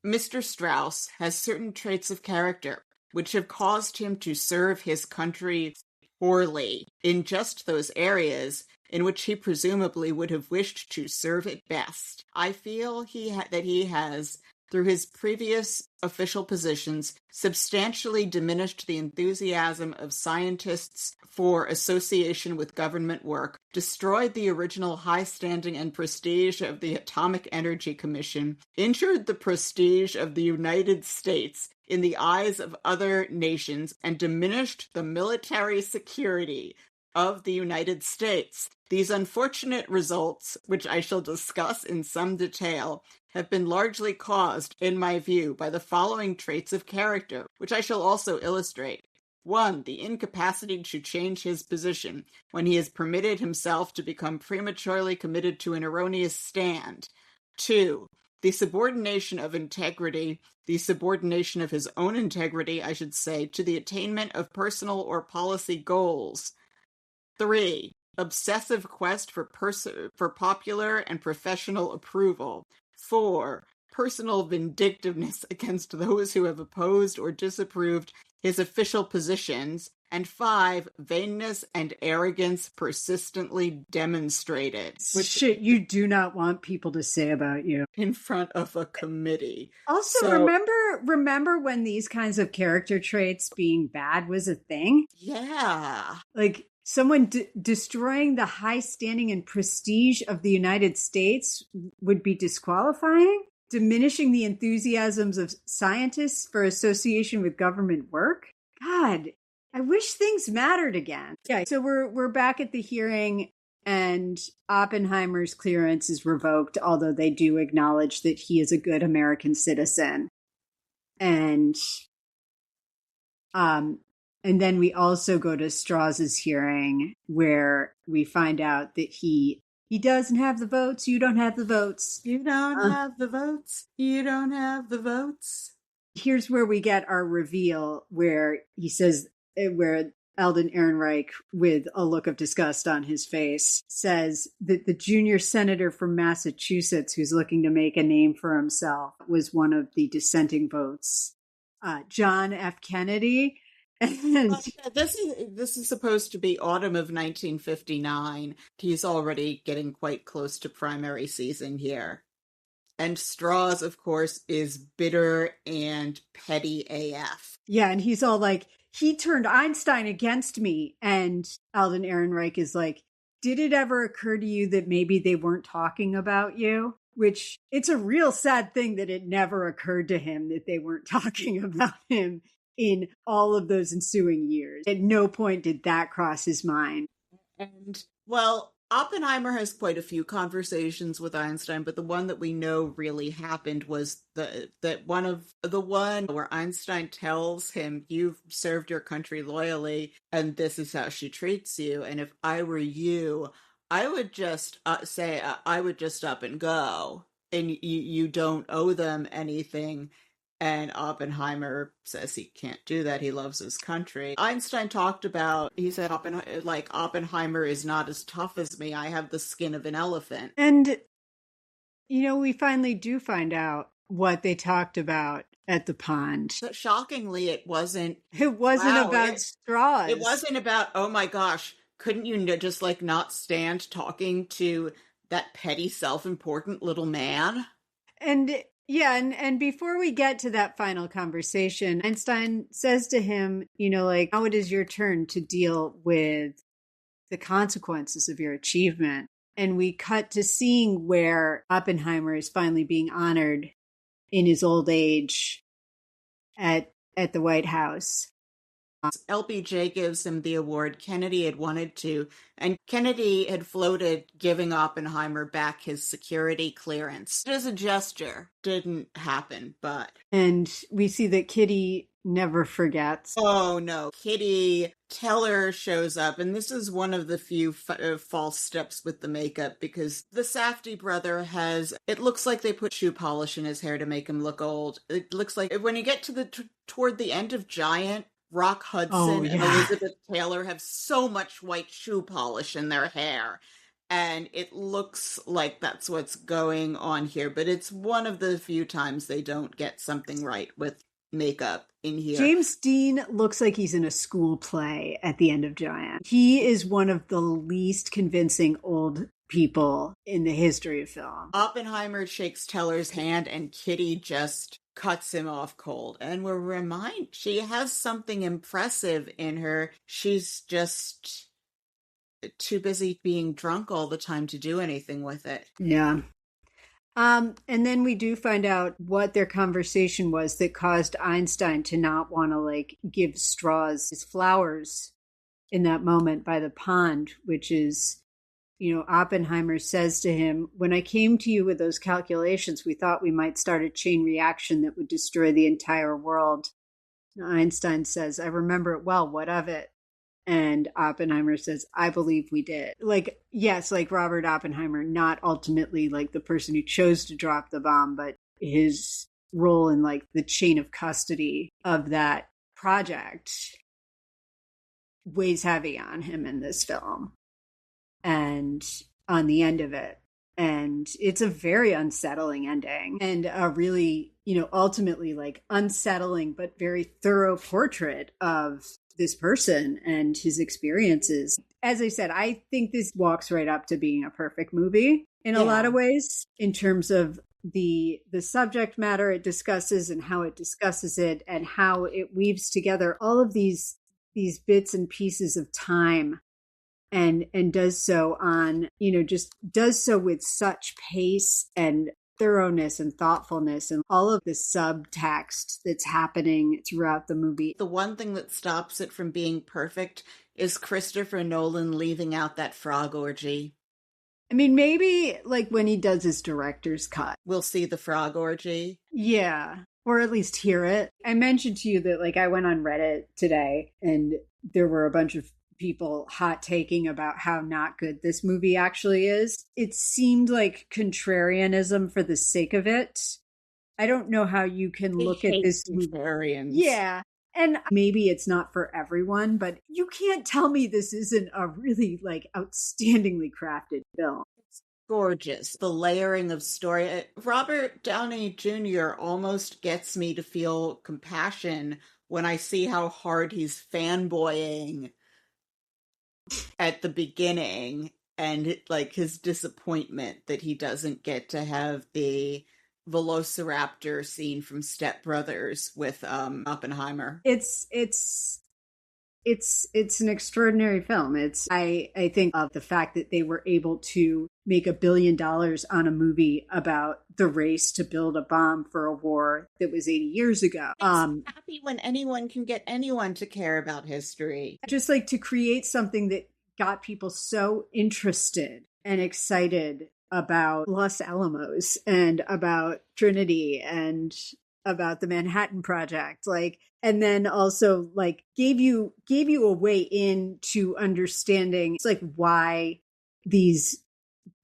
Mr. Strauss has certain traits of character which have caused him to serve his country poorly in just those areas in which he presumably would have wished to serve it best. I feel that he has, through his previous official positions, substantially diminished the enthusiasm of scientists for association with government work, destroyed the original high standing and prestige of the Atomic Energy Commission, injured the prestige of the United States in the eyes of other nations, and diminished the military security of the United States. These unfortunate results, which I shall discuss in some detail, have been largely caused, in my view, by the following traits of character, which I shall also illustrate. 1. The incapacity to change his position when he has permitted himself to become prematurely committed to an erroneous stand. 2. The subordination of his own integrity, I should say, to the attainment of personal or policy goals. 3. Obsessive quest for popular and professional approval. 4. Personal vindictiveness against those who have opposed or disapproved his official positions. And 5. Vainness and arrogance persistently demonstrated. Which shit you do not want people to say about you. In front of a committee. Also, remember when these kinds of character traits being bad was a thing? Yeah. Like, someone destroying the high standing and prestige of the United States would be disqualifying? Diminishing the enthusiasms of scientists for association with government work? God, I wish things mattered again. Yeah, so we're back at the hearing, and Oppenheimer's clearance is revoked, although they do acknowledge that he is a good American citizen. And And then we also go to Strauss's hearing where we find out that he doesn't have the votes. You don't have the votes. You don't have the votes. You don't have the votes. Here's where we get our reveal where he says, where Alden Ehrenreich, with a look of disgust on his face, says that the junior senator from Massachusetts who's looking to make a name for himself was one of the dissenting votes, John F. Kennedy. And this is supposed to be autumn of 1959. He's already getting quite close to primary season here. And Strauss, of course, is bitter and petty AF. Yeah, and he's all like, he turned Einstein against me. And Alden Ehrenreich is like, did it ever occur to you that maybe they weren't talking about you? Which, it's a real sad thing that it never occurred to him that they weren't talking about him in all of those ensuing years. At no point did that cross his mind. And, well, Oppenheimer has quite a few conversations with Einstein, but the one that we know really happened was the one where Einstein tells him, you've served your country loyally, and this is how she treats you. And if I were you, I would just say, I would just up and go, and you don't owe them anything. And Oppenheimer says he can't do that. He loves his country. Einstein talked about, he said, Oppenheimer is not as tough as me. I have the skin of an elephant. And, we finally do find out what they talked about at the pond. But shockingly, it wasn't. It wasn't about Strauss. It wasn't about, oh my gosh, couldn't you just not stand talking to that petty, self-important little man? And yeah, and before we get to that final conversation, Einstein says to him, now it is your turn to deal with the consequences of your achievement. And we cut to seeing where Oppenheimer is finally being honored in his old age at the White House. LBJ gives him the award Kennedy had wanted to, and Kennedy had floated giving Oppenheimer back his security clearance. As a gesture, didn't happen, but... And we see that Kitty never forgets. Oh no, Kitty Teller shows up, and this is one of the few false steps with the makeup, because the Safdie brother it looks like they put shoe polish in his hair to make him look old. It looks like when you get to toward the end of Giant, Rock Hudson and Elizabeth Taylor have so much white shoe polish in their hair. And it looks like that's what's going on here. But it's one of the few times they don't get something right with makeup in here. James Dean looks like he's in a school play at the end of Giant. He is one of the least convincing old people in the history of film. Oppenheimer shakes Teller's hand and Kitty just cuts him off cold. And we're reminded she has something impressive in her. She's just too busy being drunk all the time to do anything with it. Yeah. And then we do find out what their conversation was that caused Einstein to not want to give Strauss his flowers in that moment by the pond, which is, Oppenheimer says to him, when I came to you with those calculations, we thought we might start a chain reaction that would destroy the entire world. And Einstein says, I remember it well. What of it? And Oppenheimer says, I believe we did. Yes, Robert Oppenheimer, not ultimately the person who chose to drop the bomb, but his role in the chain of custody of that project weighs heavy on him in this film and on the end of it. And it's a very unsettling ending and a really, ultimately unsettling, but very thorough portrait of this person and his experiences. As I said, I think this walks right up to being a perfect movie in a lot of ways, in terms of the subject matter it discusses and how it discusses it and how it weaves together all of these bits and pieces of time and does so on, just does so with such pace and thoroughness and thoughtfulness and all of the subtext that's happening throughout the movie. The one thing that stops it from being perfect is Christopher Nolan leaving out that frog orgy. I mean, maybe when he does his director's cut. We'll see the frog orgy. Yeah. or at least hear it. I mentioned to you that like I went on Reddit today and there were a bunch of people hot taking about how not good this movie actually is. It seemed like contrarianism for the sake of it. I don't know how you can look at this contrarians. Yeah. And maybe it's not for everyone, but you can't tell me this isn't a really like outstandingly crafted film. Gorgeous. The layering of story. Robert Downey Jr. almost gets me to feel compassion when I see how hard he's fanboying at the beginning and like his disappointment that he doesn't get to have the velociraptor scene from Step Brothers with Oppenheimer. It's an extraordinary film. I think of the fact that they were able to make $1 billion on a movie about the race to build a bomb for a war that was 80 years ago. I'm happy when anyone can get anyone to care about history. Just like to create something that got people so interested and excited about Los Alamos and about Trinity and about the Manhattan Project, like, and then also like gave you a way into understanding it's like why these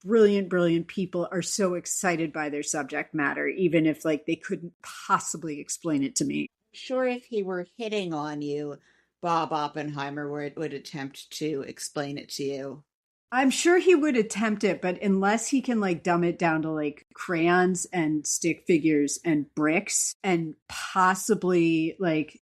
brilliant people are so excited by their subject matter, even if like they couldn't possibly explain it to me. Sure, if he were hitting on you, Bob Oppenheimer would attempt to explain it to you. I'm sure he would attempt it, but unless he can like dumb it down to like crayons and stick figures and bricks and possibly like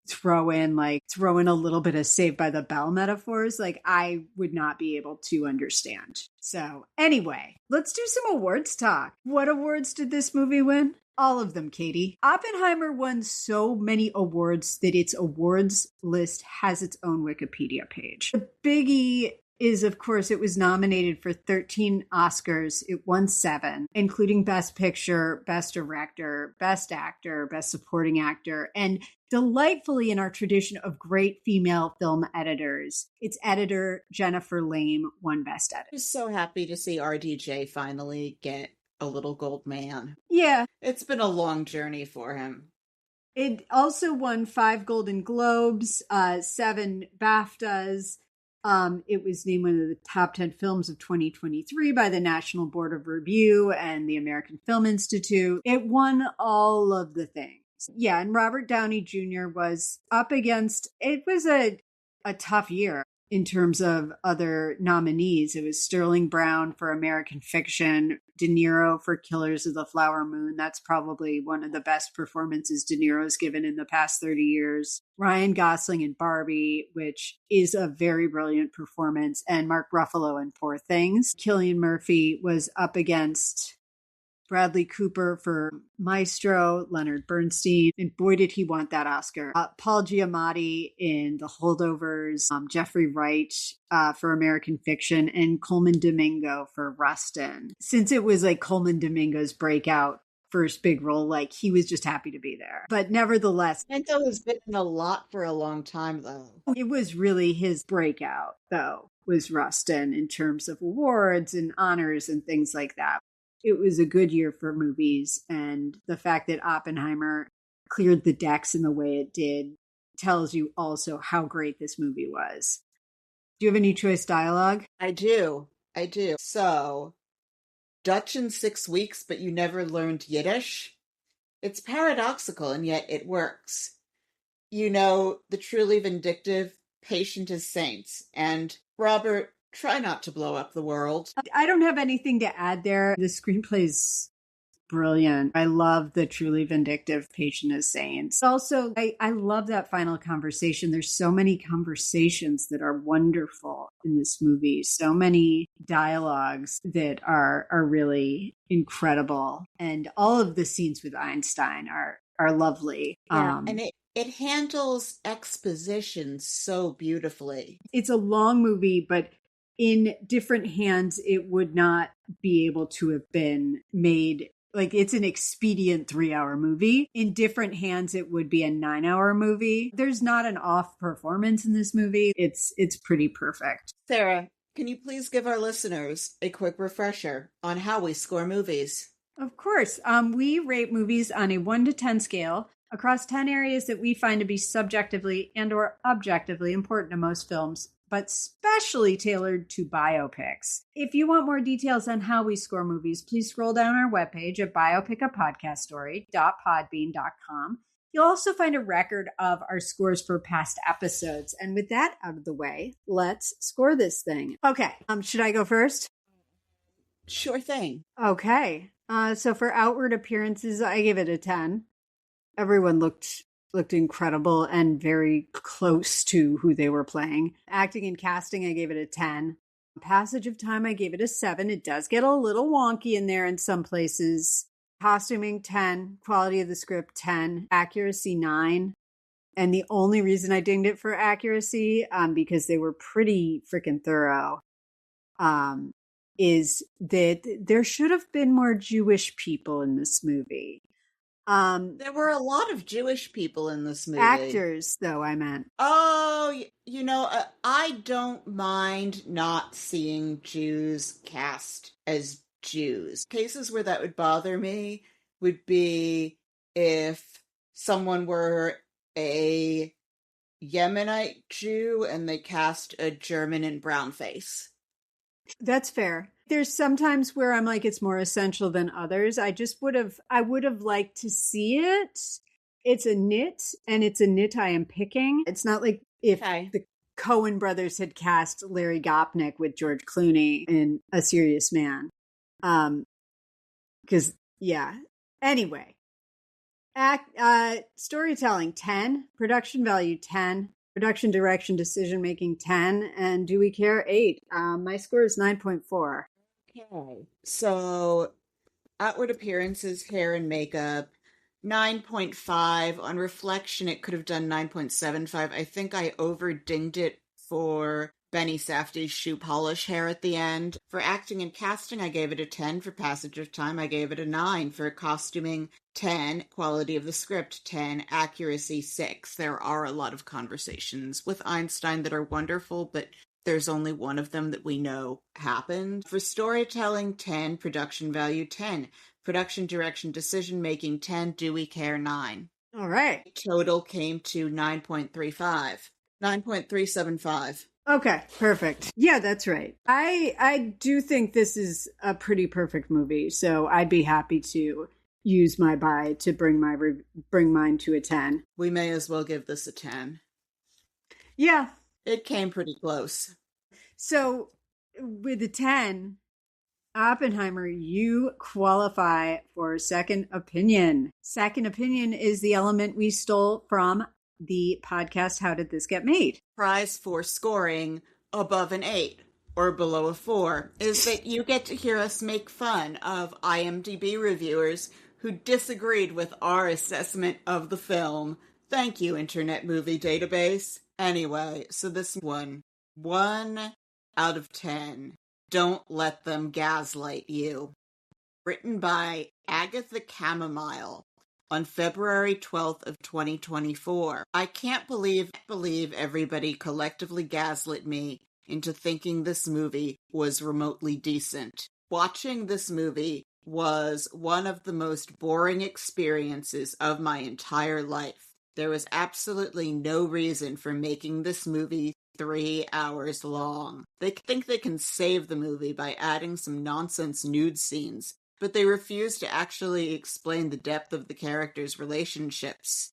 throw in a little bit of Saved by the Bell metaphors, like I would not be able to understand. So anyway, let's do some awards talk. What awards did this movie win? All of them, Katie. Oppenheimer won so many awards that its awards list has its own Wikipedia page. The biggie is, of course, it was nominated for 13 Oscars. It won 7, including Best Picture, Best Director, Best Actor, Best Supporting Actor, and delightfully in our tradition of great female film editors, its editor, Jennifer Lame, won Best Editor. I was so happy to see RDJ finally get a little gold man. Yeah. It's been a long journey for him. It also won 5 Golden Globes, 7 BAFTAs. It was named one of the top 10 films of 2023 by the National Board of Review and the American Film Institute. It won all of the things. Yeah, and Robert Downey Jr. was up against, it was a tough year in terms of other nominees. It was Sterling Brown for American Fiction, De Niro for Killers of the Flower Moon. That's probably one of the best performances De Niro's given in the past 30 years. Ryan Gosling in Barbie, which is a very brilliant performance, and Mark Ruffalo in Poor Things. Cillian Murphy was up against Bradley Cooper for Maestro, Leonard Bernstein, and boy did he want that Oscar. Paul Giamatti in The Holdovers, Jeffrey Wright for American Fiction, and Coleman Domingo for Rustin. Since it was like Coleman Domingo's breakout first big role, like he was just happy to be there. But nevertheless, Mento has been in a lot for a long time, though. It was really his breakout, though, was Rustin in terms of awards and honors and things like that. It was a good year for movies, and the fact that Oppenheimer cleared the decks in the way it did tells you also how great this movie was. Do you have any choice dialogue? I do. So, Dutch in 6 weeks, but you never learned Yiddish? It's paradoxical, and yet it works. You know, the truly vindictive, patient as saints, and Robert, try not to blow up the world. I don't have anything to add there. The screenplay's brilliant. I love the truly vindictive, patient as saints. Also, I love that final conversation. There's so many conversations that are wonderful in this movie. So many dialogues that are really incredible. And all of the scenes with Einstein are lovely. Yeah, and it handles exposition so beautifully. It's a long movie, but in different hands, it would not be able to have been made. Like, it's an expedient 3-hour movie. In different hands, it would be a 9-hour movie. There's not an off performance in this movie. It's pretty perfect. Sarah, can you please give our listeners a quick refresher on how we score movies? Of course. We rate movies on a 1 to 10 scale across 10 areas that we find to be subjectively and or objectively important to most films, but specially tailored to biopics. If you want more details on how we score movies, please scroll down our webpage at biopicapodcaststory.podbean.com. You'll also find a record of our scores for past episodes. And with that out of the way, let's score this thing. Okay. Should I go first? Sure thing. Okay. So for outward appearances, I give it a 10. Everyone looked incredible and very close to who they were playing. Acting and casting, I gave it a 10. Passage of time, I gave it a 7. It does get a little wonky in there in some places. Costuming, 10. Quality of the script, 10. Accuracy, 9. And the only reason I dinged it for accuracy, because they were pretty freaking thorough, is that there should have been more Jewish people in this movie. There were a lot of Jewish people in this movie. Actors, though, I meant. Oh, I don't mind not seeing Jews cast as Jews. Cases where that would bother me would be if someone were a Yemenite Jew and they cast a German and brown face. That's fair. There's sometimes where I'm like, it's more essential than others. I would have liked to see it. It's a nit, and it's a nit I am picking. It's not like if the Coen brothers had cast Larry Gopnik with George Clooney in A Serious Man. Because, yeah. Anyway. Storytelling, 10. Production value, 10. Production, direction, decision-making, 10. And do we care? 8. My score is 9.4. Okay. So, outward appearances, hair and makeup, 9.5. On reflection, it could have done 9.75. I think I over-dinged it for Benny Safdie's shoe polish hair at the end. For acting and casting, I gave it a 10. For passage of time, I gave it a 9. For costuming, 10. Quality of the script, 10. Accuracy, 6. There are a lot of conversations with Einstein that are wonderful, but there's only one of them that we know happened. For storytelling, 10. Production value, 10. Production, direction, decision-making, 10. Do we care, 9. All right. Total came to 9.35. 9.375. Okay, perfect. Yeah, that's right. I do think this is a pretty perfect movie, so I'd be happy to use my buy to bring mine to a 10. We may as well give this a 10. Yeah. It came pretty close. So, with a 10, Oppenheimer, you qualify for second opinion. Second opinion is the element we stole from the podcast How Did This Get Made? Prize for scoring above an 8 or below a 4 is that you get to hear us make fun of IMDb reviewers who disagreed with our assessment of the film. Thank you, Internet Movie Database. Anyway, so this one out of 10. Don't let them gaslight you. Written by Agatha Chamomile on February 12th of 2024. I can't believe everybody collectively gaslit me into thinking this movie was remotely decent. Watching this movie was one of the most boring experiences of my entire life. There was absolutely no reason for making this movie 3 hours long. They think they can save the movie by adding some nonsense nude scenes, but they refuse to actually explain the depth of the characters' relationships.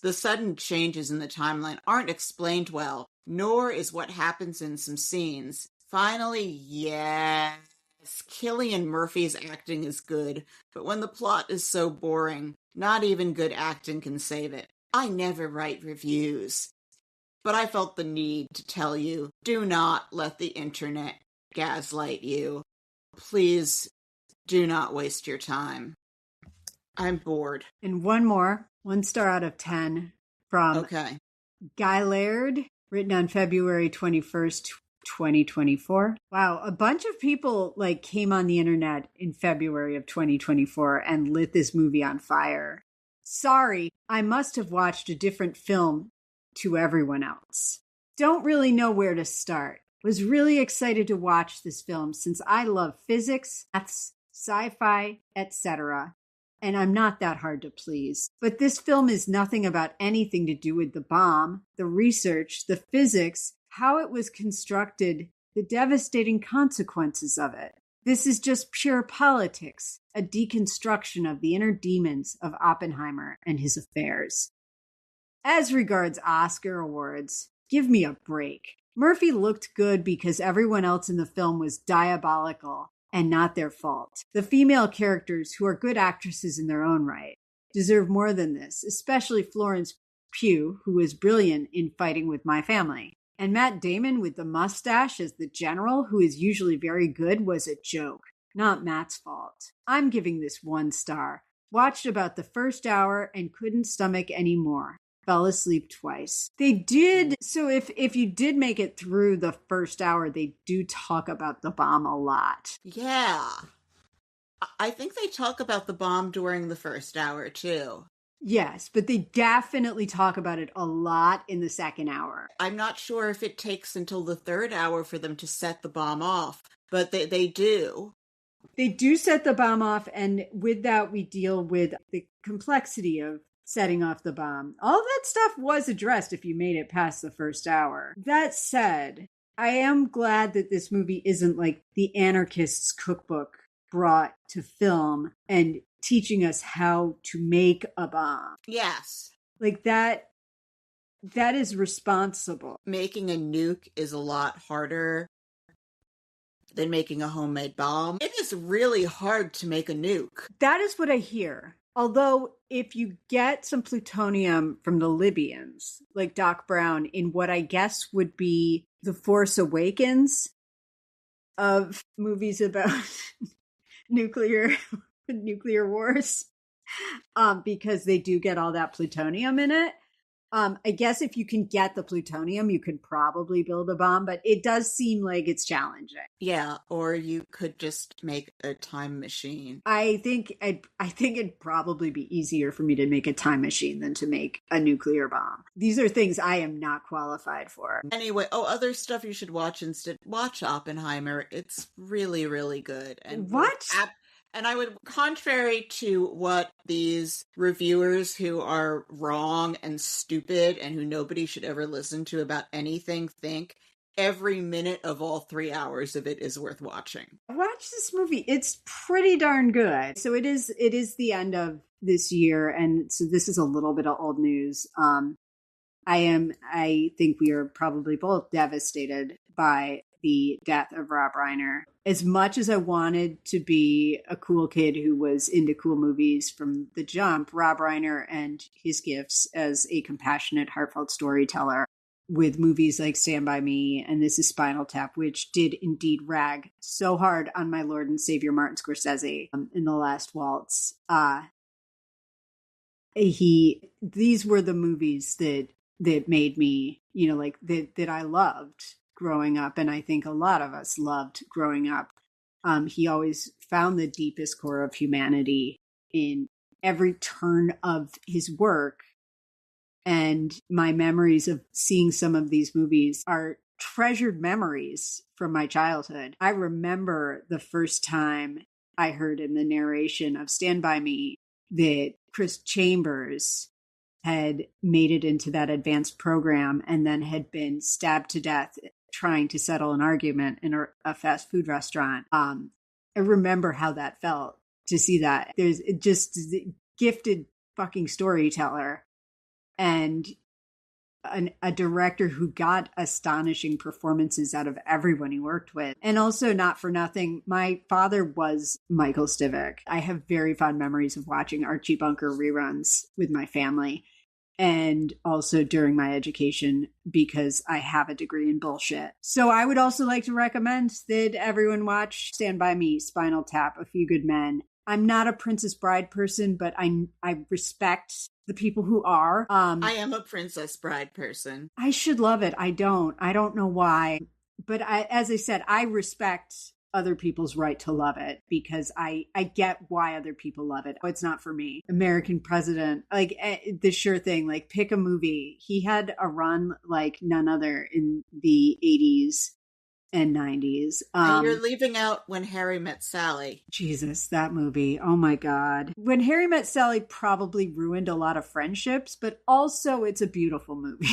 The sudden changes in the timeline aren't explained well, nor is what happens in some scenes. Finally, yes, Cillian Murphy's acting is good, but when the plot is so boring, not even good acting can save it. I never write reviews, but I felt the need to tell you, do not let the internet gaslight you. Please do not waste your time. I'm bored. And one more, 1 star out of 10 from Guy Laird, written on February 21st, 2024. Wow, a bunch of people came on the internet in February of 2024 and lit this movie on fire. Sorry, I must have watched a different film to everyone else. Don't really know where to start. Was really excited to watch this film since I love physics, maths, sci-fi, etc. And I'm not that hard to please. But this film is nothing about anything to do with the bomb, the research, the physics, how it was constructed, the devastating consequences of it. This is just pure politics, a deconstruction of the inner demons of Oppenheimer and his affairs. As regards Oscar awards, give me a break. Murphy looked good because everyone else in the film was diabolical and not their fault. The female characters, who are good actresses in their own right, deserve more than this, especially Florence Pugh, who was brilliant in Fighting with My Family. And Matt Damon with the mustache as the general, who is usually very good, was a joke. Not Matt's fault. I'm giving this 1 star. Watched about the first hour and couldn't stomach any more. Fell asleep twice. They did. So if you did make it through the first hour, they do talk about the bomb a lot. Yeah. I think they talk about the bomb during the first hour, too. Yes, but they definitely talk about it a lot in the second hour. I'm not sure if it takes until the third hour for them to set the bomb off, but they do. They do set the bomb off, and with that, we deal with the complexity of setting off the bomb. All that stuff was addressed if you made it past the first hour. That said, I am glad that this movie isn't like the anarchist's cookbook brought to film and teaching us how to make a bomb. Yes. Like that is responsible. Making a nuke is a lot harder than making a homemade bomb. It is really hard to make a nuke. That is what I hear. Although, if you get some plutonium from the Libyans, like Doc Brown, in what I guess would be the Force Awakens of movies about nuclear wars, because they do get all that plutonium in it. I guess if you can get the plutonium, you could probably build a bomb, but it does seem like it's challenging. Yeah, or you could just make a time machine. I think it'd probably be easier for me to make a time machine than to make a nuclear bomb. These are things I am not qualified for. Anyway, other stuff you should watch instead. Watch Oppenheimer. It's really, really good. And what? And I would, contrary to what these reviewers who are wrong and stupid and who nobody should ever listen to about anything think, every minute of all 3 hours of it is worth watching. Watch this movie. It's pretty darn good. So it is the end of this year, and so this is a little bit of old news. I think we are probably both devastated by the death of Rob Reiner. As much as I wanted to be a cool kid who was into cool movies from the jump, Rob Reiner and his gifts as a compassionate, heartfelt storyteller with movies like Stand By Me and This Is Spinal Tap, which did indeed rag so hard on my Lord and Savior Martin Scorsese in The Last Waltz. These were the movies that made me, that I loved growing up, and I think a lot of us loved growing up. He always found the deepest core of humanity in every turn of his work, and my memories of seeing some of these movies are treasured memories from my childhood. I remember the first time I heard in the narration of Stand By Me that Chris Chambers had made it into that advanced program and then had been stabbed to death trying to settle an argument in a fast food restaurant. I remember how that felt to see that. There's just gifted fucking storyteller and a director who got astonishing performances out of everyone he worked with. And also, not for nothing, my father was Michael Stivic. I have very fond memories of watching Archie Bunker reruns with my family, and also during my education, because I have a degree in bullshit. So I would also like to recommend that everyone watch Stand By Me, Spinal Tap, A Few Good Men. I'm not a Princess Bride person, but I respect the people who are. I am a Princess Bride person. I should love it. I don't know why. But as I said, I respect other people's right to love it because I get why other people love it. It's not for me. American President, like the sure thing, like pick a movie. He had a run like none other in the 80s and 90s. And you're leaving out When Harry Met Sally. Jesus, that movie. Oh my God. When Harry Met Sally probably ruined a lot of friendships, but also it's a beautiful movie.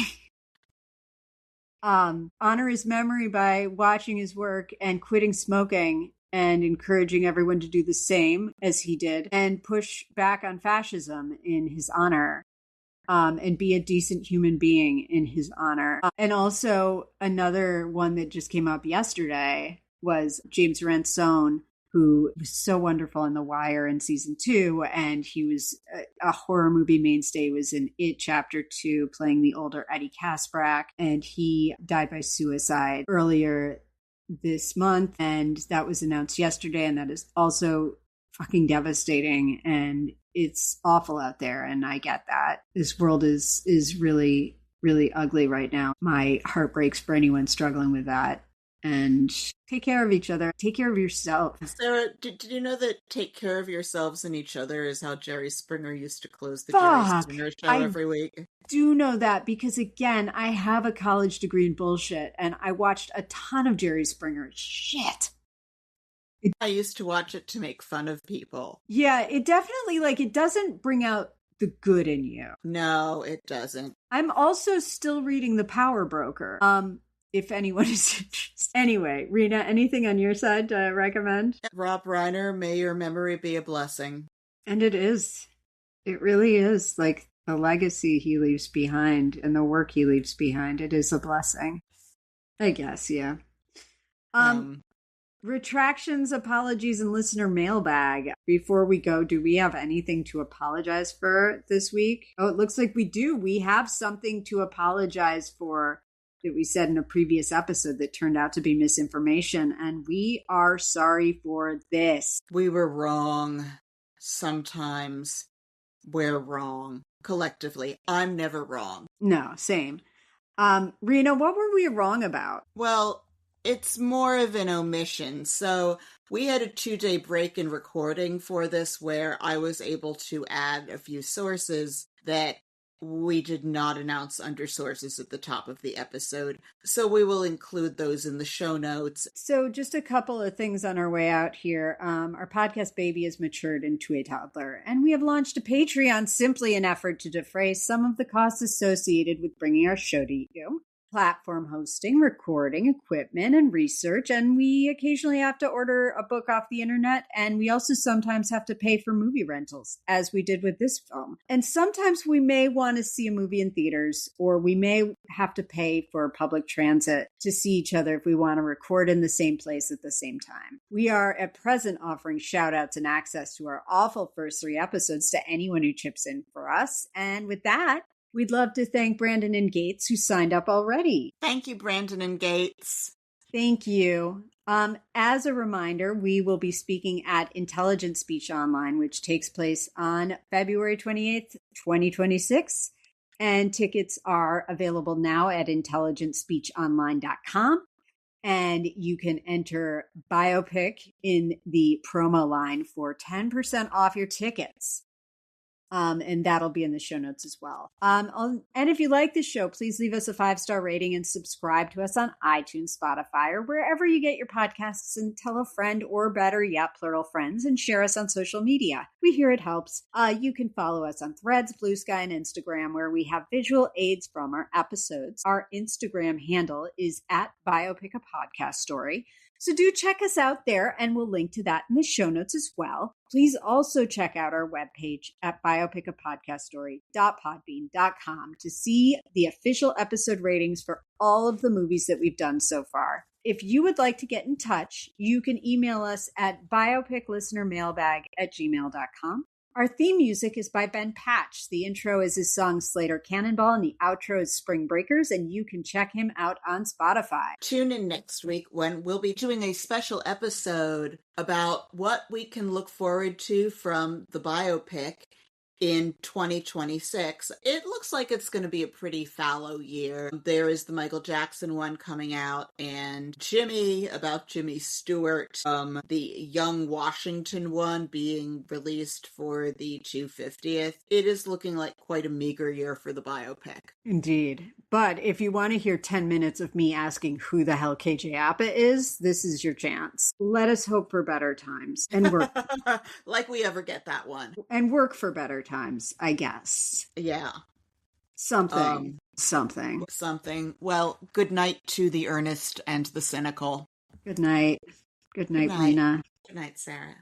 Honor his memory by watching his work and quitting smoking and encouraging everyone to do the same as he did and push back on fascism in his honor. And be a decent human being in his honor. And also another one that just came up yesterday was James Ransone, who was so wonderful in The Wire in season 2. And he was a horror movie mainstay. He was in It Chapter 2, playing the older Eddie Kaspbrak. And he died by suicide earlier this month. And that was announced yesterday. And that is also fucking devastating. And it's awful out there, and I get that. This world is really, really ugly right now. My heart breaks for anyone struggling with that. And take care of each other. Take care of yourself. Sarah, did you know that take care of yourselves and each other is how Jerry Springer used to close the Jerry Springer show every week? Do know that because, again, I have a college degree in bullshit, and I watched a ton of Jerry Springer. Shit. I used to watch it to make fun of people. Yeah, it definitely, it doesn't bring out the good in you. No, it doesn't. I'm also still reading The Power Broker, if anyone is interested. Anyway, Rena, anything on your side to recommend? Rob Reiner, may your memory be a blessing. And it is. It really is. The legacy he leaves behind and the work he leaves behind, it is a blessing. I guess, yeah. Retractions, apologies, and listener mailbag. Before we go, do we have anything to apologize for this week? Oh, it looks like we do. We have something to apologize for that we said in a previous episode that turned out to be misinformation, and we are sorry for this. We were wrong. Sometimes we're wrong. Collectively, I'm never wrong. No, same. Rena, what were we wrong about? Well, it's more of an omission. So we had a 2-day break in recording for this where I was able to add a few sources that we did not announce under sources at the top of the episode. So we will include those in the show notes. So just a couple of things on our way out here. Our podcast baby has matured into a toddler, and we have launched a Patreon, simply an effort to defray some of the costs associated with bringing our show to you. Platform hosting, recording, equipment, and research. And we occasionally have to order a book off the internet. And we also sometimes have to pay for movie rentals, as we did with this film. And sometimes we may want to see a movie in theaters, or we may have to pay for public transit to see each other if we want to record in the same place at the same time. We are at present offering shout outs and access to our awful first 3 episodes to anyone who chips in for us. And with that, we'd love to thank Brandon and Gates, who signed up already. Thank you, Brandon and Gates. Thank you. As a reminder, we will be speaking at Intelligent Speech Online, which takes place on February 28th, 2026. And tickets are available now at intelligentspeechonline.com. And you can enter Biopic in the promo line for 10% off your tickets. And that'll be in the show notes as well. And if you like this show, please leave us a 5-star rating and subscribe to us on iTunes, Spotify, or wherever you get your podcasts, and tell a friend, or better yet, plural friends, and share us on social media. We hear it helps. You can follow us on Threads, Blue Sky, and Instagram, where we have visual aids from our episodes. Our Instagram handle is at Biopic a Podcast Story. So do check us out there, and we'll link to that in the show notes as well. Please also check out our webpage at biopicapodcaststory.podbean.com to see the official episode ratings for all of the movies that we've done so far. If you would like to get in touch, you can email us at biopiclistenermailbag@gmail.com. Our theme music is by Ben Patch. The intro is his song Slater Cannonball, and the outro is Spring Breakers, and you can check him out on Spotify. Tune in next week when we'll be doing a special episode about what we can look forward to from the biopic in 2026. It looks like it's going to be a pretty fallow year. There is the Michael Jackson one coming out, and about Jimmy Stewart, the Young Washington one being released for the 250th. It is looking like quite a meager year for the biopic. Indeed. But if you want to hear 10 minutes of me asking who the hell KJ Apa is, this is your chance. Let us hope for better times and work. Like we ever get that one. And work for better times, I guess. Yeah. Something. Well, good night to the earnest and the cynical. Good night. Good night, Rena. Good night, Sarah.